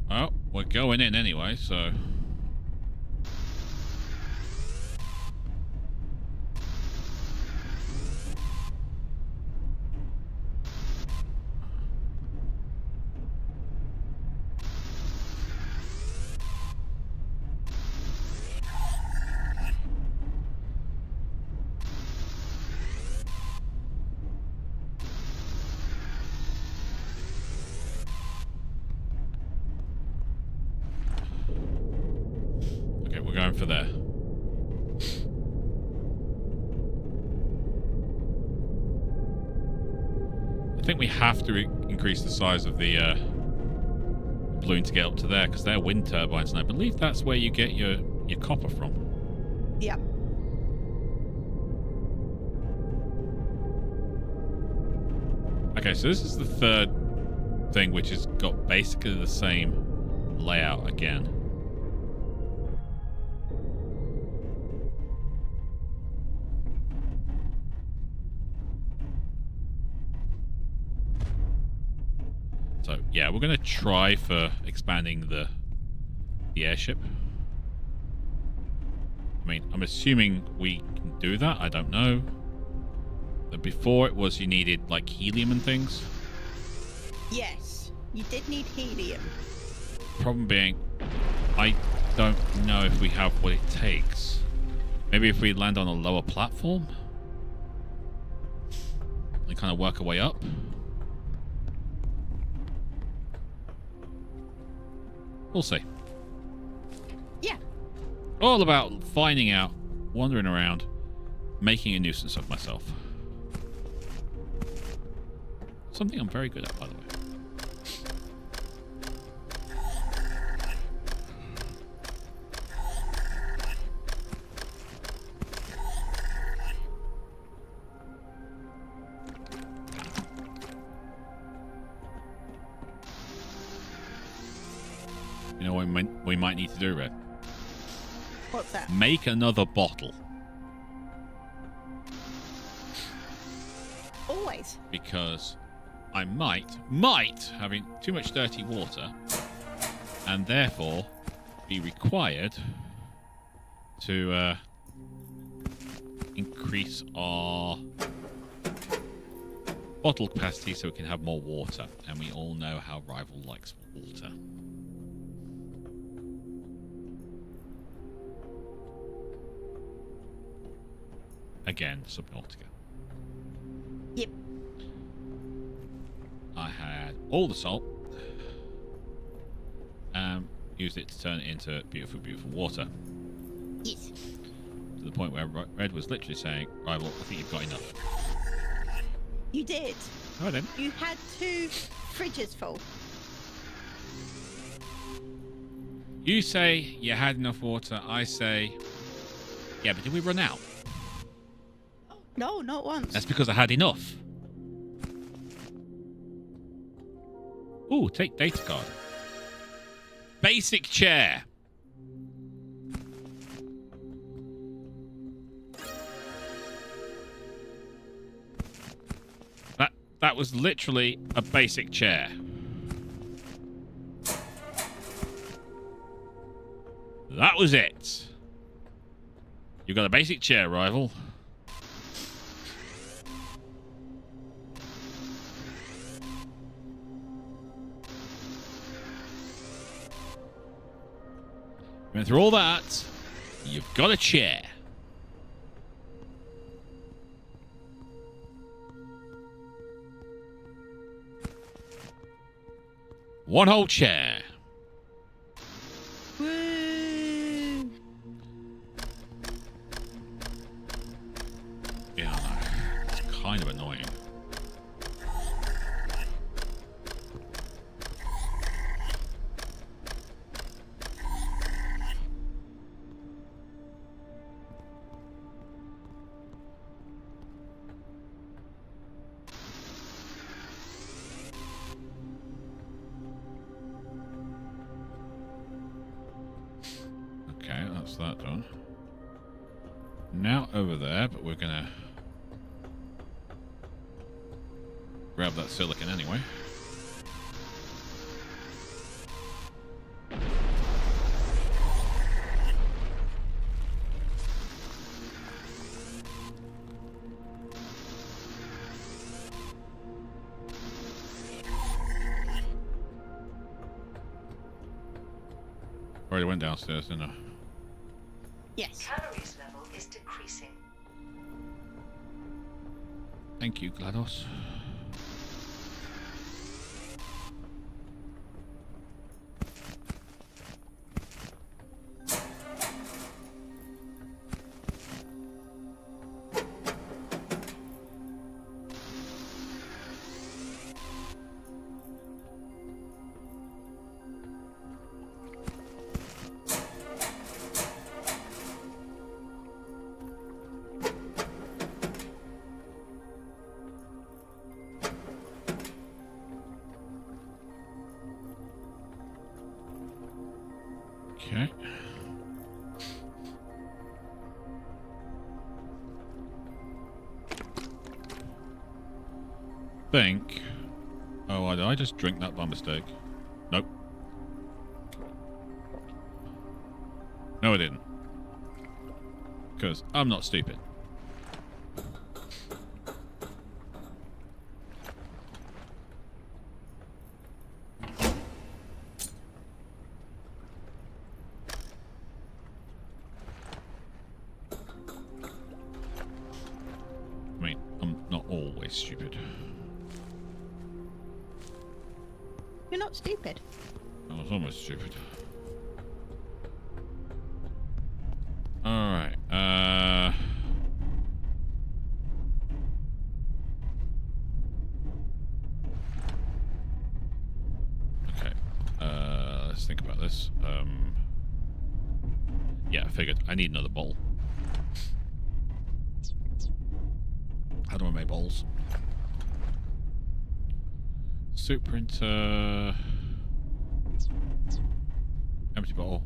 S1: Well, we're going in anyway, so... Okay, we're going for there. I think we have to increase the size of the balloon to get up to there, because they're wind turbines, and I believe that's where you get your copper from.
S2: Yep.
S1: Okay, so this is the third thing, which has got basically the same layout again. So yeah, we're going to try for expanding the airship. I mean, I'm assuming we can do that. I don't know. But before it was you needed like helium and things.
S2: Yes, you did need helium.
S1: Problem being, I don't know if we have what it takes. Maybe if we land on a lower platform and kind of work our way up. We'll see.
S2: Yeah.
S1: All about finding out, wandering around, making a nuisance of myself. Something I'm very good at, by the way. You know what we might need to do, Red?
S2: What's that?
S1: Make another bottle.
S2: Always.
S1: Because I might having too much dirty water and therefore be required to increase our bottle capacity so we can have more water, and we all know how Rival likes water. Again, Subnautica.
S2: Yep.
S1: I had all the salt, used it to turn it into beautiful, beautiful water.
S2: Yes.
S1: To the point where Red was literally saying, Rival, I think you've got enough.
S2: You did.
S1: Oh, then.
S2: You had 2 fridges full.
S1: You say you had enough water. I say, yeah, but did we run out?
S2: No, not once.
S1: That's because I had enough. Ooh, take data card. Basic chair. That was literally a basic chair. That was it. You got a basic chair, Rival. Went through all that. You've got a chair. One whole chair.
S2: Woo!
S1: Yeah, I know. It's kind of annoying. Okay, that's that done. Now over there, but we're gonna grab that silicon anyway. Already went downstairs, didn't I?
S2: Yes.
S5: Calories level is decreasing.
S1: Thank you, GLaDOS. Okay. Think. Oh, did I just drink that by mistake? Nope. No, I didn't. Because I'm not stupid. I mean, I'm not always stupid.
S2: You're not stupid.
S1: I was almost stupid. Alright, okay, let's think about this. Yeah, I figured I need another bowl. How do I make bowls? Soup printer. Empty bowl.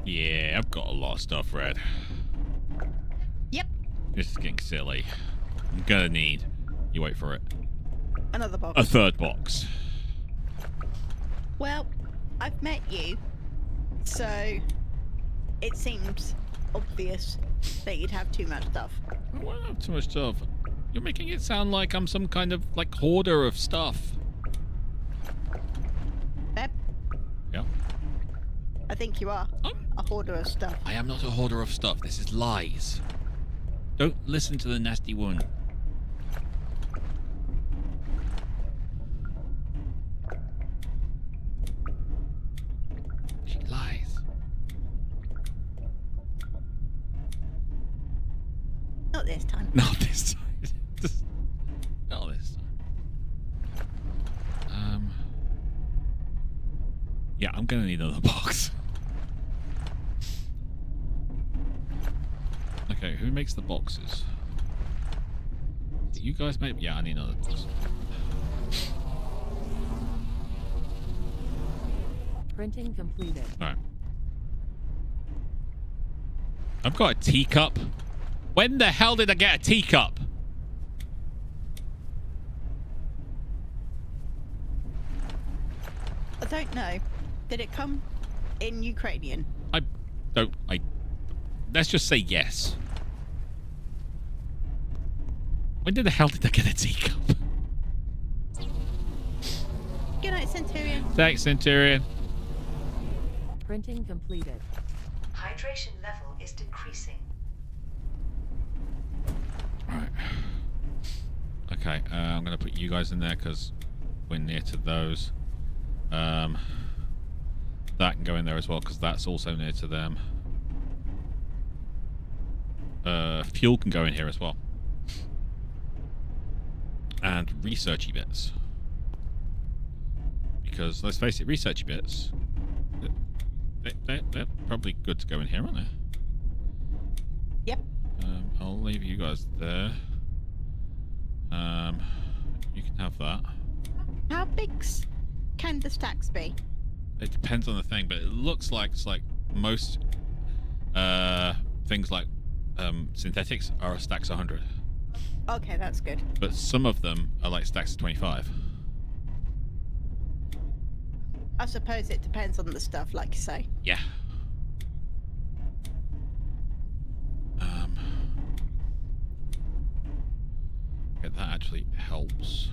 S1: Yeah, I've got a lot of stuff, Red.
S2: Yep.
S1: This is getting silly. I'm gonna need, you wait for it,
S2: Another box.
S1: a third box.
S2: Well, I've met you, so it seems obvious that you'd have too much stuff.
S1: I don't have too much stuff. You're making it sound like I'm some kind of, like, hoarder of stuff.
S2: Beb,
S1: Yeah.
S2: I think you are a hoarder of stuff.
S1: I am not a hoarder of stuff. This is lies. Don't listen to the nasty one. She lies.
S2: Not this time.
S1: Not this time. Not this time. Yeah, I'm gonna need another box. Okay, who makes the boxes? You guys make? Yeah, I need another box.
S6: Printing completed.
S1: Alright. I've got a teacup. When the hell did I get a teacup?
S2: I don't know. Did it come in Ukrainian?
S1: Let's just say yes. When the hell did I get a teacup?
S2: Good night, Centurion.
S1: Thanks, Centurion.
S6: Printing completed.
S5: Hydration level is decreasing.
S1: Right. Okay, I'm going to put you guys in there because we're near to those. That can go in there as well because that's also near to them. Fuel can go in here as well. And researchy bits. Because, let's face it, researchy bits, they're probably good to go in here, aren't they?
S2: Yep.
S1: I'll leave you guys there. You can have that.
S2: How big can the stacks be?
S1: It depends on the thing, but it looks like it's like most things like synthetics are stacks 100.
S2: Okay, that's good.
S1: But some of them are like stacks of 25.
S2: I suppose it depends on the stuff, like you say.
S1: Yeah. Okay, that actually helps.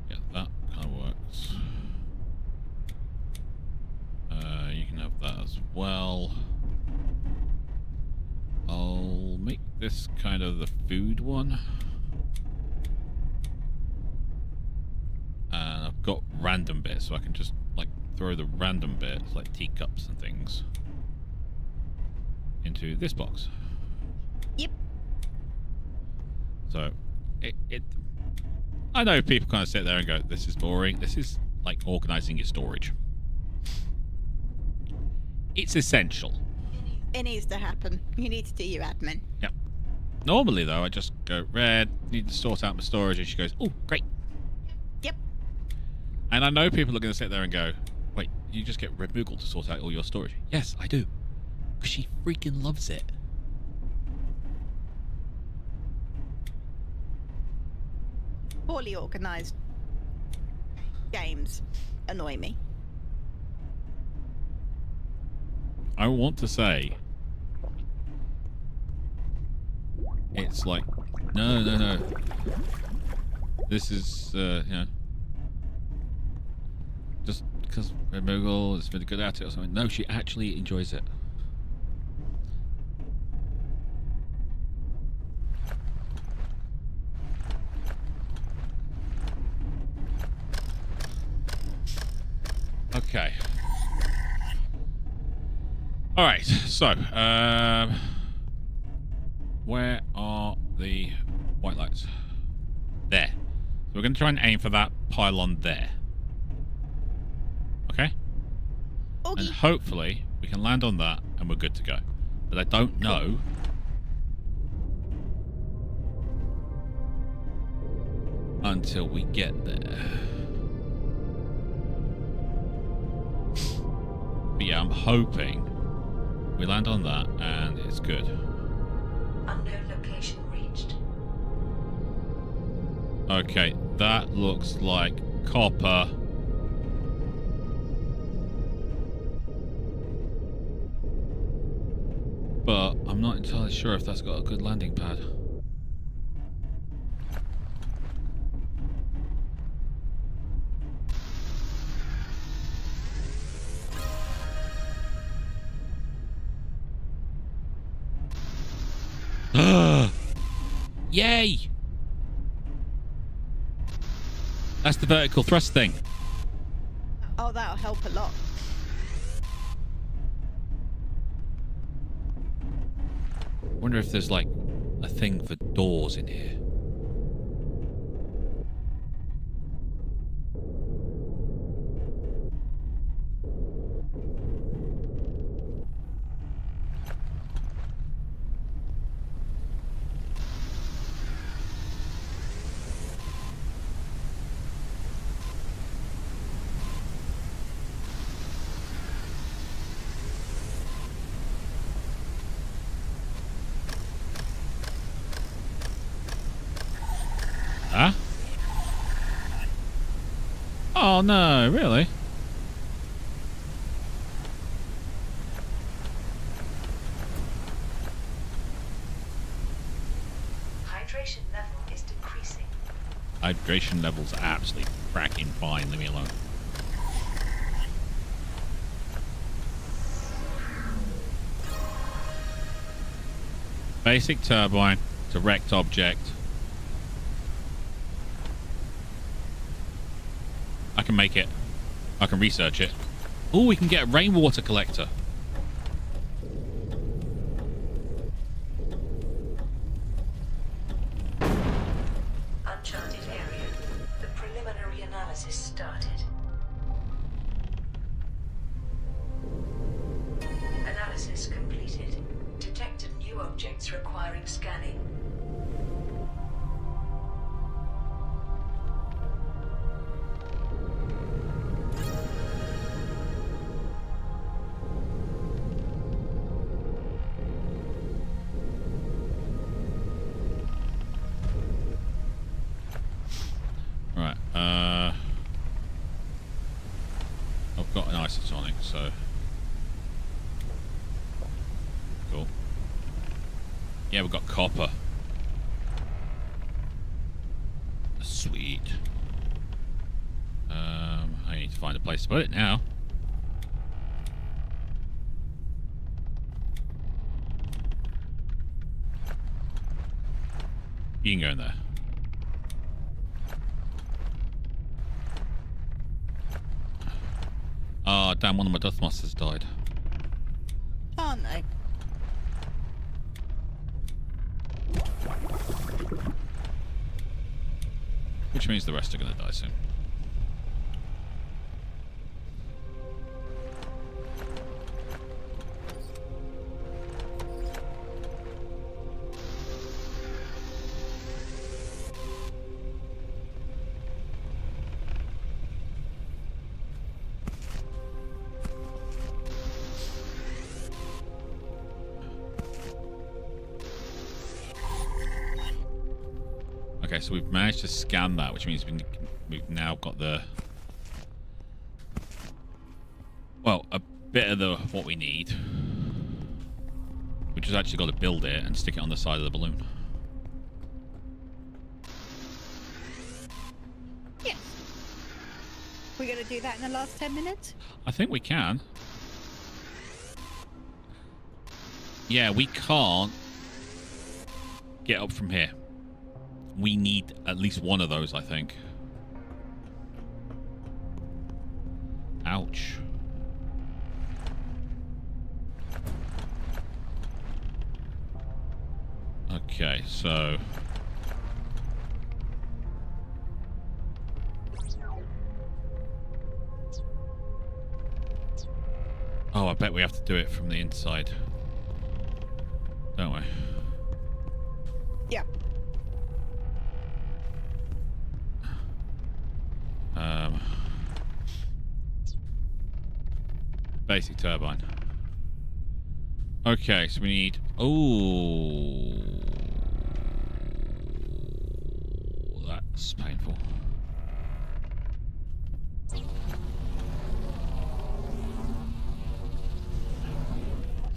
S1: Yeah, that kind of works. You can have that as well. I'll make this kind of the food one. And I've got random bits, so I can just like throw the random bits, like teacups and things, into this box.
S2: Yep.
S1: So, I know people kind of sit there and go, this is boring. This is like organizing your storage. It's essential.
S2: It needs to happen. You need to do your admin.
S1: Yep. Normally, though, I just go, Red, need to sort out my storage. And she goes, oh, great.
S2: Yep.
S1: And I know people are going to sit there and go, wait, you just get Red Moogle to sort out all your storage? Yes, I do. Because she freaking loves it.
S2: Poorly organised games annoy me.
S1: I want to say, it's like, no. This is, just because Red Moogle has been good at it or something. No, she actually enjoys it. Okay. All right. So, where are the white lights? There. So we're going to try and aim for that pylon there. Okay? And
S2: Oogie.
S1: hopefully we can land on that and we're good to go. But I don't know. Until we get there. But yeah, I'm hoping we land on that and it's good.
S5: Unknown location reached.
S1: Okay, that looks like copper. But I'm not entirely sure if that's got a good landing pad. Yay! That's the vertical thrust thing.
S2: Oh, that'll help a lot.
S1: Wonder if there's like a thing for doors in here. Huh? Oh no, really? Hydration levels are absolutely cracking fine. Leave me alone. Basic turbine. Direct object. I can make it. I can research it. Oh, we can get a rainwater collector.
S5: Uncharted area. The preliminary analysis started. Analysis completed. Detected new objects requiring scanning.
S1: Right. I've got an isotonic, so cool. Yeah, we've got copper. Sweet. I need to find a place to put it now. You can go in there. Ah, damn, one of my Death Monsters died.
S2: Oh no.
S1: Which means the rest are going to die soon. Okay, so we've managed to scan that, which means we've now got the... Well, a bit of the what we need. We've just actually got to build it and stick it on the side of the balloon.
S2: Yes. We're going to do that in the last 10 minutes?
S1: I think we can. Yeah, we can't get up from here. We need at least one of those, I think. Ouch. Okay, so... Oh, I bet we have to do it from the inside. Don't we?
S2: Yeah.
S1: Basic turbine. Okay, so we need... Oh, that's painful.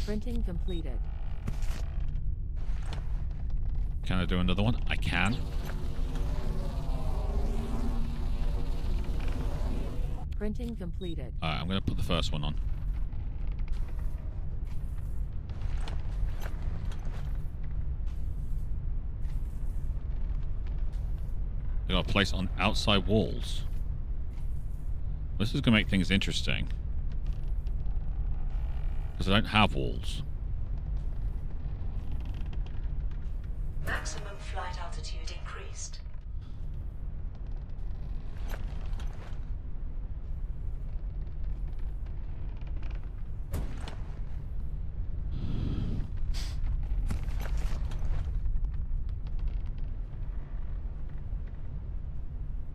S6: Printing completed.
S1: Can I do another one? I can.
S6: Printing completed.
S1: Alright, I'm going to put the first one on. They got a place on outside walls. This is going to make things interesting. Because I don't have walls.
S5: Maximum flight altitude increased.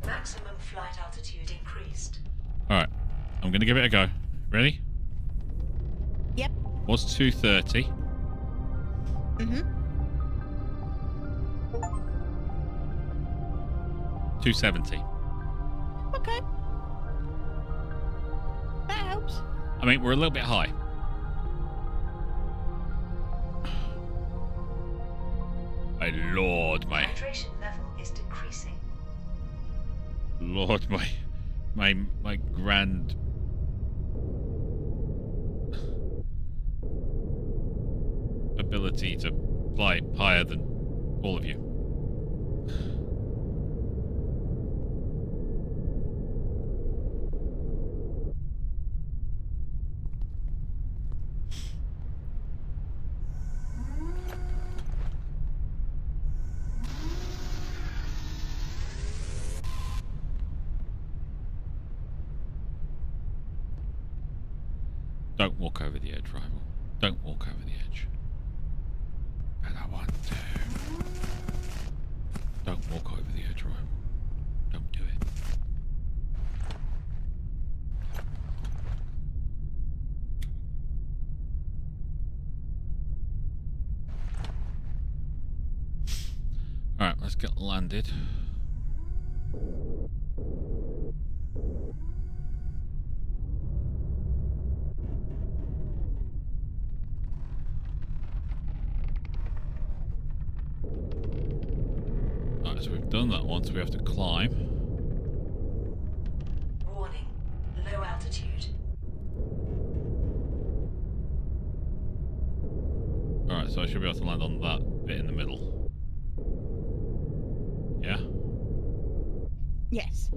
S5: Maximum flight altitude increased.
S1: Alright, I'm going to give it a go. Ready?
S2: Yep.
S1: What's 230?
S2: Mm-hmm.
S1: 270.
S2: Okay. That helps.
S1: I mean, we're a little bit high. My lord, my...
S5: Hydration level is decreasing.
S1: Lord, my grand ability to fly higher than all of you. Don't walk over the edge, rival. Don't walk over the edge. And I want to. Don't walk over the edge, rival. Don't do it. Alright, let's get landed. So we've done that one, so we have to climb.
S5: Warning. Low altitude.
S1: Alright, so I should be able to land on that bit in the middle. Yeah?
S2: Yes.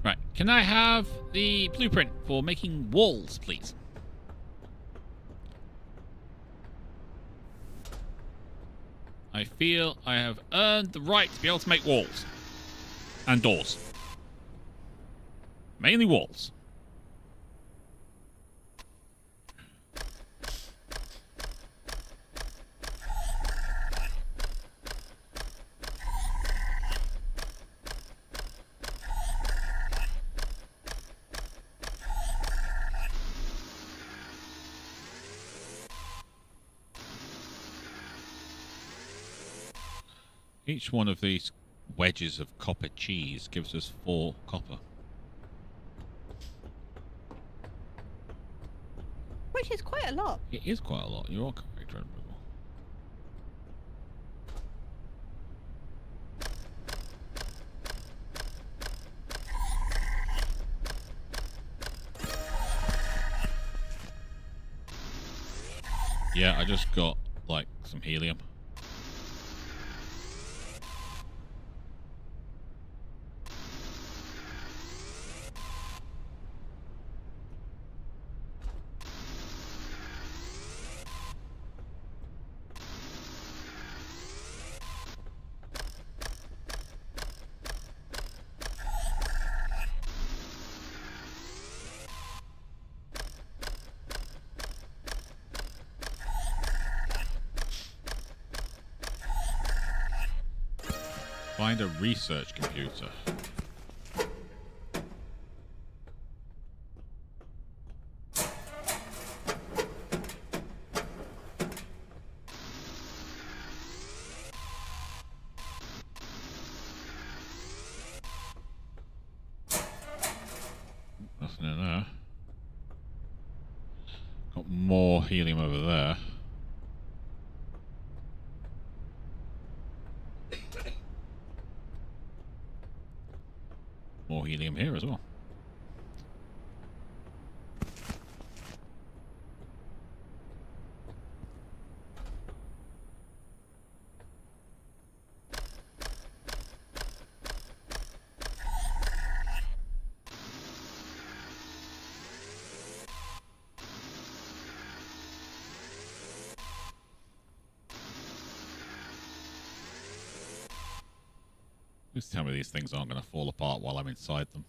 S1: Right, can I have the blueprint for making walls, please? I feel I have earned the right to be able to make walls. And doors. Mainly walls. Each one of these wedges of copper cheese gives us 4 copper.
S2: Which is quite a lot.
S1: It is quite a lot. You are correct, Red Bull. Yeah, I just got, like, some helium. Find a research computer. Nothing in there. Got more helium over there. More helium here as well. Please tell me these things aren't going to fall apart while I'm inside them.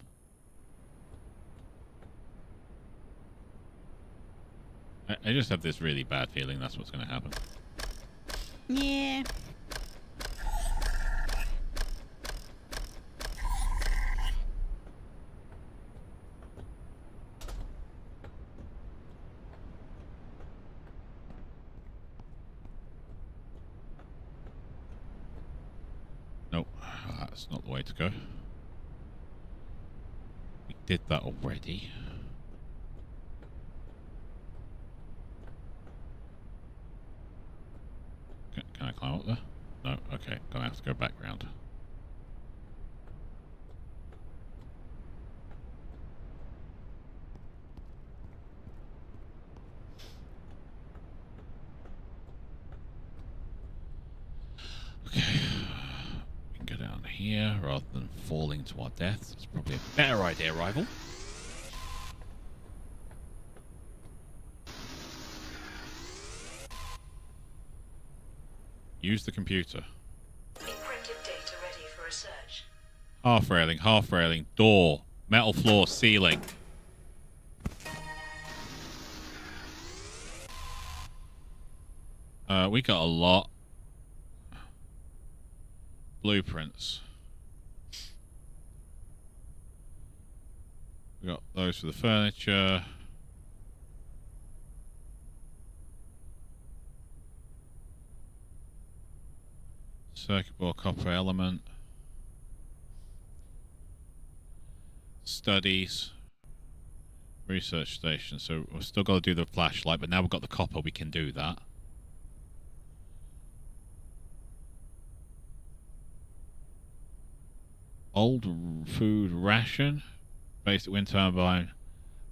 S1: I just have this really bad feeling that's what's going to happen.
S2: Yeah.
S1: Nope, that's not the way to go. We did that already. Can I climb up there? No, okay, gonna have to go back round. Okay, we can go down here rather than falling to our deaths. It's probably a better idea, rival. Use the computer.
S5: Encrypted data ready for research.
S1: Half railing, door, metal floor, ceiling. We got a lot. Blueprints. We got those for the furniture. Circuit board, copper element. Studies. Research station. So we've still got to do the flashlight, but now we've got the copper, we can do that. Old food ration. Basic wind turbine.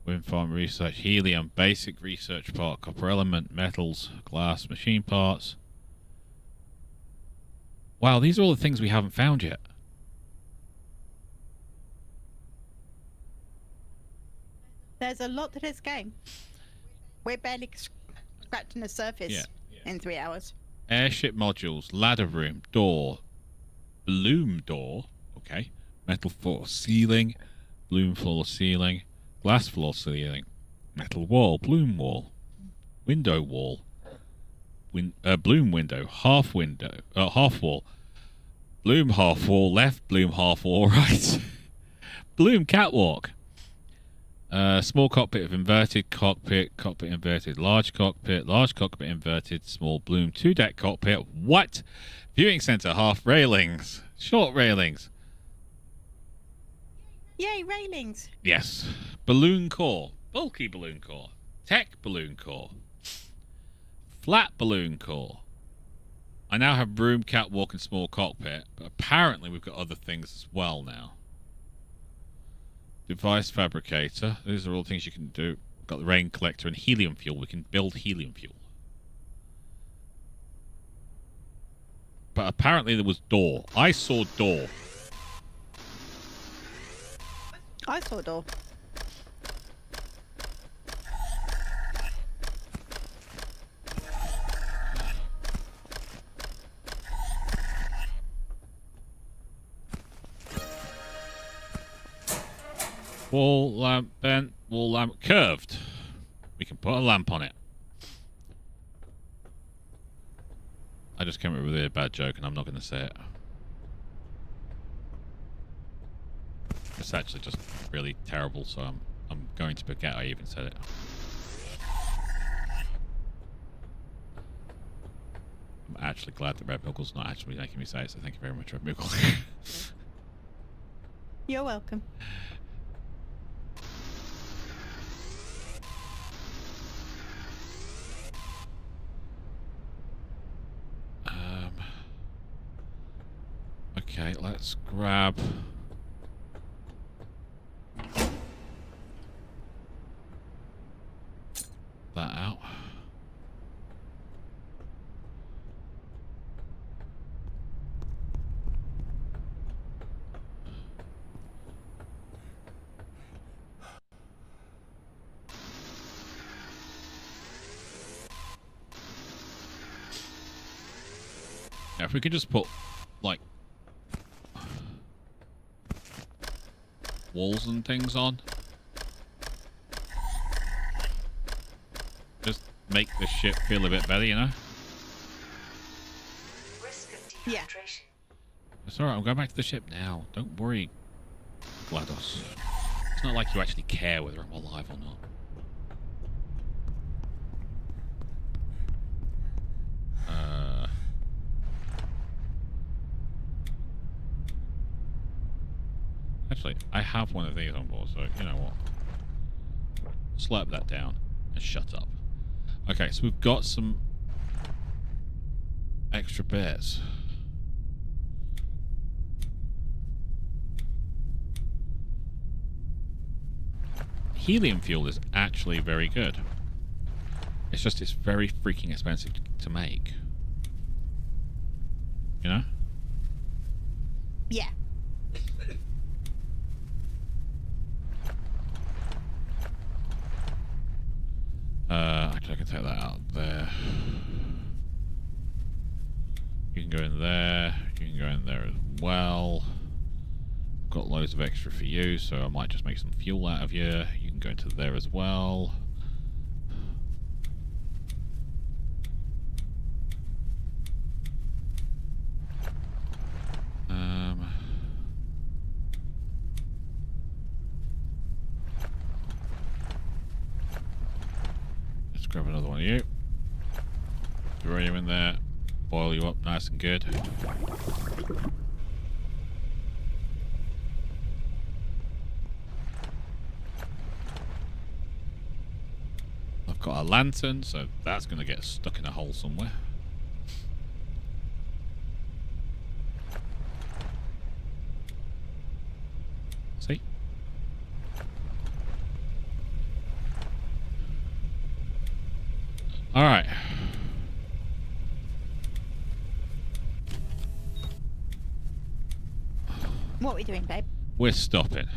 S1: Wind farm research. Helium. Basic research part. Copper element. Metals. Glass. Machine parts. Wow, these are all the things we haven't found yet.
S2: There's a lot to this game. We're barely scratching the surface in 3 hours.
S1: Airship modules, ladder room, door, bloom door, okay, metal floor ceiling, bloom floor ceiling, glass floor ceiling, metal wall, bloom wall, window wall, bloom window, half wall, bloom half wall, left, bloom half wall, right, bloom catwalk. Small cockpit of inverted cockpit, cockpit inverted, large cockpit inverted, small bloom, 2-deck cockpit. What? Viewing center, half railings, short railings.
S2: Yay, railings!
S1: Yes. Balloon core, bulky balloon core, tech balloon core, flat balloon core. I now have room, catwalk, and small cockpit, but apparently we've got other things as well now. Device fabricator. These are all things you can do. We've got the rain collector and helium fuel. We can build helium fuel. But apparently there was door. I saw door.
S2: I saw a door.
S1: Wall lamp bent. Wall lamp curved. We can put a lamp on it. I just came up with a bad joke and I'm not going to say it. It's actually just really terrible, so I'm going to forget I even said it. I'm actually glad that Red Muggle's not actually making me say it, so thank you very much, Red Muggle.
S2: You're welcome. Okay, let's grab that out. Now, if we could just put, like, walls and things on. Just make the ship feel a bit better, you know?
S5: Risk of
S2: Yeah.
S5: dehydration.
S1: It's alright, I'm going back to the ship now. Don't worry, GLaDOS. It's not like you actually care whether I'm alive or not. Actually, I have one of these on board, so you know what? Slurp that down and shut up. Okay, so we've got some extra bits. Helium fuel is actually very good. It's just it's very freaking expensive to make. You know?
S2: Yeah.
S1: Actually, I can take that out there. You can go in there. You can go in there as well. Got loads of extra for you, so I might just make some fuel out of you. You can go into there as well. Let's grab another one of you. Throw you in there. Boil you up nice and good. I've got a lantern, so that's going to get stuck in a hole somewhere. See? All right.
S2: What are we doing, babe?
S1: We're stopping.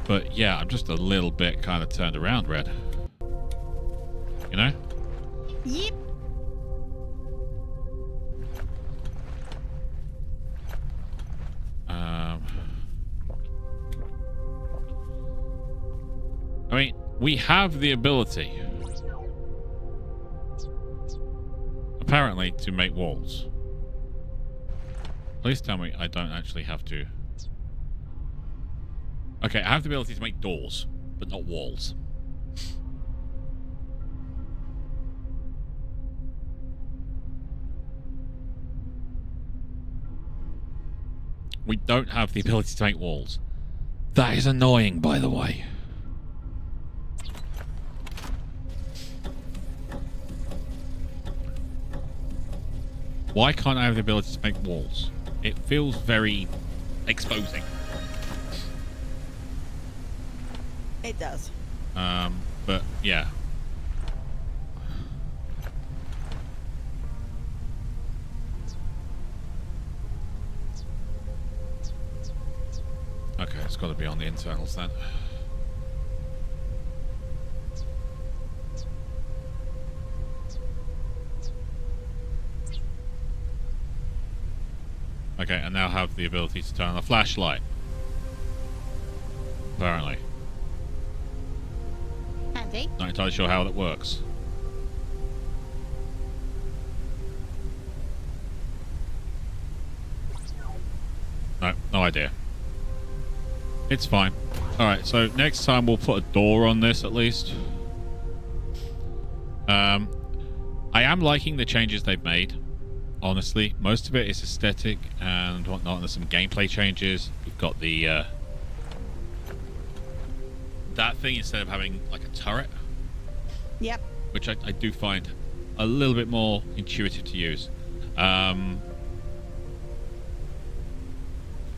S1: But yeah, I'm just a little bit kind of turned around, Red. You know?
S2: Yep.
S1: I mean, we have the ability, apparently, to make walls. Please tell me I don't actually have to. Okay, I have the ability to make doors, but not walls. We don't have the ability to make walls. That is annoying, by the way. Why can't I have the ability to make walls? It feels very exposing.
S2: It does.
S1: But yeah. Okay, it's got to be on the internals then. Okay, I now have the ability to turn on a flashlight. Apparently.
S2: Handy.
S1: Not entirely sure how that works. No idea. It's fine. Alright, so next time we'll put a door on this at least. I am liking the changes they've made. Honestly, most of it is aesthetic and whatnot. There's some gameplay changes. We've got the that thing instead of having like a turret.
S2: Yep.
S1: Which I do find a little bit more intuitive to use.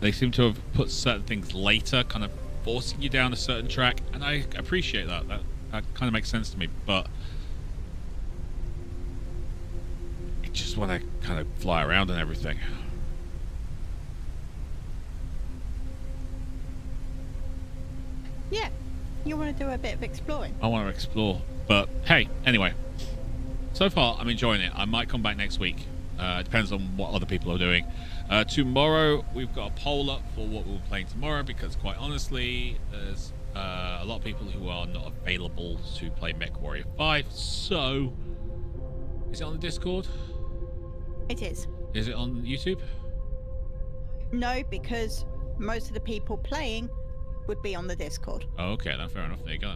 S1: They seem to have put certain things later, kind of forcing you down a certain track, and I appreciate that. That kind of makes sense to me, but I just want to kind of fly around and everything.
S2: Yeah. You want to do a bit of exploring?
S1: I want to explore, but hey, anyway. So far, I'm enjoying it. I might come back next week. It depends on what other people are doing. Tomorrow, we've got a poll up for what we're playing tomorrow, because quite honestly, there's a lot of people who are not available to play MechWarrior 5. So, is it on the Discord?
S2: It is.
S1: Is it on YouTube?
S2: No, because most of the people playing would be on the Discord.
S1: Oh, okay, then fair enough. There you go.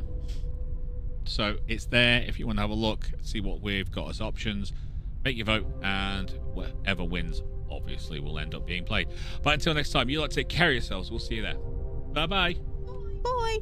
S1: So it's there if you want to have a look, see what we've got as options. make your vote, and whatever wins, obviously, will end up being played. But until next time, you lot take care of yourselves. We'll see you there. Bye-bye.
S2: Bye.